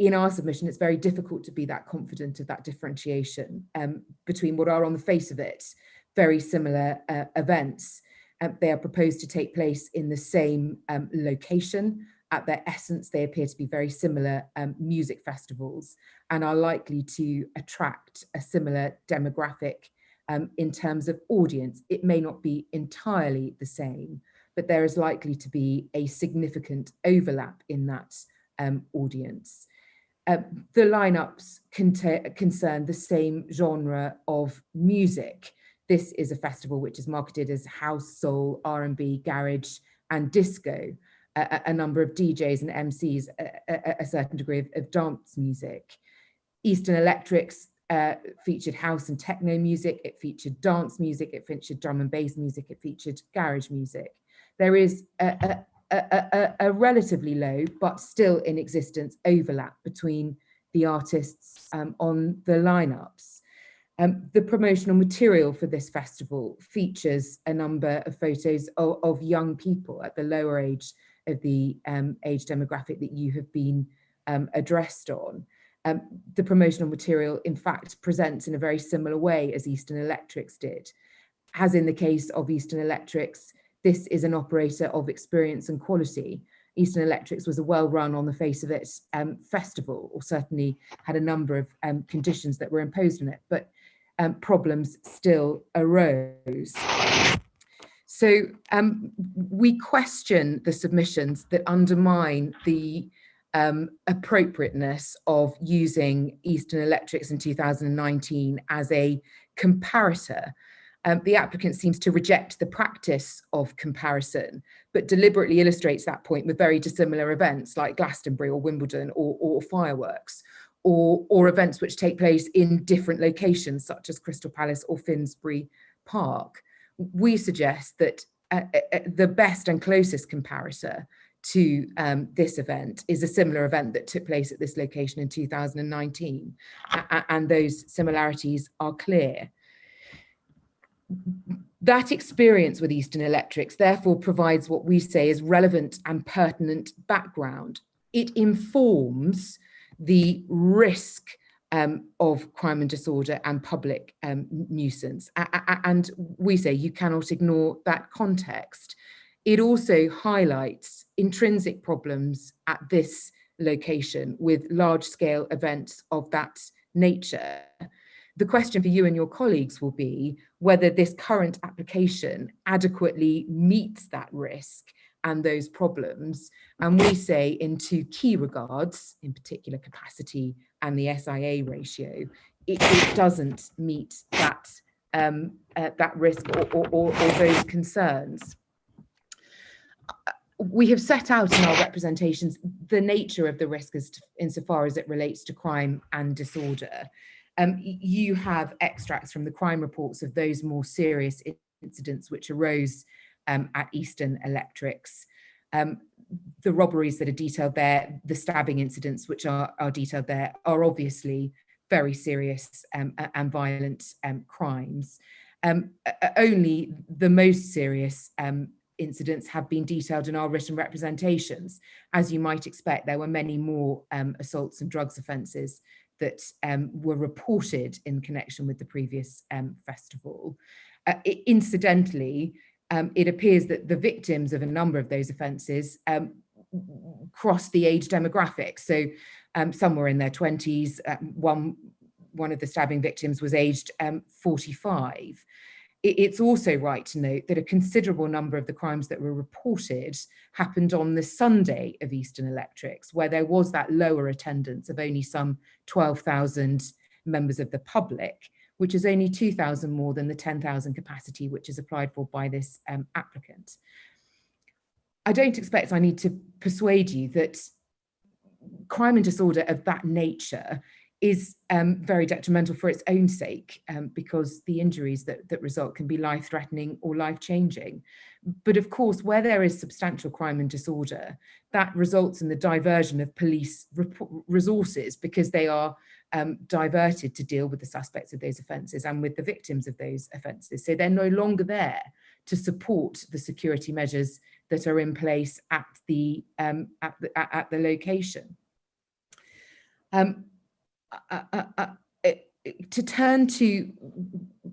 In our submission, it's very difficult to be that confident of that differentiation between what are on the face of it very similar events. They are proposed to take place in the same location. At their essence, they appear to be very similar music festivals and are likely to attract a similar demographic in terms of audience. It may not be entirely the same, but there is likely to be a significant overlap in that audience. The lineups concern the same genre of music. This is a festival which is marketed as house, soul, R&B, garage and disco, a number of DJs and MCs, a certain degree of dance music. Eastern Electrics featured house and techno music, it featured dance music, it featured drum and bass music, it featured garage music. There is a relatively low, but still in existence, overlap between the artists on the lineups. The promotional material for this festival features a number of photos of young people at the lower age of the age demographic that you have been addressed on. The promotional material, in fact, presents in a very similar way as Eastern Electrics did. As in the case of Eastern Electrics, this is an operator of experience and quality. Eastern Electrics was a well-run, on the face of it, festival, or certainly had a number of conditions that were imposed on it, but problems still arose. So we question the submissions that undermine the appropriateness of using Eastern Electrics in 2019 as a comparator. The applicant seems to reject the practice of comparison, but deliberately illustrates that point with very dissimilar events like Glastonbury or Wimbledon or fireworks. or events which take place in different locations, such as Crystal Palace or Finsbury Park. We suggest that the best and closest comparator to this event is a similar event that took place at this location in 2019, and those similarities are clear. That experience with Eastern Electrics therefore provides what we say is relevant and pertinent background. It informs the risk of crime and disorder and public nuisance. And we say you cannot ignore that context. It also highlights intrinsic problems at this location with large-scale events of that nature. The question for you and your colleagues will be whether this current application adequately meets that risk and those problems. And we say in two key regards, in particular capacity and the SIA ratio, it doesn't meet that, that risk or those concerns. We have set out in our representations the nature of the risk insofar as it relates to crime and disorder. You have extracts from the crime reports of those more serious incidents which arose at Eastern Electrics. The robberies that are detailed there, the stabbing incidents which are detailed there, are obviously very serious and violent crimes. Only the most serious incidents have been detailed in our written representations. As you might expect, there were many more assaults and drugs offences that were reported in connection with the previous festival. Incidentally, it appears that the victims of a number of those offences cross the age demographic. So some were in their 20s. One of the stabbing victims was aged 45. It's also right to note that a considerable number of the crimes that were reported happened on the Sunday of Eastern Electrics, where there was that lower attendance of only some 12,000 members of the public, which is only 2,000 more than the 10,000 capacity which is applied for by this applicant. I don't expect I need to persuade you that crime and disorder of that nature is very detrimental for its own sake, because the injuries that result can be life-threatening or life-changing. But of course, where there is substantial crime and disorder, that results in the diversion of police resources, because they are diverted to deal with the suspects of those offences and with the victims of those offences. So they're no longer there to support the security measures that are in place at the location. To turn to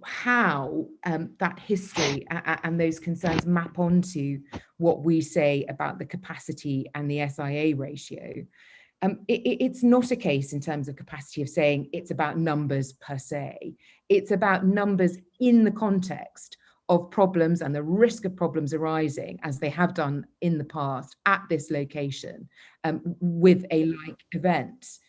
how that history and those concerns map onto what we say about the capacity and the SIA ratio, it's not a case in terms of capacity of saying it's about numbers per se. It's about numbers in the context of problems and the risk of problems arising, as they have done in the past at this location with a like event.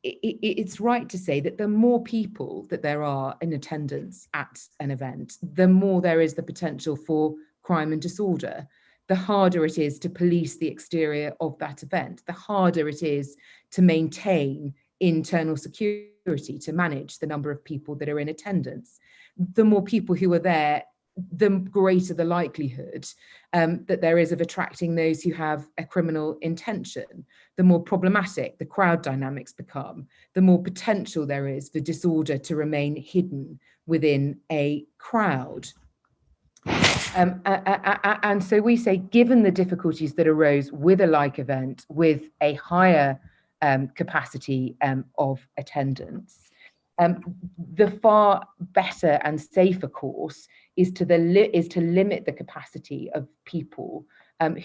It's right to say that the more people that there are in attendance at an event, the more there is the potential for crime and disorder. The harder it is to police the exterior of that event, the harder it is to maintain internal security, to manage the number of people that are in attendance. The more people who are there, the greater the likelihood that there is of attracting those who have a criminal intention. The more problematic the crowd dynamics become, the more potential there is for disorder to remain hidden within a crowd. And so we say, given the difficulties that arose with a like event, with a higher capacity of attendance, the far better and safer course is to limit the capacity of people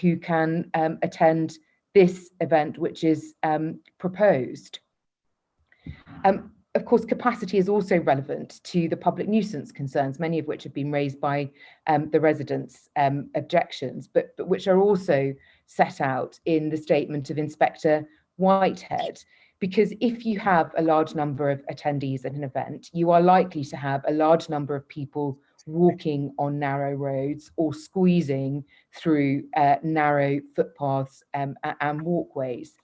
who can attend this event, which is proposed. Of course, capacity is also relevant to the public nuisance concerns, many of which have been raised by the residents' objections, but which are also set out in the statement of Inspector Whitehead. Because if you have a large number of attendees at an event, you are likely to have a large number of people walking on narrow roads or squeezing through narrow footpaths and walkways.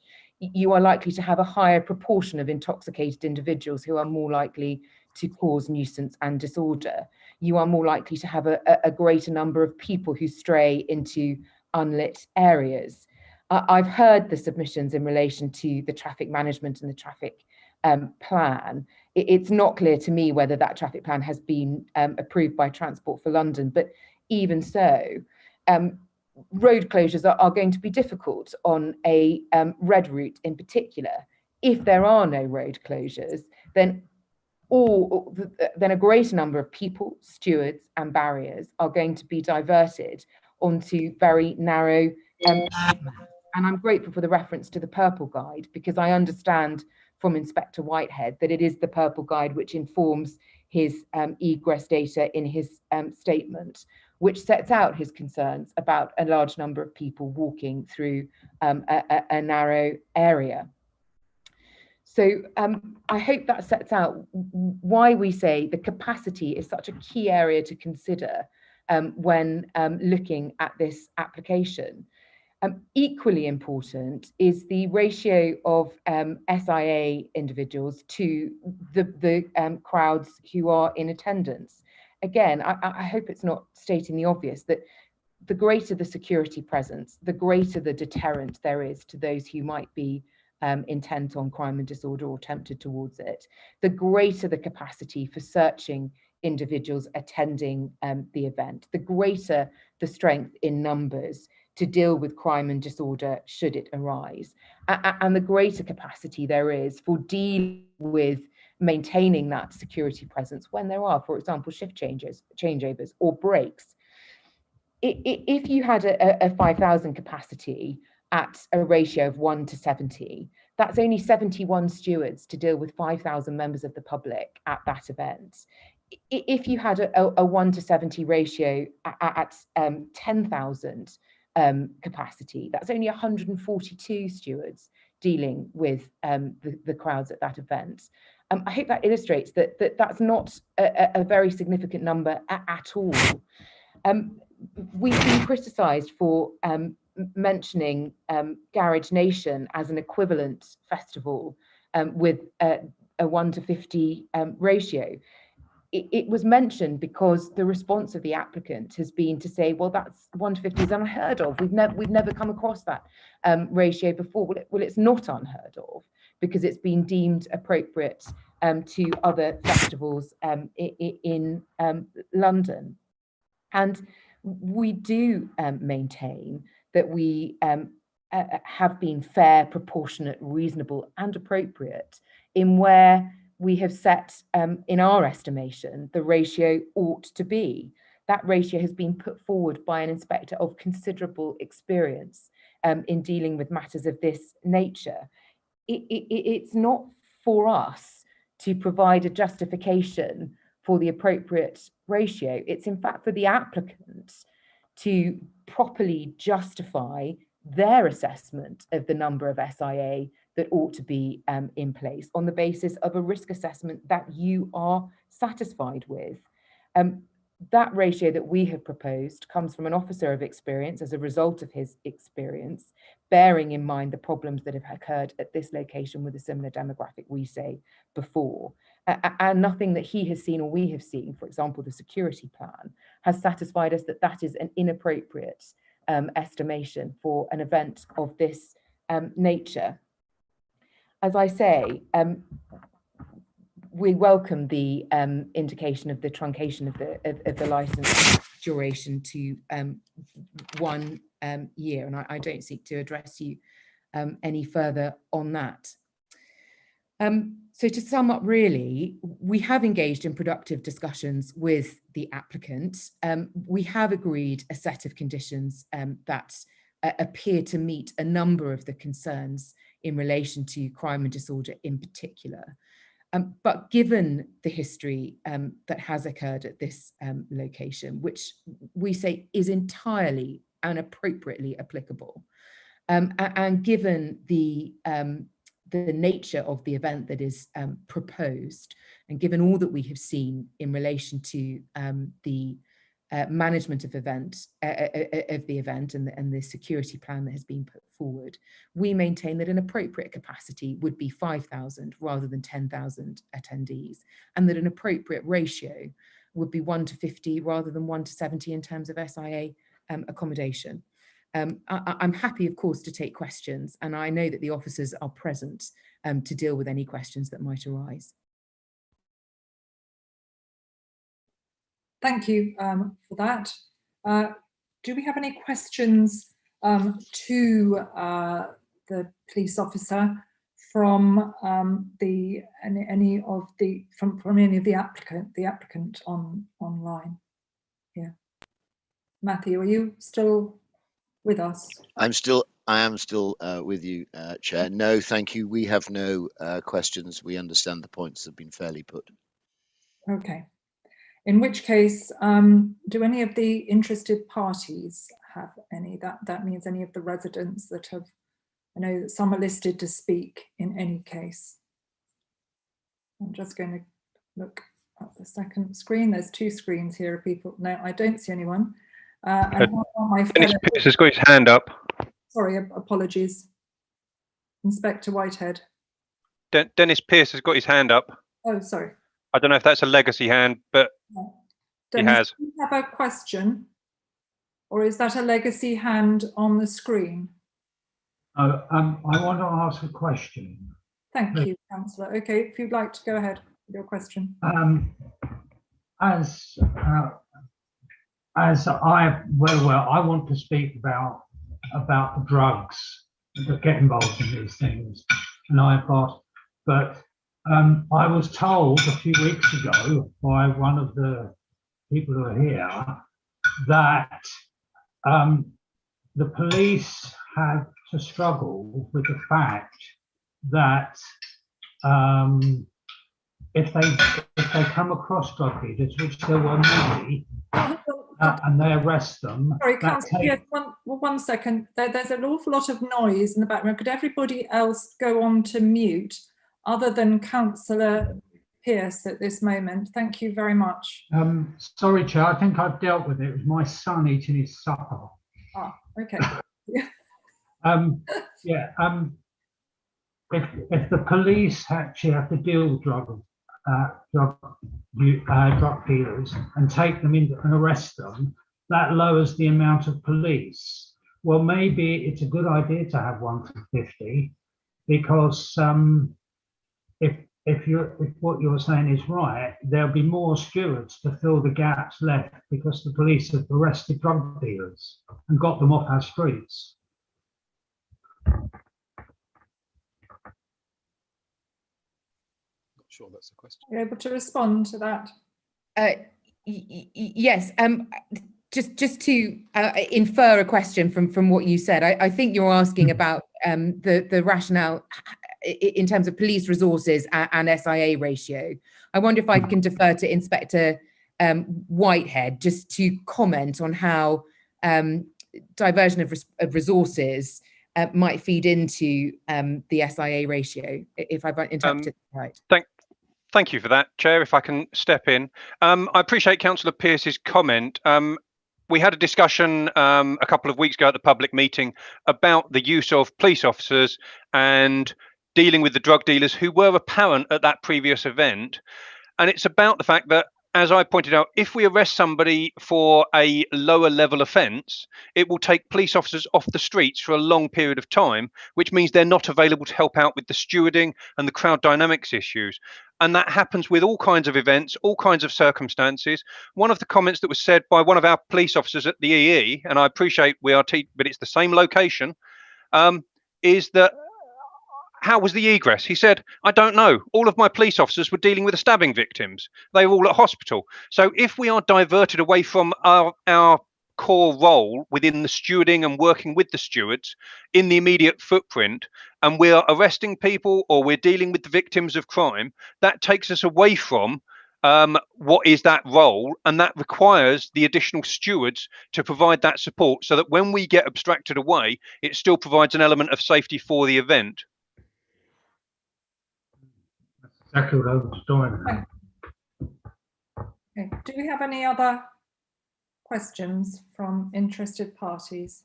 you are likely to have a higher proportion of intoxicated individuals who are more likely to cause nuisance and disorder. You are more likely to have a greater number of people who stray into unlit areas. I've heard the submissions in relation to the traffic management and the traffic plan. It's not clear to me whether that traffic plan has been approved by Transport for London, but even so, road closures are going to be difficult on a red route in particular. If there are no road closures, then a greater number of people, stewards and barriers are going to be diverted onto very narrow and I'm grateful for the reference to the Purple Guide, because I understand from Inspector Whitehead that it is the Purple Guide which informs his egress data in his statement, which sets out his concerns about a large number of people walking through a narrow area. So I hope that sets out why we say the capacity is such a key area to consider when looking at this application. Equally important is the ratio of SIA individuals to the crowds who are in attendance. Again, I hope it's not stating the obvious that the greater the security presence, the greater the deterrent there is to those who might be intent on crime and disorder or tempted towards it, the greater the capacity for searching individuals attending the event, the greater the strength in numbers to deal with crime and disorder should it arise, and the greater capacity there is for dealing with maintaining that security presence when there are, for example, shift changeovers or breaks. If you had a 5,000 capacity at a ratio of 1 to 70, that's only 71 stewards to deal with 5,000 members of the public at that event. If you had a 1 to 70 ratio at 10,000 capacity, that's only 142 stewards dealing with the crowds at that event. I hope that illustrates that that's not a very significant number at all. We've been criticised for mentioning Garage Nation as an equivalent festival with a 1 to 50 ratio. It was mentioned because the response of the applicant has been to say, well, that's 1 to 50 is unheard of. We've never come across that ratio before. Well, it's not unheard of because it's been deemed appropriate to other festivals in London. And we do maintain that we have been fair, proportionate, reasonable and appropriate in where we have set, in our estimation, the ratio ought to be. That ratio has been put forward by an inspector of considerable experience in dealing with matters of this nature. It's not for us to provide a justification for the appropriate ratio. It's in fact for the applicant to properly justify their assessment of the number of SIA that ought to be in place on the basis of a risk assessment that you are satisfied with. That ratio that we have proposed comes from an officer of experience as a result of his experience, bearing in mind the problems that have occurred at this location with a similar demographic we say before. And nothing that he has seen or we have seen, for example, the security plan, has satisfied us that that is an inappropriate estimation for an event of this nature. As I say, we welcome the indication of the truncation of the license duration to 1 year, and I don't seek to address you any further on that. So to sum up, really, we have engaged in productive discussions with the applicant. We have agreed a set of conditions that appear to meet a number of the concerns in relation to crime and disorder in particular. But given the history that has occurred at this location, which we say is entirely and appropriately applicable, and given the nature of the event that is proposed, and given all that we have seen in relation to the management of the event and the security plan that has been put forward. We maintain that an appropriate capacity would be 5,000 rather than 10,000 attendees, and that an appropriate ratio would be 1:50 rather than 1:70 in terms of SIA accommodation. I'm happy, of course, to take questions, and I know that the officers are present to deal with any questions that might arise. Thank you for that. Do we have any questions to the police officer from any of the applicant online? Yeah, Matthew, are you still with us? I am still with you, Chair. No, thank you. We have no questions. We understand the points have been fairly put. Okay. In which case, do any of the interested parties have any? That means any of the residents that have, I know that some are listed to speak in any case. I'm just going to look at the second screen. There's two screens here of people. No, I don't see anyone. Dennis Pierce has got his hand up. Sorry, apologies. Inspector Whitehead. Dennis Pierce has got his hand up. Oh, sorry. I don't know if that's a legacy hand, but Dennis, he has. do you have a question? Or is that a legacy hand on the screen? I want to ask a question. Thank you, Councillor. Okay, if you'd like to go ahead with your question. As I want to speak about the drugs that get involved in these things, and I was told a few weeks ago by one of the people who are here that the police had to struggle with the fact that if they come across drug dealers, which there were many, and they arrest them. Sorry, Councillor, one second. There's an awful lot of noise in the background. Could everybody else go on to mute other than Councillor Pierce at this moment? Thank you very much. Sorry, Chair, I think I've dealt with it. It was my son eating his supper. Ah, okay. If the police actually have to deal with drug dealers and take them in and arrest them, that lowers the amount of police. Well, maybe it's a good idea to have 1 to 50, because if what you're saying is right, there'll be more stewards to fill the gaps left because the police have arrested drug dealers and got them off our streets. Sure, that's a question. Are you able to respond to that? Yes. Just to infer a question from what you said, I think you're asking about the rationale in terms of police resources and SIA ratio. I wonder if I can defer to Inspector Whitehead just to comment on how diversion of resources might feed into the SIA ratio, if I've interpreted it right. Thank you for that, Chair. If I can step in. I appreciate Councillor Pierce's comment. We had a discussion a couple of weeks ago at the public meeting about the use of police officers and dealing with the drug dealers who were apparent at that previous event. And it's about the fact that, as I pointed out, if we arrest somebody for a lower level offence, it will take police officers off the streets for a long period of time, which means they're not available to help out with the stewarding and the crowd dynamics issues. And that happens with all kinds of events, all kinds of circumstances. One of the comments that was said by one of our police officers at the EE, and I appreciate but it's the same location, is that, how was the egress? He said, I don't know. All of my police officers were dealing with the stabbing victims. They were all at hospital. So if we are diverted away from our core role within the stewarding and working with the stewards in the immediate footprint, and we're arresting people or we're dealing with the victims of crime, that takes us away from what is that role, and that requires the additional stewards to provide that support so that when we get abstracted away, it still provides an element of safety for the event. Exactly what I was doing. Okay. Do we have any other questions from interested parties?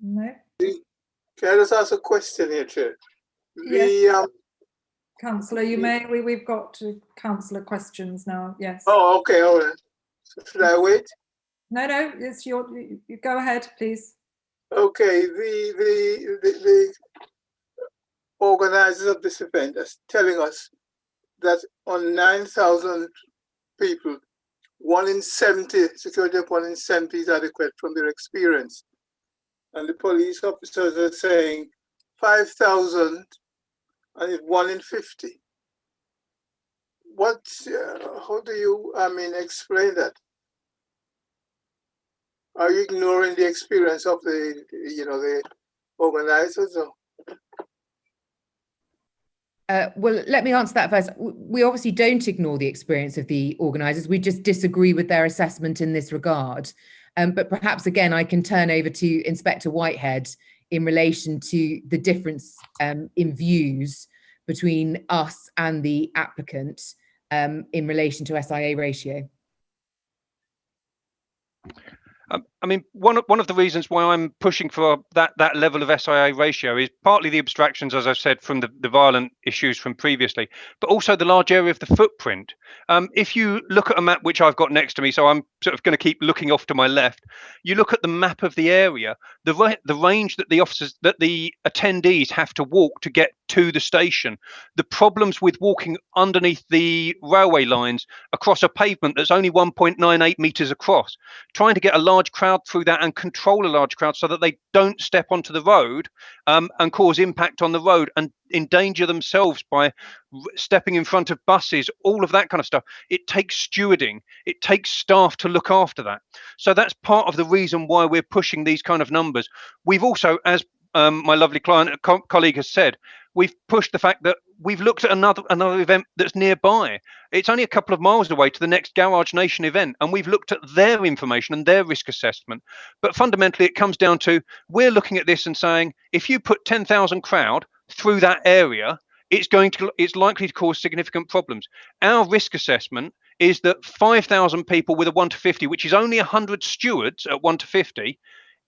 No. Can I just ask a question here, Chair? Yes. Councillor, you may. We've got to Councillor Questions now. Yes. Oh, okay, all right. So should I wait? No, it's your. You go ahead, please. Okay, the organisers of this event are telling us that on 9,000 people, 1 in 70, security of 1 in 70 is adequate from their experience. And the police officers are saying 5,000 and it's 1 in 50. How do you, explain that? Are you ignoring the experience of the organizers? Or? Well, let me answer that first. We obviously don't ignore the experience of the organisers. We just disagree with their assessment in this regard. But perhaps, again, I can turn over to Inspector Whitehead in relation to the difference in views between us and the applicant in relation to SIA ratio. I mean, one of the reasons why I'm pushing for that level of SIA ratio is partly the abstractions, as I've said, from the violent issues from previously, but also the large area of the footprint. If you look at a map which I've got next to me, so I'm sort of going to keep looking off to my left, you look at the map of the area, the range that the attendees have to walk to get to the station, the problems with walking underneath the railway lines across a pavement that's only 1.98 meters across, trying to get a large crowd through that and control a large crowd so that they don't step onto the road and cause impact on the road and endanger themselves by stepping in front of buses, all of that kind of stuff. It takes stewarding, it takes staff to look after that. So that's part of the reason why we're pushing these kind of numbers. We've also, as my lovely colleague has said, we've pushed the fact that we've looked at another event that's nearby. It's only a couple of miles away to the next Garage Nation event, and we've looked at their information and their risk assessment. But fundamentally, it comes down to, we're looking at this and saying, if you put 10,000 crowd through that area, it's likely to cause significant problems. Our risk assessment is that 5,000 people with a 1 to 50, which is only 100 stewards at 1 to 50,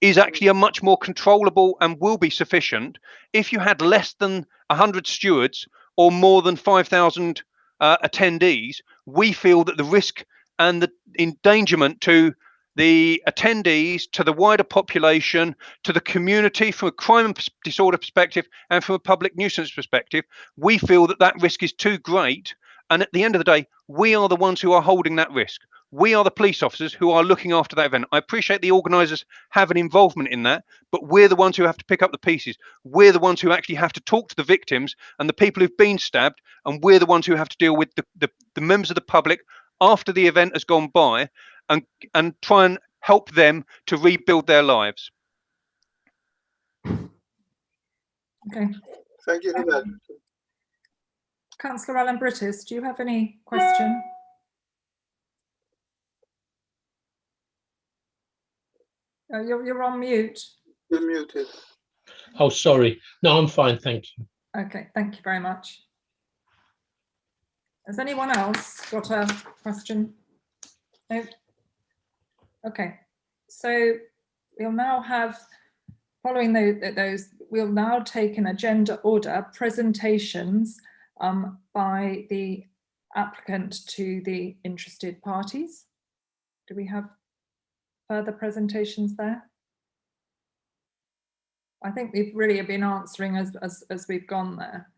is actually a much more controllable and will be sufficient. If you had less than 100 stewards or more than 5,000 attendees, we feel that the risk and the endangerment to the attendees, to the wider population, to the community from a crime and disorder perspective and from a public nuisance perspective, we feel that that risk is too great. And at the end of the day, we are the ones who are holding that risk. We are the police officers who are looking after that event. I appreciate the organisers have an involvement in that, but we're the ones who have to pick up the pieces. We're the ones who actually have to talk to the victims and the people who've been stabbed, and we're the ones who have to deal with the members of the public after the event has gone by and try and help them to rebuild their lives. Okay. Thank you for that. Councillor Allen-Brittis, do you have any question? Oh, you're on mute. You're muted. Oh, sorry. No, I'm fine, thank you. Okay, thank you very much. Has anyone else got a question? No? Okay, so we'll now have, following those, we'll now take an agenda order presentations by the applicant to the interested parties. Do we have further presentations there? I think we've really been answering as we've gone there.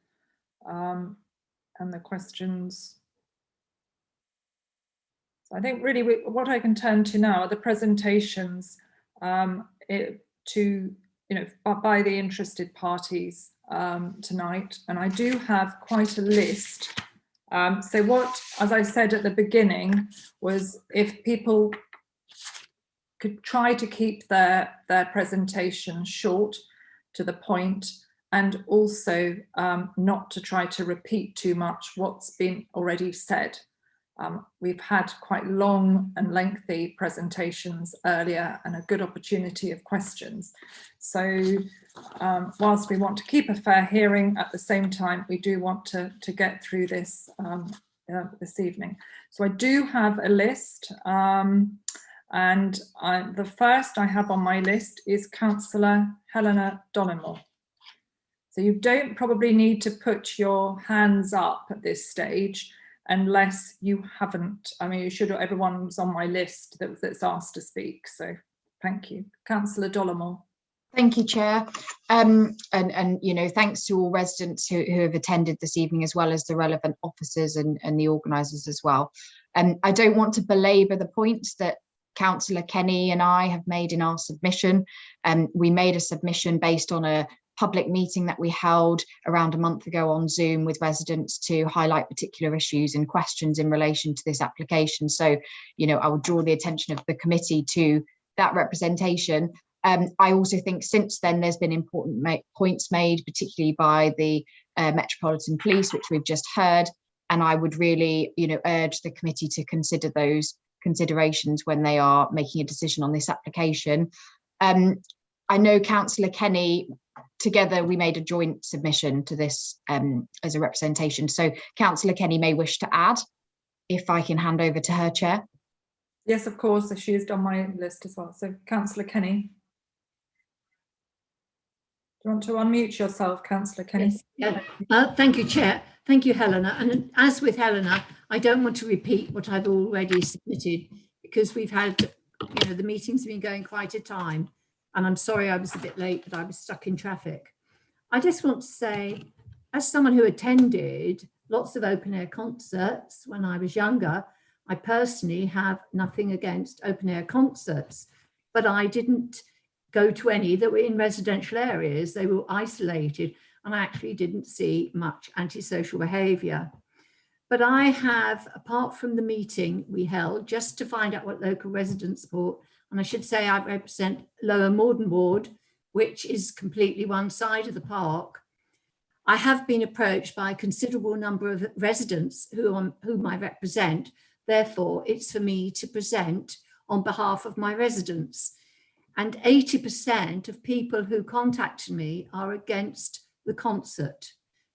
And the questions. So I think really what I can turn to now are the presentations by the interested parties tonight, and I do have quite a list. So what, as I said at the beginning, was if people could try to keep their presentation short, to the point, and also not to try to repeat too much what's been already said. We've had quite long and lengthy presentations earlier and a good opportunity of questions. So whilst we want to keep a fair hearing, at the same time, we do want to get through this this evening. So I do have a list, And the first I have on my list is Councillor Helena Dollimore. So you don't probably need to put your hands up at this stage unless you haven't. I mean, you should, everyone's on my list that's asked to speak. So thank you. Councillor Dollimore. Thank you, Chair. And you know, thanks to all residents who have attended this evening, as well as the relevant officers and the organisers as well. I don't want to belabor the points that Councillor Kenny and I have made in our submission. We made a submission based on a public meeting that we held around a month ago on Zoom with residents to highlight particular issues and questions in relation to this application. So, you know, I would draw the attention of the committee to that representation. I also think since then there's been important points made, particularly by the Metropolitan Police, which we've just heard. And I would really, you know, urge the committee to consider those considerations when they are making a decision on this application. I know Councillor Kenny, together we made a joint submission to this as a representation. So Councillor Kenny may wish to add, if I can hand over to her, Chair. Yes, of course, she is on my list as well. So Councillor Kenny. Do you want to unmute yourself, Councillor Kenny? Yes, yeah. Thank you, Chair. Thank you, Helena. And as with Helena, I don't want to repeat what I've already submitted, because we've had, you know, the meeting's been going quite a time. And I'm sorry I was a bit late, but I was stuck in traffic. I just want to say, as someone who attended lots of open air concerts when I was younger, I personally have nothing against open air concerts, but I didn't go to any that were in residential areas. They were isolated, and I actually didn't see much antisocial behaviour. But I have, apart from the meeting we held just to find out what local residents thought, and I should say I represent Lower Morden Ward, which is completely one side of the park. I have been approached by a considerable number of residents whom I represent. Therefore, it's for me to present on behalf of my residents. And 80% of people who contacted me are against the concert,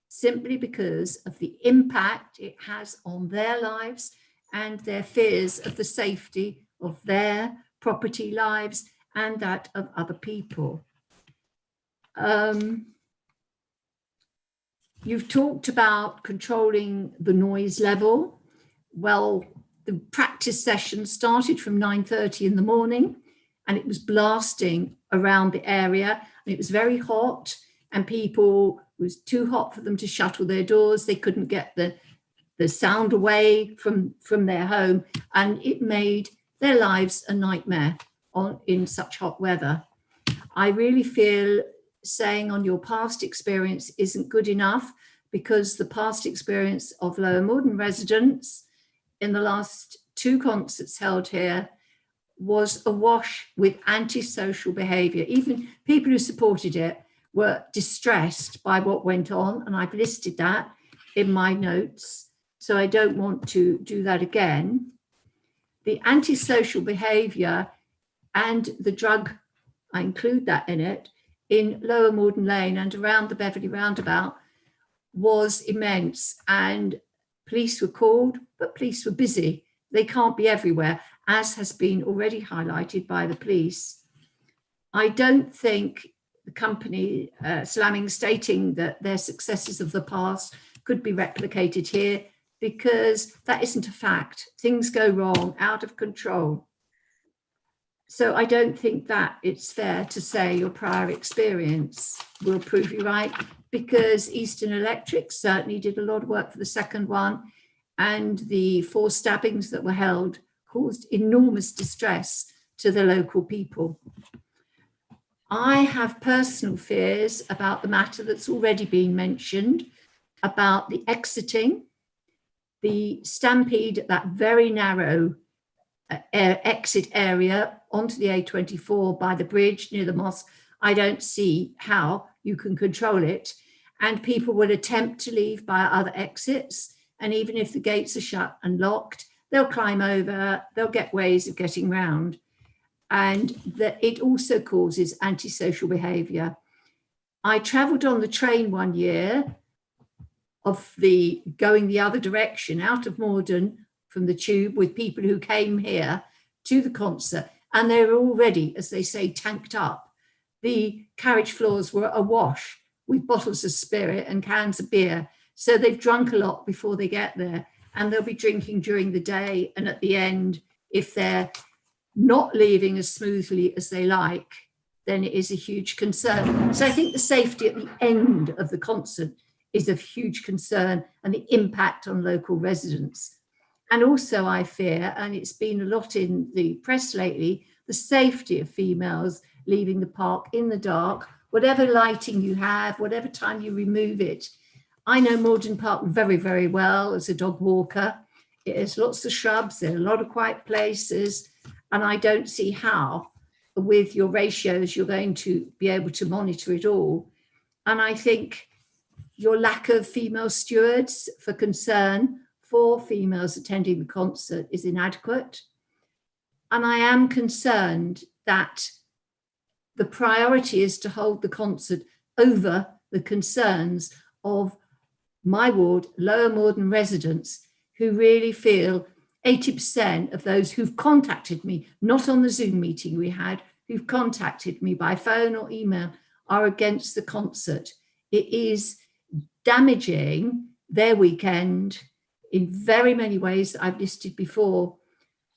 simply because of the impact it has on their lives and their fears of the safety of their property lives and that of other people. You've talked about controlling the noise level. Well, the practice session started from 9:30 in the morning, and it was blasting around the area, and it was very hot, and it was too hot for them to shut all their doors. They couldn't get the sound away from their home, and it made their lives a nightmare in such hot weather. I really feel saying on your past experience isn't good enough, because the past experience of Lower Morden residents in the last 2 concerts held here was awash with antisocial behaviour. Even people who supported it were distressed by what went on, and I've listed that in my notes, so I don't want to do that again. The antisocial behaviour and the drug, I include that in it, in Lower Morden Lane and around the Beverley roundabout was immense, and police were called, but police were busy. They can't be everywhere, as has been already highlighted by the police. I don't think the company, Slammin, stating that their successes of the past could be replicated here, because that isn't a fact. Things go wrong, out of control. So I don't think that it's fair to say your prior experience will prove you right, because Eastern Electric certainly did a lot of work for the second one, and the 4 stabbings that were held caused enormous distress to the local people. I have personal fears about the matter that's already been mentioned, about the exiting, the stampede at that very narrow exit area onto the A24 by the bridge near the mosque. I don't see how you can control it, and people will attempt to leave by other exits, and even if the gates are shut and locked, they'll climb over, they'll get ways of getting round, and that it also causes antisocial behaviour. I travelled on the train one year going the other direction out of Morden from the tube with people who came here to the concert, and they were already, as they say, tanked up. The carriage floors were awash with bottles of spirit and cans of beer. So they've drunk a lot before they get there, and they'll be drinking during the day. And at the end, if they're not leaving as smoothly as they like, then it is a huge concern. So I think the safety at the end of the concert is of huge concern, and the impact on local residents. And also I fear, and it's been a lot in the press lately, the safety of females leaving the park in the dark, whatever lighting you have, whatever time you remove it. I know Morden Park very, very well as a dog walker. It has lots of shrubs, there are a lot of quiet places, and I don't see how, with your ratios, you're going to be able to monitor it all. And I think your lack of female stewards for concern for females attending the concert is inadequate. And I am concerned that the priority is to hold the concert over the concerns of my ward, Lower Morden residents, who really feel 80% of those who've contacted me, not on the Zoom meeting we had, who've contacted me by phone or email, are against the concert. It is damaging their weekend in very many ways that I've listed before.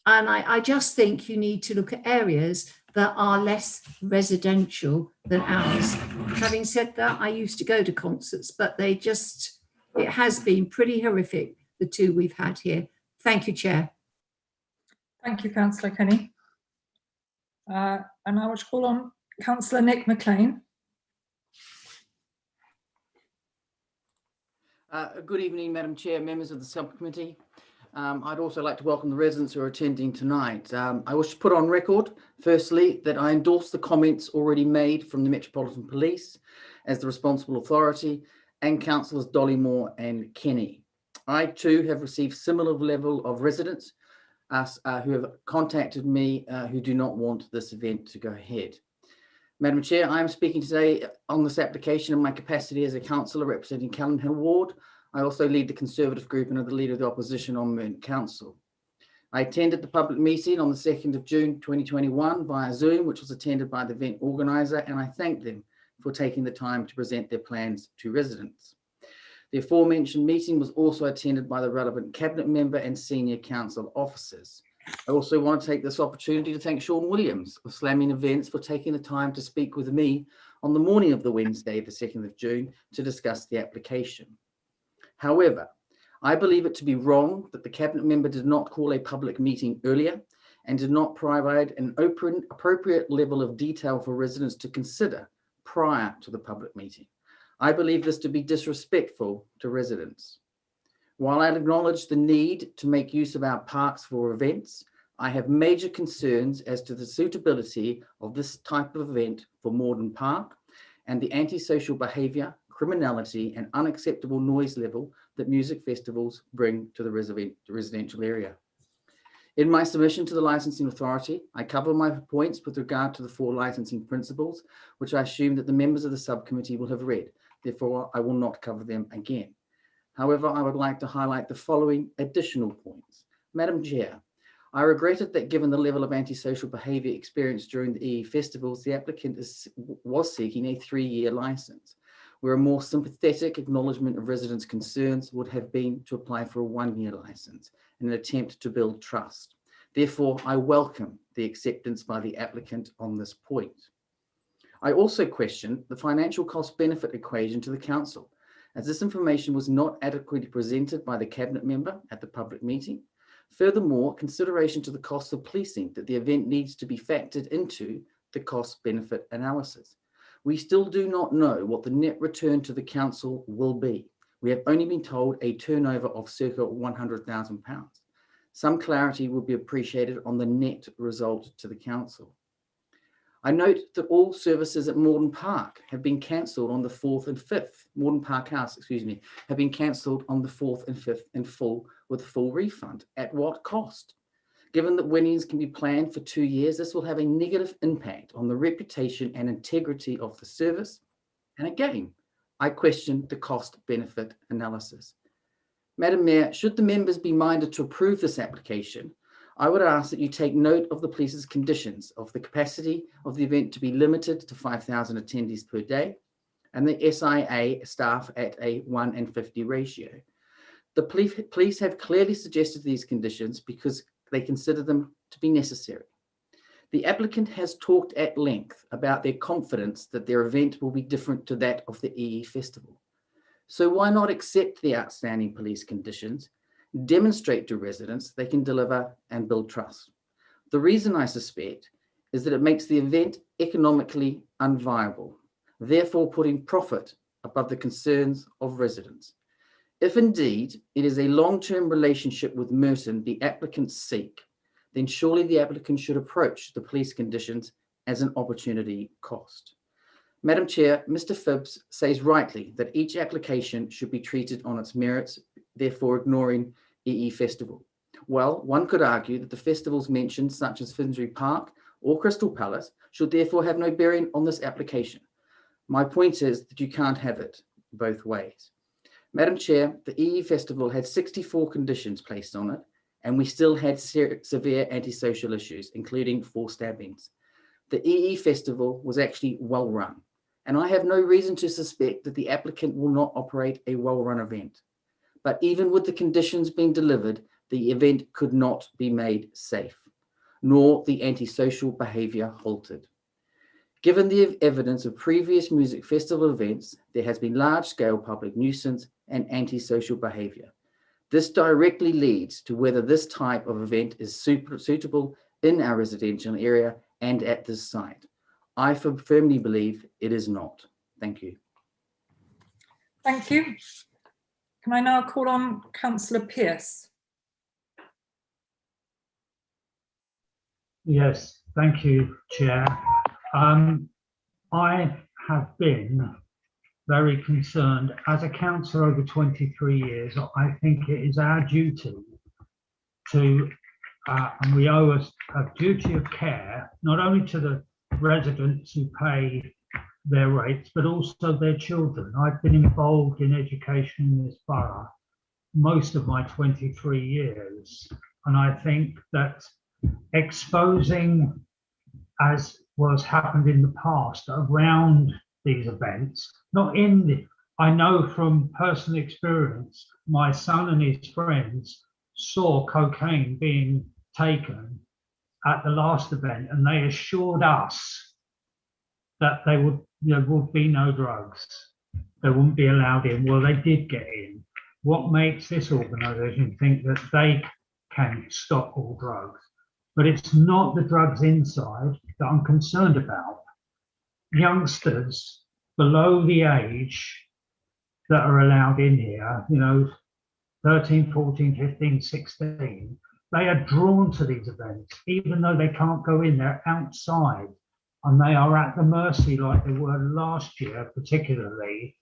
And I just think you need to look at areas that are less residential than ours. Having said that, I used to go to concerts, but it has been pretty horrific, the two we've had here. Thank you, Chair. Thank you, Councillor Kenny. And I will call on Councillor Nick McLean. Good evening, Madam Chair, members of the subcommittee. I'd also like to welcome the residents who are attending tonight. I wish to put on record, firstly, that I endorse the comments already made from the Metropolitan Police as the responsible authority, and Councillors Dollymore and Kenny. I too have received similar level of residents who have contacted me who do not want this event to go ahead. Madam Chair, I am speaking today on this application in my capacity as a councillor representing Callan Hill Ward. I also lead the Conservative group and am the leader of the opposition on Morden Council. I attended the public meeting on the 2nd of June 2021 via Zoom, which was attended by the event organiser, and I thank them for taking the time to present their plans to residents. The aforementioned meeting was also attended by the relevant cabinet member and senior council officers. I also want to take this opportunity to thank Sean Williams of Slammin Events for taking the time to speak with me on the morning of the Wednesday, the 2nd of June, to discuss the application. However, I believe it to be wrong that the cabinet member did not call a public meeting earlier and did not provide an appropriate level of detail for residents to consider prior to the public meeting. I believe this to be disrespectful to residents. While I acknowledge the need to make use of our parks for events, I have major concerns as to the suitability of this type of event for Morden Park and the antisocial behaviour, criminality and unacceptable noise level that music festivals bring to the residential area. In my submission to the Licensing Authority, I cover my points with regard to the 4 licensing principles, which I assume that the members of the subcommittee will have read. Therefore, I will not cover them again. However, I would like to highlight the following additional points. Madam Chair, I regretted that given the level of antisocial behaviour experienced during the EE festivals, the applicant was seeking a 3-year licence, where a more sympathetic acknowledgement of residents' concerns would have been to apply for a 1-year licence in an attempt to build trust. Therefore, I welcome the acceptance by the applicant on this point. I also question the financial cost-benefit equation to the council, as this information was not adequately presented by the cabinet member at the public meeting. Furthermore, consideration to the cost of policing that the event needs to be factored into the cost-benefit analysis. We still do not know what the net return to the council will be. We have only been told a turnover of circa £100,000. Some clarity would be appreciated on the net result to the council. I note that all services at Morden Park have been cancelled on the 4th and 5th. Morden Park House, excuse me, have been cancelled on the 4th and 5th in full with full refund. At what cost? Given that winnings can be planned for 2 years, this will have a negative impact on the reputation and integrity of the service. And again, I question the cost-benefit analysis. Madam Mayor, should the members be minded to approve this application, I would ask that you take note of the police's conditions of the capacity of the event to be limited to 5,000 attendees per day and the SIA staff at a 1:50 ratio. The police have clearly suggested these conditions because they consider them to be necessary. The applicant has talked at length about their confidence that their event will be different to that of the EE Festival. So why not accept the outstanding police conditions, demonstrate to residents they can deliver and build trust? The reason I suspect is that it makes the event economically unviable, therefore putting profit above the concerns of residents. If indeed it is a long-term relationship with Merton the applicants seek, then surely the applicant should approach the police conditions as an opportunity cost. Madam Chair, Mr. Phibbs says rightly that each application should be treated on its merits, therefore ignoring EE Festival. Well, one could argue that the festivals mentioned, such as Finsbury Park or Crystal Palace, should therefore have no bearing on this application. My point is that you can't have it both ways. Madam Chair, the EE Festival had 64 conditions placed on it, and we still had severe antisocial issues, including 4 stabbings. The EE Festival was actually well run, and I have no reason to suspect that the applicant will not operate a well-run event. But even with the conditions being delivered, the event could not be made safe, nor the antisocial behaviour halted. Given the evidence of previous music festival events, there has been large-scale public nuisance and antisocial behaviour. This directly leads to whether this type of event is suitable in our residential area and at this site. I firmly believe it is not. Thank you. Thank you. Can I now call on Councillor Pearce? Yes, thank you, Chair. I have been very concerned. As a councillor over 23 years, I think it is our duty to, and we owe a duty of care, not only to the residents who pay their rates, but also their children. I've been involved in education in this borough most of my 23 years, and I think that exposing, as was happened in the past, around these events, not in the, I know from personal experience, my son and his friends saw cocaine being taken at the last event, and they assured us that there would be no drugs. They wouldn't be allowed in. Well, they did get in. What makes this organisation think that they can stop all drugs? But it's not the drugs inside that I'm concerned about. Youngsters below the age that are allowed in here, 13, 14, 15, 16, they are drawn to these events, even though they can't go in, they're outside, and they are at the mercy, like they were last year, particularly,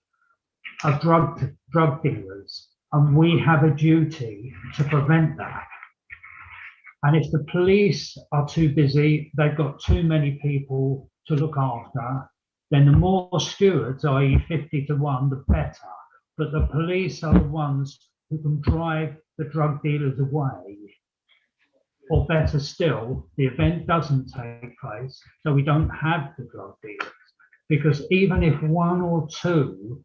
of drug dealers. And we have a duty to prevent that. And if the police are too busy, they've got too many people to look after, then the more stewards, i.e. 50 to 1, the better. But the police are the ones who can drive the drug dealers away. Or better still, the event doesn't take place, so we don't have the drug dealers. Because even if 1 or 2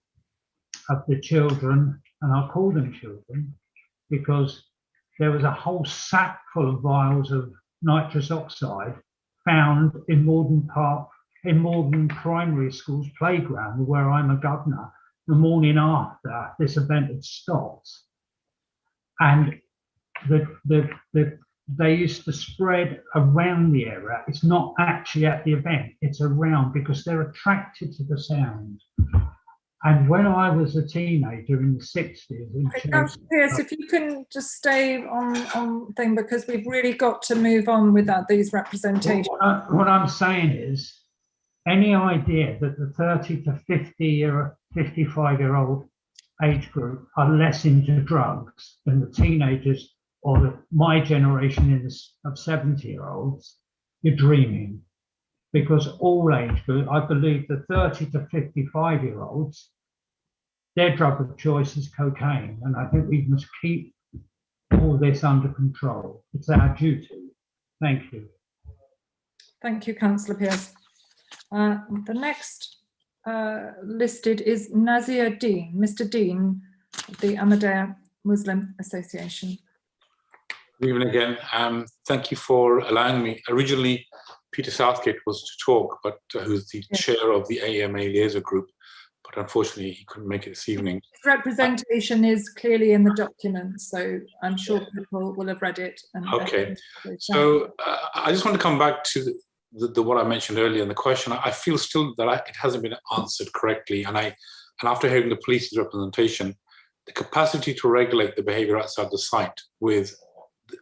of the children, and I'll call them children, because there was a whole sack full of vials of nitrous oxide found in Morden Park, in Morden Primary School's playground, where I'm a governor, the morning after this event had stopped. And they used to spread around the area. It's not actually at the event, it's around, because they're attracted to the sound. And when I was a teenager in the 60s... Councillor Pearce, if you can just stay on thing, because we've really got to move on with these representations. What I'm saying is, any idea that the 30 to 55-year-old age group are less into drugs than the teenagers or my generation of 70-year-olds, you're dreaming. Because all age groups, I believe the 30 to 55-year-olds, their drug of choice is cocaine. And I think we must keep all all this under control. It's our duty. Thank you. Thank you, Councillor Pearce. The next listed is Nazir Dean, Mr. Dean, of the Ahmadiyya Muslim Association. Good evening again. Thank you for allowing me. Originally, Peter Southgate was to talk, but who's the chair of the AMA liaison group, but unfortunately he couldn't make it this evening. Representation is clearly in the document, so I'm sure people will have read it. And okay, so I just want to come back to the what I mentioned earlier in the question. I feel still that it hasn't been answered correctly, and after hearing the police's representation, the capacity to regulate the behaviour outside the site with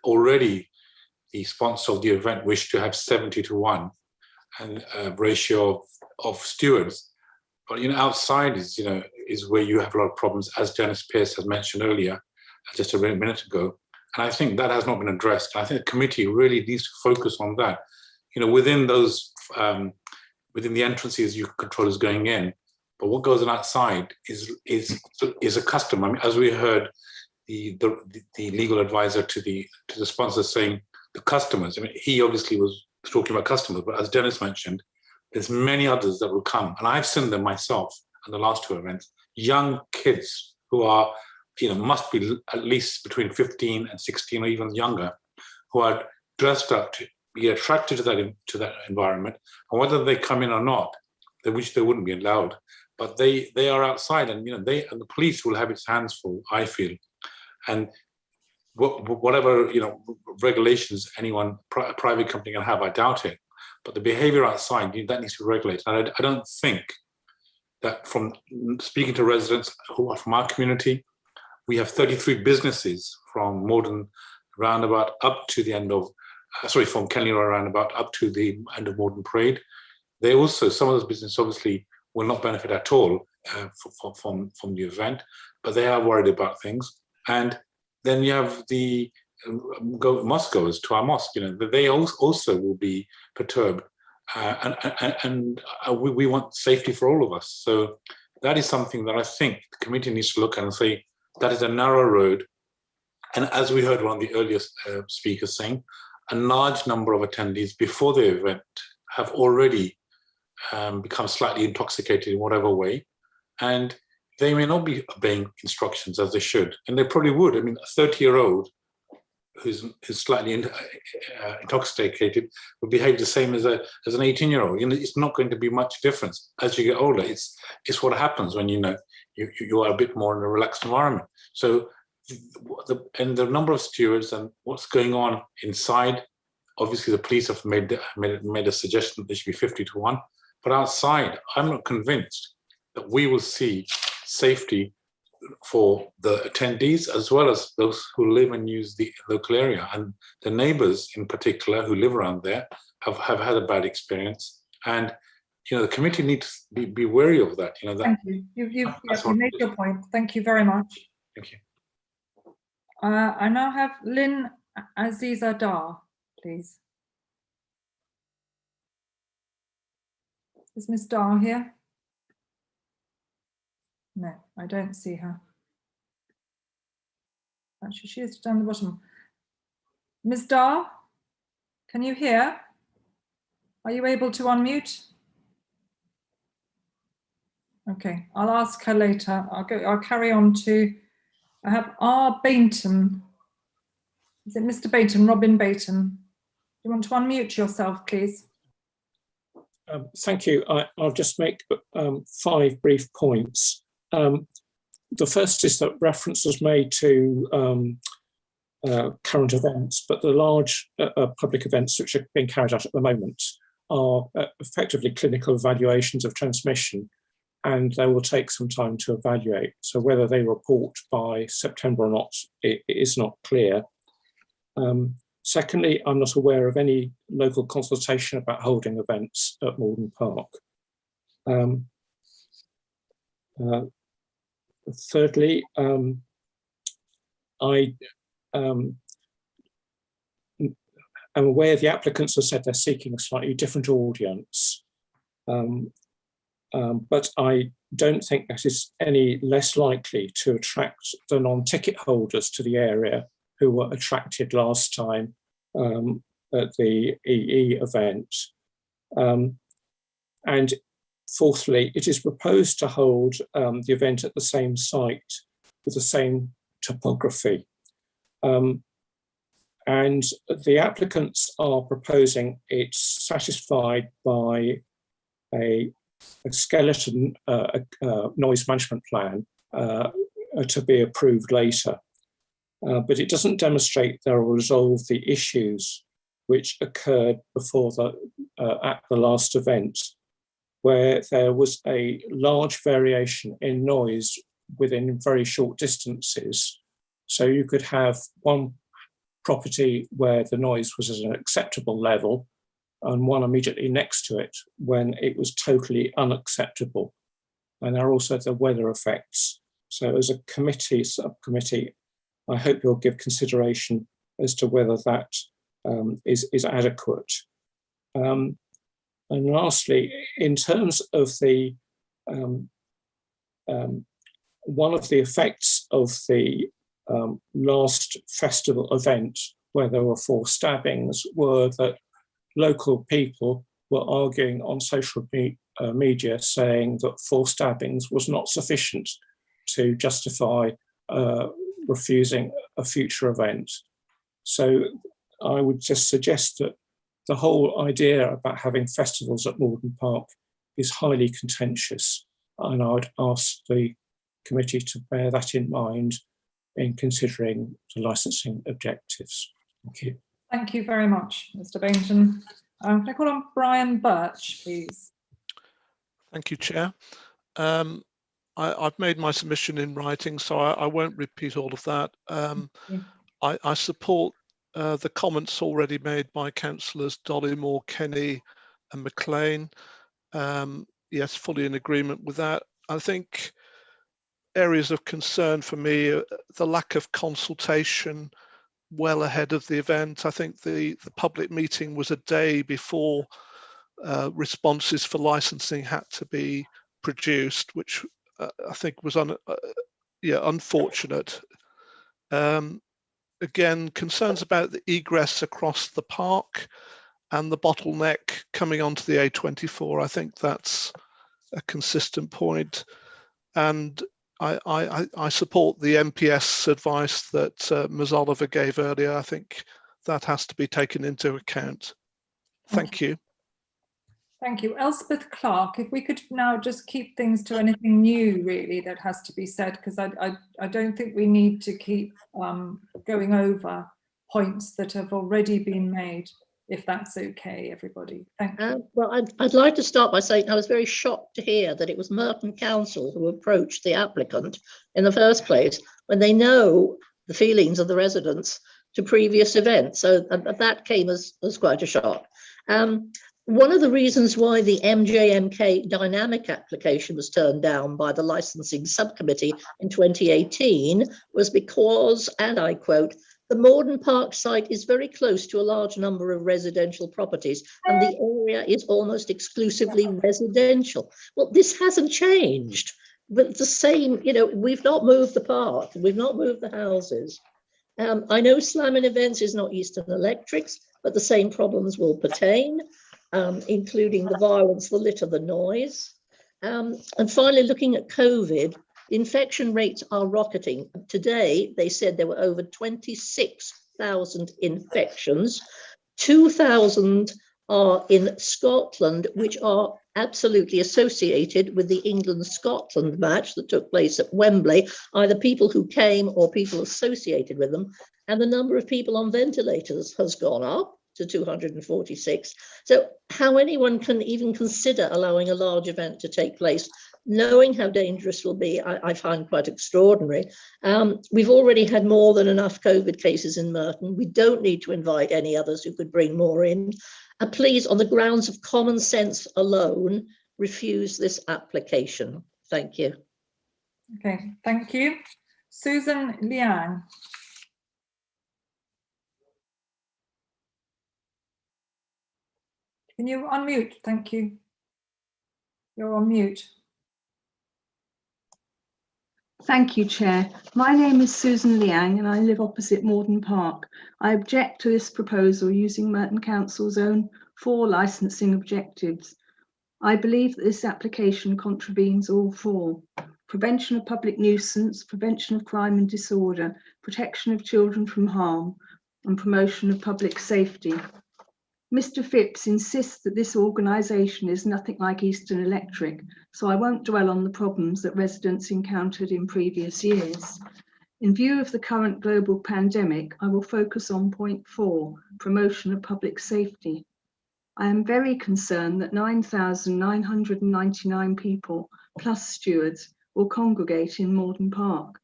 already the sponsor of the event wished to have 70-1 and a ratio of stewards. But outside is where you have a lot of problems, as Dennis Pearce has mentioned earlier, just a minute ago. And I think that has not been addressed. I think the committee really needs to focus on that. Within those, within the entrances, you controllers going in, but what goes on outside is a custom. I mean, as we heard, the legal advisor to the sponsor saying the customers. I mean, he obviously was talking about customers, but as Dennis mentioned, there's many others that will come, and I've seen them myself in the last two events. Young kids who are, must be at least between 15 and 16 or even younger, who are dressed up to be attracted to that environment, and whether they come in or not, they wish they wouldn't be allowed, but they are outside, and and the police will have its hands full, I feel, and whatever regulations anyone private company can have, I doubt it, but the behaviour outside that needs to be regulated. And I don't think that, from speaking to residents who are from our community, we have 33 businesses from Morden roundabout up to the end of from Kenley roundabout up to the end of Morden Parade. They also, some of those businesses obviously will not benefit at all from the event, but they are worried about things. And then you have the mosque goers to our mosque. They also will be perturbed, and we want safety for all of us. So that is something that I think the committee needs to look at and say that is a narrow road. And as we heard one of the earlier speakers saying, a large number of attendees before the event have already become slightly intoxicated in whatever way, and they may not be obeying instructions as they should, and they probably would. I mean, a 30-year-old who's slightly intoxicated would behave the same as an 18-year-old. It's not going to be much difference as you get older. It's what happens when you are a bit more in a relaxed environment. So, the number of stewards and what's going on inside. Obviously, the police have made a suggestion that there should be 50-1, but outside, I'm not convinced that we will see safety for the attendees as well as those who live and use the local area, and the neighbours in particular who live around there have had a bad experience, and the committee needs to be wary of that. Thank you. You've made your point. Thank you very much. Thank you. I now have Lynn Aziza Dar, please. Is Ms. Dar here? No, I don't see her. Actually, she is down the bottom. Ms. Dar, can you hear? Are you able to unmute? Okay, I'll ask her later. I'll carry on to, I have R. Bainton. Is it Mr. Bainton, Robin Bainton? Do you want to unmute yourself, please? Thank you. I'll just make 5 brief points. The first is that reference was made to current events, but the large public events which are being carried out at the moment are effectively clinical evaluations of transmission, and they will take some time to evaluate. So whether they report by September or not, it is not clear. Secondly, I'm not aware of any local consultation about holding events at Morden Park. Thirdly, I am aware the applicants have said they're seeking a slightly different audience, but I don't think that is any less likely to attract the non-ticket holders to the area who were attracted last time at the EE event. And fourthly, it is proposed to hold the event at the same site with the same topography. And the applicants are proposing it's satisfied by a skeleton noise management plan to be approved later. But it doesn't demonstrate they'll resolve the issues which occurred before at the last event, where there was a large variation in noise within very short distances. So you could have one property where the noise was at an acceptable level and one immediately next to it when it was totally unacceptable. And there are also the weather effects. So as a subcommittee, I hope you'll give consideration as to whether that is adequate. And lastly, in terms of the one of the effects of the last festival event, where there were 4 stabbings, were that local people were arguing on social media saying that 4 stabbings was not sufficient to justify refusing a future event. So I would just suggest that the whole idea about having festivals at Morden Park is highly contentious, and I would ask the committee to bear that in mind in considering the licensing objectives. Thank you. Thank you very much, Mr. Bainton. Can I call on Brian Birch, please? Thank you, Chair. I've made my submission in writing, so I won't repeat all of that. I support the comments already made by Councillors Dollymore, Kenny and McLean. Yes, fully in agreement with that. I think areas of concern for me, the lack of consultation well ahead of the event. I think the public meeting was a day before responses for licensing had to be produced, which I think was unfortunate. Again, concerns about the egress across the park and the bottleneck coming onto the A24. I think that's a consistent point. And I support the MPS advice that Ms. Oliver gave earlier. I think that has to be taken into account. Thank you. Thank you. Elspeth Clark, if we could now just keep things to anything new really that has to be said, because I don't think we need to keep going over points that have already been made, if that's okay, everybody. Thank you. Well, I'd like to start by saying I was very shocked to hear that it was Merton Council who approached the applicant in the first place when they know the feelings of the residents to previous events. So that came as quite a shock. One of the reasons why the MJMK dynamic application was turned down by the licensing subcommittee in 2018 was because, and I quote, "The Morden Park site is very close to a large number of residential properties and the area is almost exclusively residential." Well, this hasn't changed, but the same, we've not moved the park, we've not moved the houses. I know Slammin events is not Eastern Electrics, but the same problems will pertain, including the violence, the litter, the noise. And finally, looking at COVID, infection rates are rocketing. Today, they said there were over 26,000 infections. 2,000 are in Scotland, which are absolutely associated with the England-Scotland match that took place at Wembley, either people who came or people associated with them. And the number of people on ventilators has gone up to 246. So how anyone can even consider allowing a large event to take place, knowing how dangerous it will be, I find quite extraordinary. We've already had more than enough COVID cases in Merton. We don't need to invite any others who could bring more in. Please, on the grounds of common sense alone, refuse this application. Thank you. Okay, thank you. Susan Liang. Can you unmute? Thank you. You're on mute. Thank you, Chair. My name is Susan Liang and I live opposite Morden Park. I object to this proposal using Merton Council's own 4 licensing objectives. I believe that this application contravenes all 4: prevention of public nuisance, prevention of crime and disorder, protection of children from harm, and promotion of public safety. Mr. Phipps insists that this organisation is nothing like Eastern Electric, so I won't dwell on the problems that residents encountered in previous years. In view of the current global pandemic, I will focus on point 4, promotion of public safety. I am very concerned that 9,999 people, plus stewards, will congregate in Morden Park.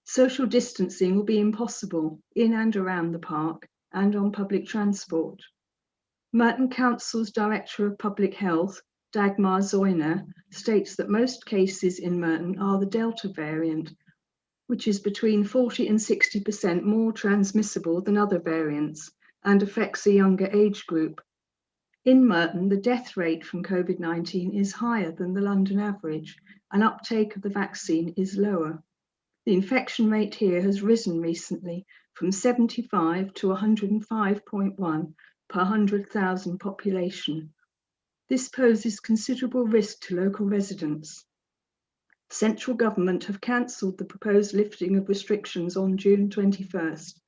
Social distancing will be impossible in and around the park and on public transport. Merton Council's Director of Public Health, Dagmar Zoyner, states that most cases in Merton are the Delta variant, which is between 40 and 60% more transmissible than other variants and affects a younger age group. In Merton, the death rate from COVID-19 is higher than the London average, and uptake of the vaccine is lower. The infection rate here has risen recently from 75 to 105.1 per 100,000 population. This poses considerable risk to local residents. Central government have cancelled the proposed lifting of restrictions on June 21st,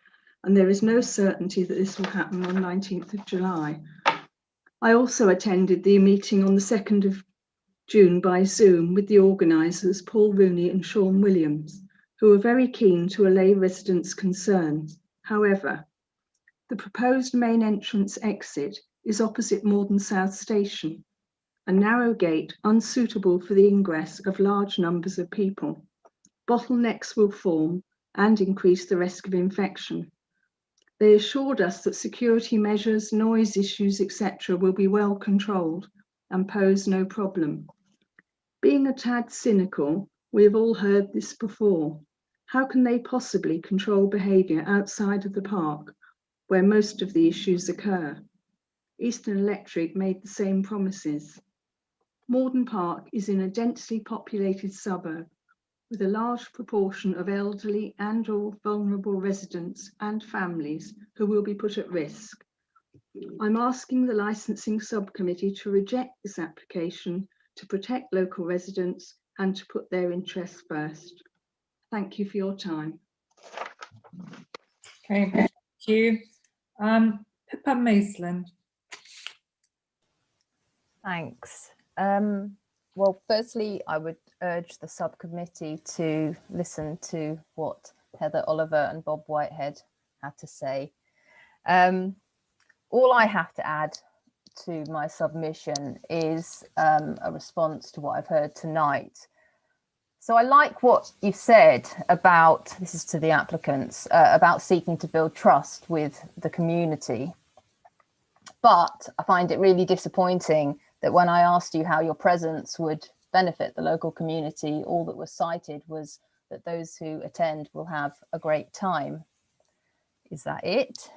and there is no certainty that this will happen on 19th of July. I also attended the meeting on the 2nd of June by Zoom with the organisers, Paul Rooney and Sean Williams, who were very keen to allay residents' concerns. However, the proposed main entrance exit is opposite Morden South Station, a narrow gate unsuitable for the ingress of large numbers of people. Bottlenecks will form and increase the risk of infection. They assured us that security measures, noise issues, etc. will be well controlled and pose no problem. Being a tad cynical, we have all heard this before. How can they possibly control behaviour outside of the park, where most of the issues occur? Eastern Electric made the same promises. Morden Park is in a densely populated suburb with a large proportion of elderly and/or vulnerable residents and families who will be put at risk. I'm asking the licensing subcommittee to reject this application to protect local residents and to put their interests first. Thank you for your time. Okay, thank you. Pippa Maisland. Thanks. Well, firstly, I would urge the subcommittee to listen to what Heather Oliver and Bob Whitehead had to say. All I have to add to my submission is a response to what I've heard tonight. So I like what you've said about, this is to the applicants, about seeking to build trust with the community. But I find it really disappointing that when I asked you how your presence would benefit the local community, all that was cited was that those who attend will have a great time. Is that it?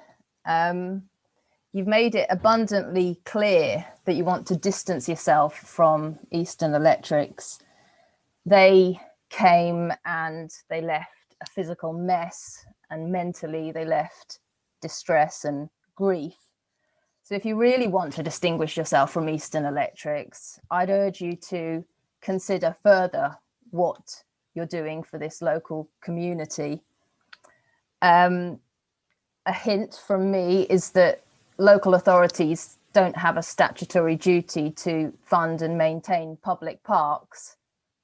You've made it abundantly clear that you want to distance yourself from Eastern Electrics. They came and they left a physical mess, and mentally they left distress and grief. So if you really want to distinguish yourself from Eastern Electrics, I'd urge you to consider further what you're doing for this local community. A hint from me is that local authorities don't have a statutory duty to fund and maintain public parks.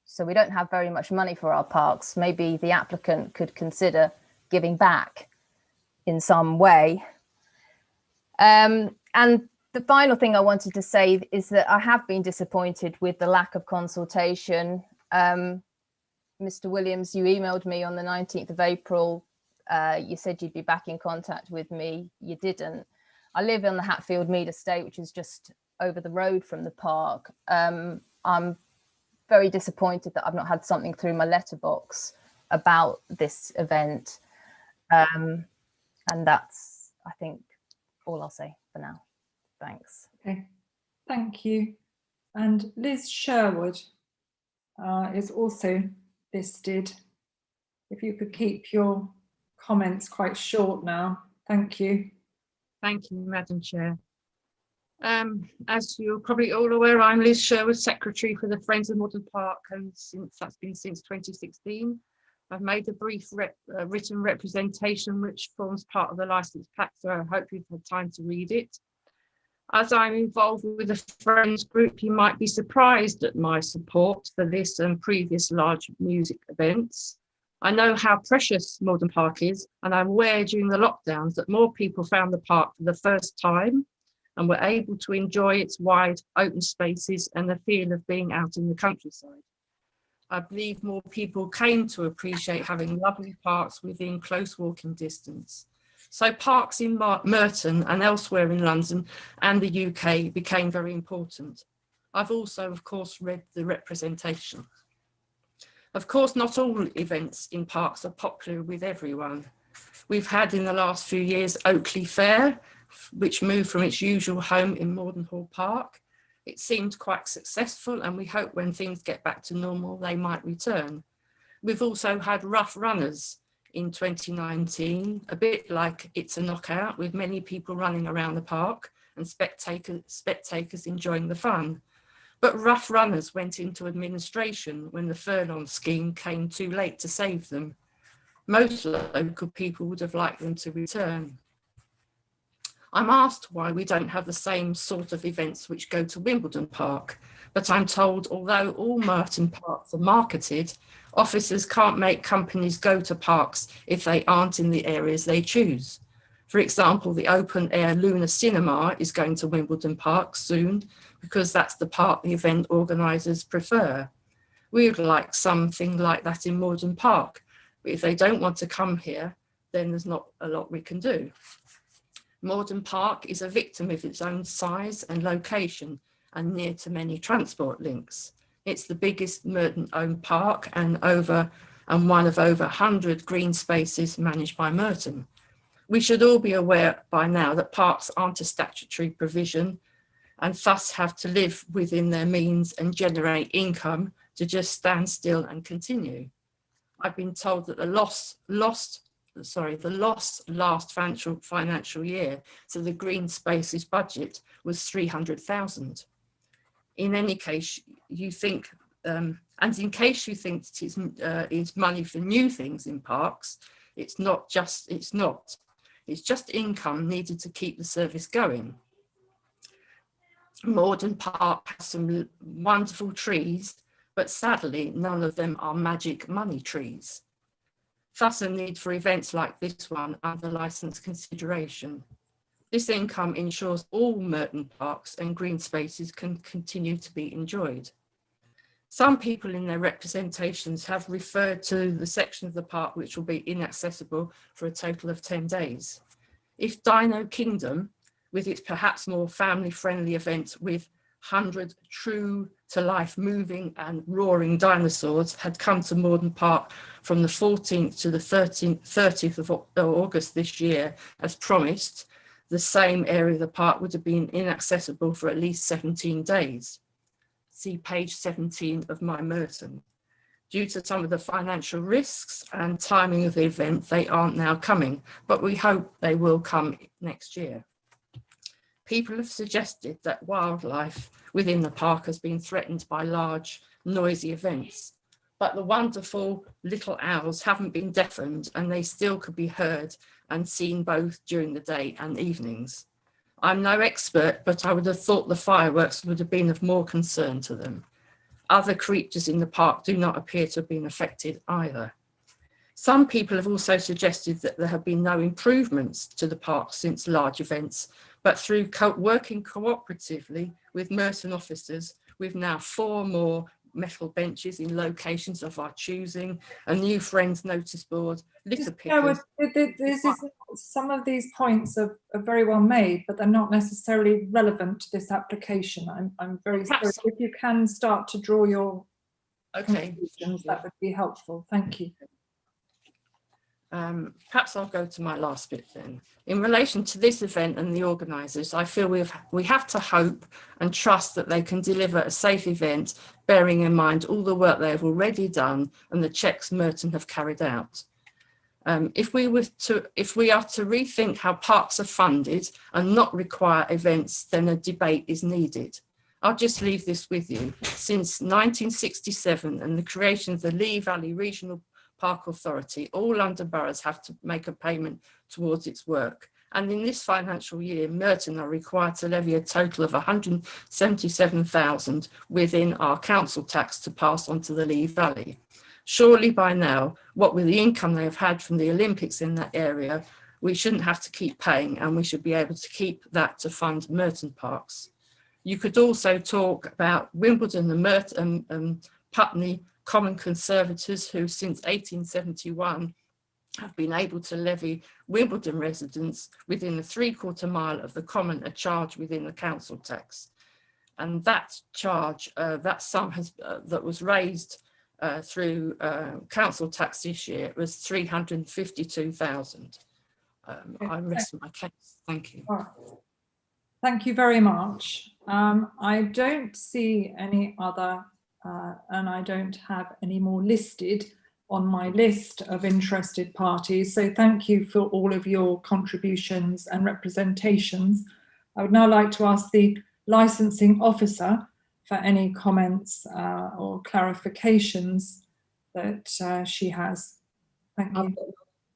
So we don't have very much money for our parks. Maybe the applicant could consider giving back in some way. And the final thing I wanted to say is that I have been disappointed with the lack of consultation. Mr. Williams, you emailed me on the 19th of April. You said you'd be back in contact with me. You didn't. I live on the Hatfield Mead estate, which is just over the road from the park. I'm very disappointed that I've not had something through my letterbox about this event. And that's, I think, all I'll say for now. Thanks. Okay, thank you. And Liz Sherwood is also listed if you could keep your comments quite short now. Thank you. Thank you, Madam Chair. As you're probably all aware, I'm Liz Sherwood, Secretary for the Friends of Morden Park, and that's been since 2016. I've made a brief written representation which forms part of the licence pack, so I hope you've had time to read it. As I'm involved with the Friends group, you might be surprised at my support for this and previous large music events. I know how precious Morden Park is, and I'm aware during the lockdowns that more people found the park for the first time and were able to enjoy its wide open spaces and the feel of being out in the countryside. I believe more people came to appreciate having lovely parks within close walking distance. So parks in Merton and elsewhere in London and the UK became very important. I've also, of course, read the representation. Of course, not all events in parks are popular with everyone. We've had in the last few years Oakley Fair, which moved from its usual home in Morden Hall Park. It seemed quite successful, and we hope when things get back to normal, they might return. We've also had Rough Runners in 2019, a bit like It's a Knockout, with many people running around the park and spectators enjoying the fun. But Rough Runners went into administration when the furlong scheme came too late to save them. Most local people would have liked them to return. I'm asked why we don't have the same sort of events which go to Wimbledon Park, but I'm told although all Merton parks are marketed, officers can't make companies go to parks if they aren't in the areas they choose. For example, the open air Luna Cinema is going to Wimbledon Park soon because that's the part the event organisers prefer. We would like something like that in Morden Park, but if they don't want to come here, then there's not a lot we can do. Morden Park is a victim of its own size and location and near to many transport links. It's the biggest Merton-owned park and one of over 100 green spaces managed by Merton. We should all be aware by now that parks aren't a statutory provision and thus have to live within their means and generate income to just stand still and continue. I've been told that the lost last financial year to the green spaces budget was 300,000. In any case, you think, and in case you think it is money for new things in parks, it's just income needed to keep the service going. Morden Park has some wonderful trees, but sadly, none of them are magic money trees. Thus a need for events like this one under licence consideration. This income ensures all Merton parks and green spaces can continue to be enjoyed. Some people in their representations have referred to the section of the park which will be inaccessible for a total of 10 days. If Dino Kingdom, with its perhaps more family-friendly events with 100 true-to-life moving and roaring dinosaurs had come to Morden Park from the 14th to the 30th of August this year, as promised, the same area of the park would have been inaccessible for at least 17 days. See page 17 of my Merton. Due to some of the financial risks and timing of the event, they aren't now coming, but we hope they will come next year. People have suggested that wildlife within the park has been threatened by large, noisy events, but the wonderful little owls haven't been deafened and they still could be heard and seen both during the day and evenings. I'm no expert, but I would have thought the fireworks would have been of more concern to them. Other creatures in the park do not appear to have been affected either. Some people have also suggested that there have been no improvements to the park since large events, but through working cooperatively with Merton officers, we've now 4 more metal benches in locations of our choosing, a new friends notice board, litter pickers. Some of these points are very well made, but they're not necessarily relevant to this application. I'm very sorry. If you can start to draw your conclusions, that would be helpful. Thank you. Perhaps I'll go to my last bit then. In relation to this event and the organisers, I feel we have to hope and trust that they can deliver a safe event bearing in mind all the work they have already done and the checks Merton have carried out. If we are to rethink how parks are funded and not require events, then a debate is needed. I'll just leave this with you. Since 1967 and the creation of the Lee Valley Regional Park Authority, all London boroughs have to make a payment towards its work. And in this financial year, Merton are required to levy a total of £177,000 within our council tax to pass on to the Lee Valley. Surely by now, what with the income they have had from the Olympics in that area, we shouldn't have to keep paying, and we should be able to keep that to fund Merton parks. You could also talk about Wimbledon and Merton, Putney Common Conservators, who since 1871 have been able to levy Wimbledon residents within a 3/4 mile of the common a charge within the council tax. And that charge, that sum that was raised through council tax this year was 352,000. I rest my case. Thank you. Thank you very much. I don't see any other, and I don't have any more listed on my list of interested parties. So thank you for all of your contributions and representations. I would now like to ask the licensing officer for any comments or clarifications that she has. Thank you.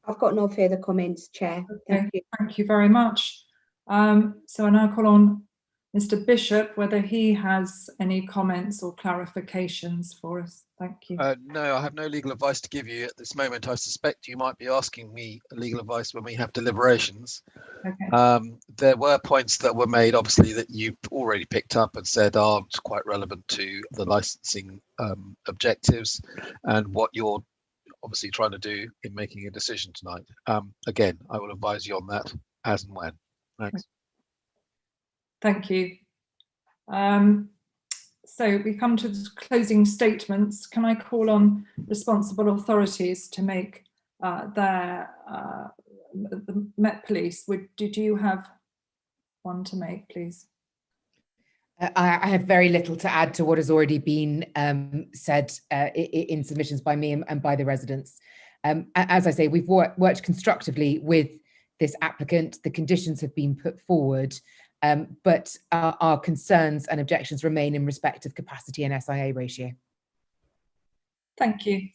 I've got no further comments, Chair. Thank you. Thank you very much. So I now call on Mr. Bishop, whether he has any comments or clarifications for us. Thank you. No, I have no legal advice to give you at this moment. I suspect you might be asking me legal advice when we have deliberations. Okay. There were points that were made, obviously, that you've already picked up and said aren't quite relevant to the licensing objectives and what you're obviously trying to do in making a decision tonight. Again, I will advise you on that as and when. Thanks. Thank you. So we come to the closing statements. Can I call on responsible authorities to make the Met Police? Did you have one to make, please? I have very little to add to what has already been said in submissions by me and by the residents. As I say, we've worked constructively with this applicant. The conditions have been put forward, but our concerns and objections remain in respect of capacity and SIA ratio. Thank you.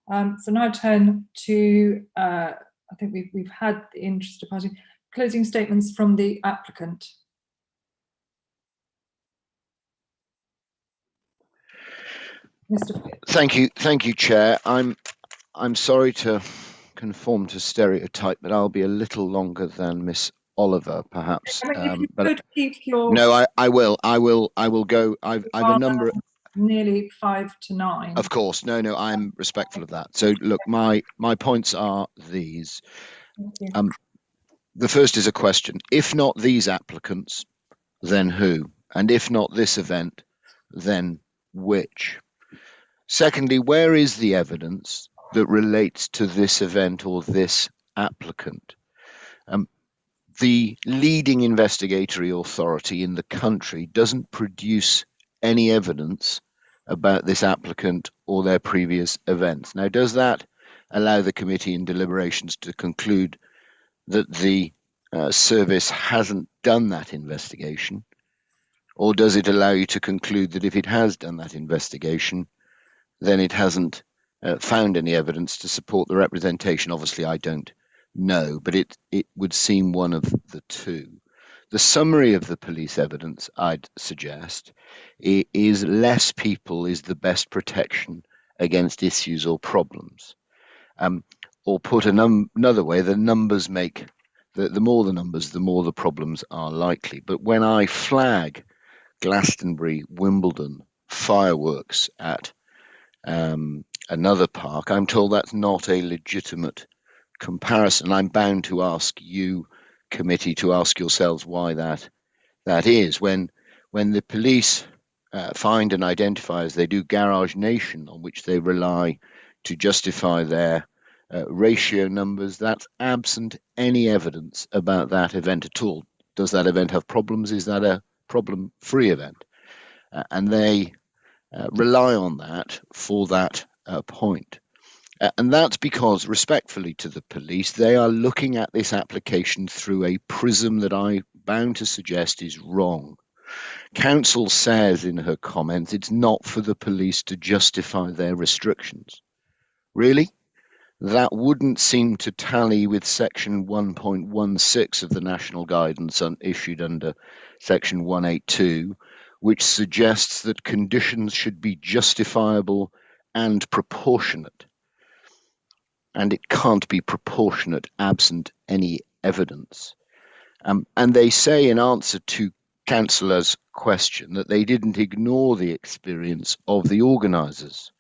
So now I turn to, I think we've had the interested party. Closing statements from the applicant. Mr. Thank you, Chair. I'm sorry to conform to stereotype, but I'll be a little longer than Miss Oliver, perhaps. But keep your... No, I will go. I've a number. Nearly 5 to 9. Of course, no, I'm respectful of that. So look, my points are these. The first is a question. If not these applicants, then who? And if not this event, then which? Secondly, where is the evidence that relates to this event or this applicant? The leading investigatory authority in the country doesn't produce any evidence about this applicant or their previous events. Now, does that allow the committee in deliberations to conclude that the service hasn't done that investigation? Or does it allow you to conclude that if it has done that investigation, then it hasn't found any evidence to support the representation? Obviously, I don't know, but it would seem one of the two. The summary of the police evidence, I'd suggest, is less people is the best protection against issues or problems. Or put another way, the numbers make, the more the numbers, the more the problems are likely. But when I flag Glastonbury, Wimbledon, fireworks at another park, I'm told that's not a legitimate comparison. I'm bound to ask you, committee, to ask yourselves why that is. When the police find and identify, as they do, Garage Nation, on which they rely to justify their ratio numbers, that's absent any evidence about that event at all. Does that event have problems? Is that a problem-free event? And they rely on that for that point. And that's because, respectfully to the police, they are looking at this application through a prism that I'm bound to suggest is wrong. Council says in her comments it's not for the police to justify their restrictions. Really? That wouldn't seem to tally with section 1.16 of the national guidance issued under section 182, which suggests that conditions should be justifiable and proportionate. And it can't be proportionate absent any evidence. And they say in answer to Councillor's question that they didn't ignore the experience of the organisers.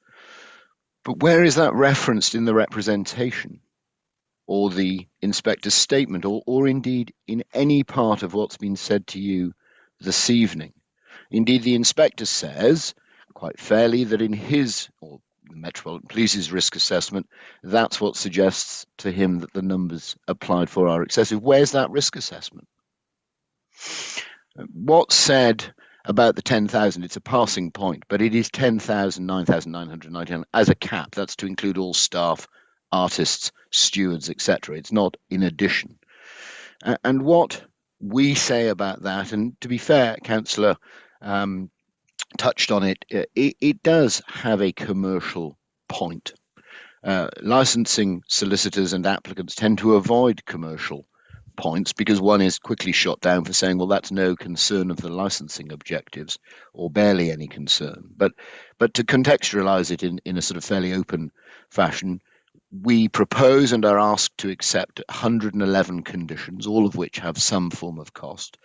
But where is that referenced in the representation or the inspector's statement or indeed in any part of what's been said to you this evening? Indeed, the inspector says quite fairly that in his or the Metropolitan Police's risk assessment, that's what suggests to him that the numbers applied for are excessive. Where's that risk assessment? What's said about the 10,000, it's a passing point, but it is 10,000, 9,999 as a cap. That's to include all staff, artists, stewards, etc. It's not in addition. And what we say about that, and to be fair, Councillor touched on it, it does have a commercial point. Licensing solicitors and applicants tend to avoid commercial points because one is quickly shot down for saying, well, that's no concern of the licensing objectives or barely any concern. But to contextualize it in a sort of fairly open fashion, we propose and are asked to accept 111 conditions, all of which have some form of cost.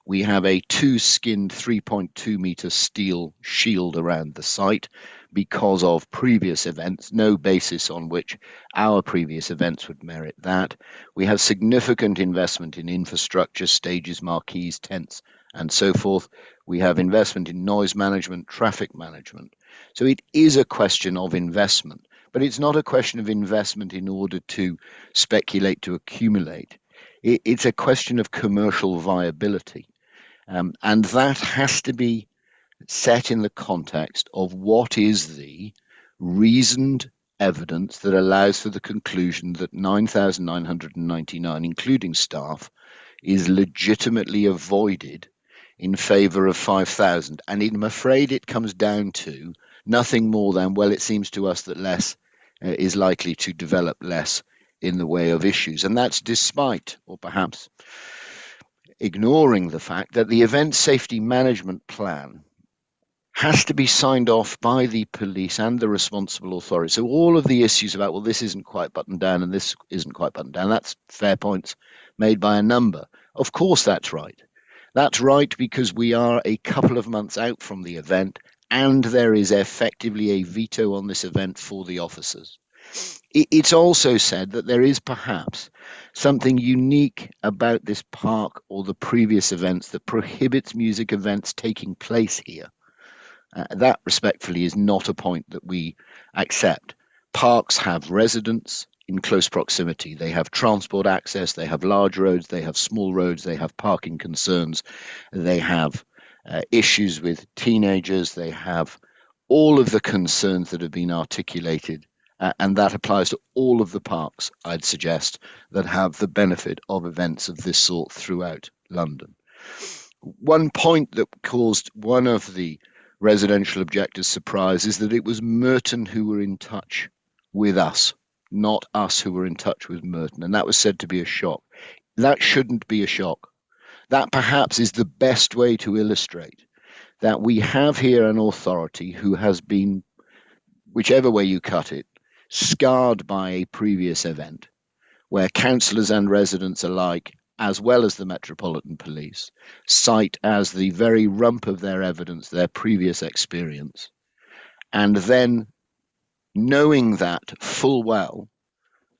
We have a two-skinned 3.2 meter steel shield around the site because of previous events, no basis on which our previous events would merit that. We have significant investment in infrastructure, stages, marquees, tents, and so forth. We have investment in noise management, traffic management. So it is a question of investment, but it's not a question of investment in order to speculate, to accumulate. It's a question of commercial viability. And that has to be set in the context of what is the reasoned evidence that allows for the conclusion that 9,999, including staff, is legitimately avoided in favour of 5,000. And I'm afraid it comes down to nothing more than, well, it seems to us that less is likely to develop less in the way of issues. And that's despite, or perhaps ignoring the fact that the event safety management plan has to be signed off by the police and the responsible authority. So all of the issues about, well, this isn't quite buttoned down and this isn't quite buttoned down, that's fair points made by a number. Of course that's right. That's right because we are a couple of months out from the event and there is effectively a veto on this event for the officers. It's also said that there is perhaps something unique about this park or the previous events that prohibits music events taking place here. That respectfully is not a point that we accept. Parks have residents in close proximity. They have transport access, they have large roads, they have small roads, they have parking concerns, they have issues with teenagers, they have all of the concerns that have been articulated. And that applies to all of the parks, I'd suggest, that have the benefit of events of this sort throughout London. One point that caused one of the residential objectors surprise is that it was Merton who were in touch with us, not us who were in touch with Merton. And that was said to be a shock. That shouldn't be a shock. That perhaps is the best way to illustrate that we have here an authority who has been, whichever way you cut it, scarred by a previous event where councillors and residents alike, as well as the Metropolitan Police, cite as the very rump of their evidence their previous experience. And then, knowing that full well,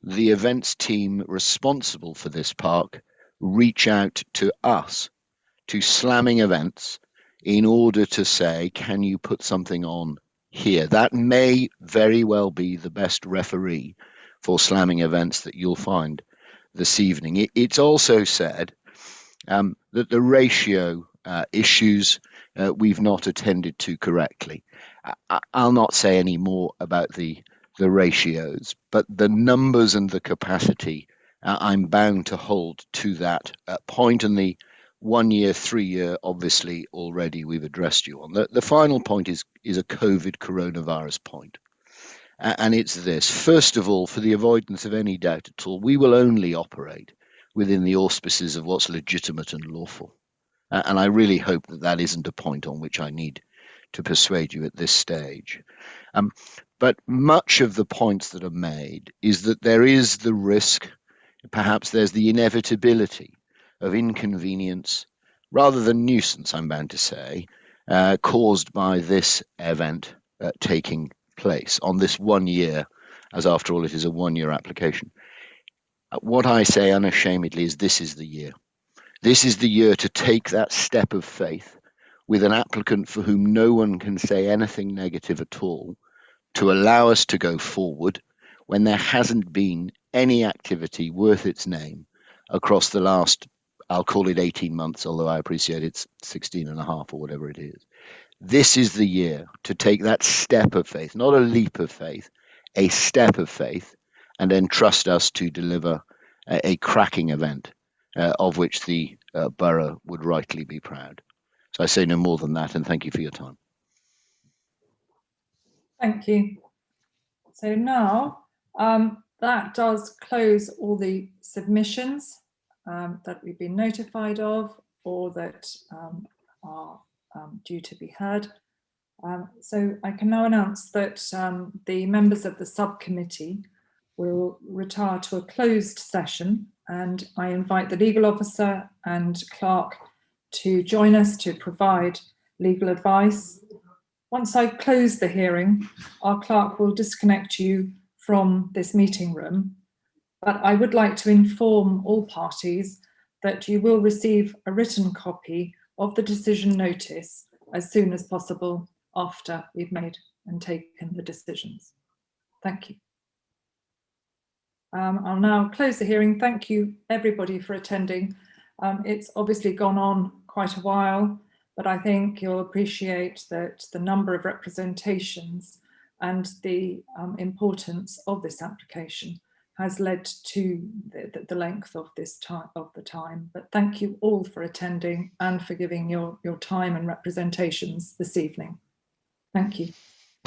the events team responsible for this park reach out to us, to Slammin events, in order to say, can you put something on here? That may very well be the best referee for Slammin events that you'll find this evening. It's also said that the ratio issues we've not attended to correctly. I'll not say any more about the ratios, but the numbers and the capacity, I'm bound to hold to that point. And the 1 year, 3 year, obviously already we've addressed you on. The final point is a COVID coronavirus point. And it's this: first of all, for the avoidance of any doubt at all, we will only operate within the auspices of what's legitimate and lawful. And I really hope that that isn't a point on which I need to persuade you at this stage. But much of the points that are made is that there is the risk, perhaps there's the inevitability of inconvenience rather than nuisance, I'm bound to say, caused by this event taking place on this 1 year, as after all it is a 1 year application. What I say unashamedly is this is the year. This is the year to take that step of faith with an applicant for whom no one can say anything negative at all, to allow us to go forward when there hasn't been any activity worth its name across the last, I'll call it 18 months, although I appreciate it's 16 and a half or whatever it is. This is the year to take that step of faith, not a leap of faith, a step of faith, and entrust us to deliver a cracking event of which the borough would rightly be proud. So I say no more than that, and thank you for your time. Thank you. So now that does close all the submissions that we've been notified of or that are due to be heard. So I can now announce that the members of the subcommittee will retire to a closed session, and I invite the legal officer and clerk to join us to provide legal advice. Once I've closed the hearing, our clerk will disconnect you from this meeting room, but I would like to inform all parties that you will receive a written copy of the decision notice as soon as possible after we've made and taken the decisions. Thank you. I'll now close the hearing. Thank you everybody for attending. It's obviously gone on quite a while, but I think you'll appreciate that the number of representations and the importance of this application has led to the length of this time But thank you all for attending and for giving your time and representations this evening. Thank you.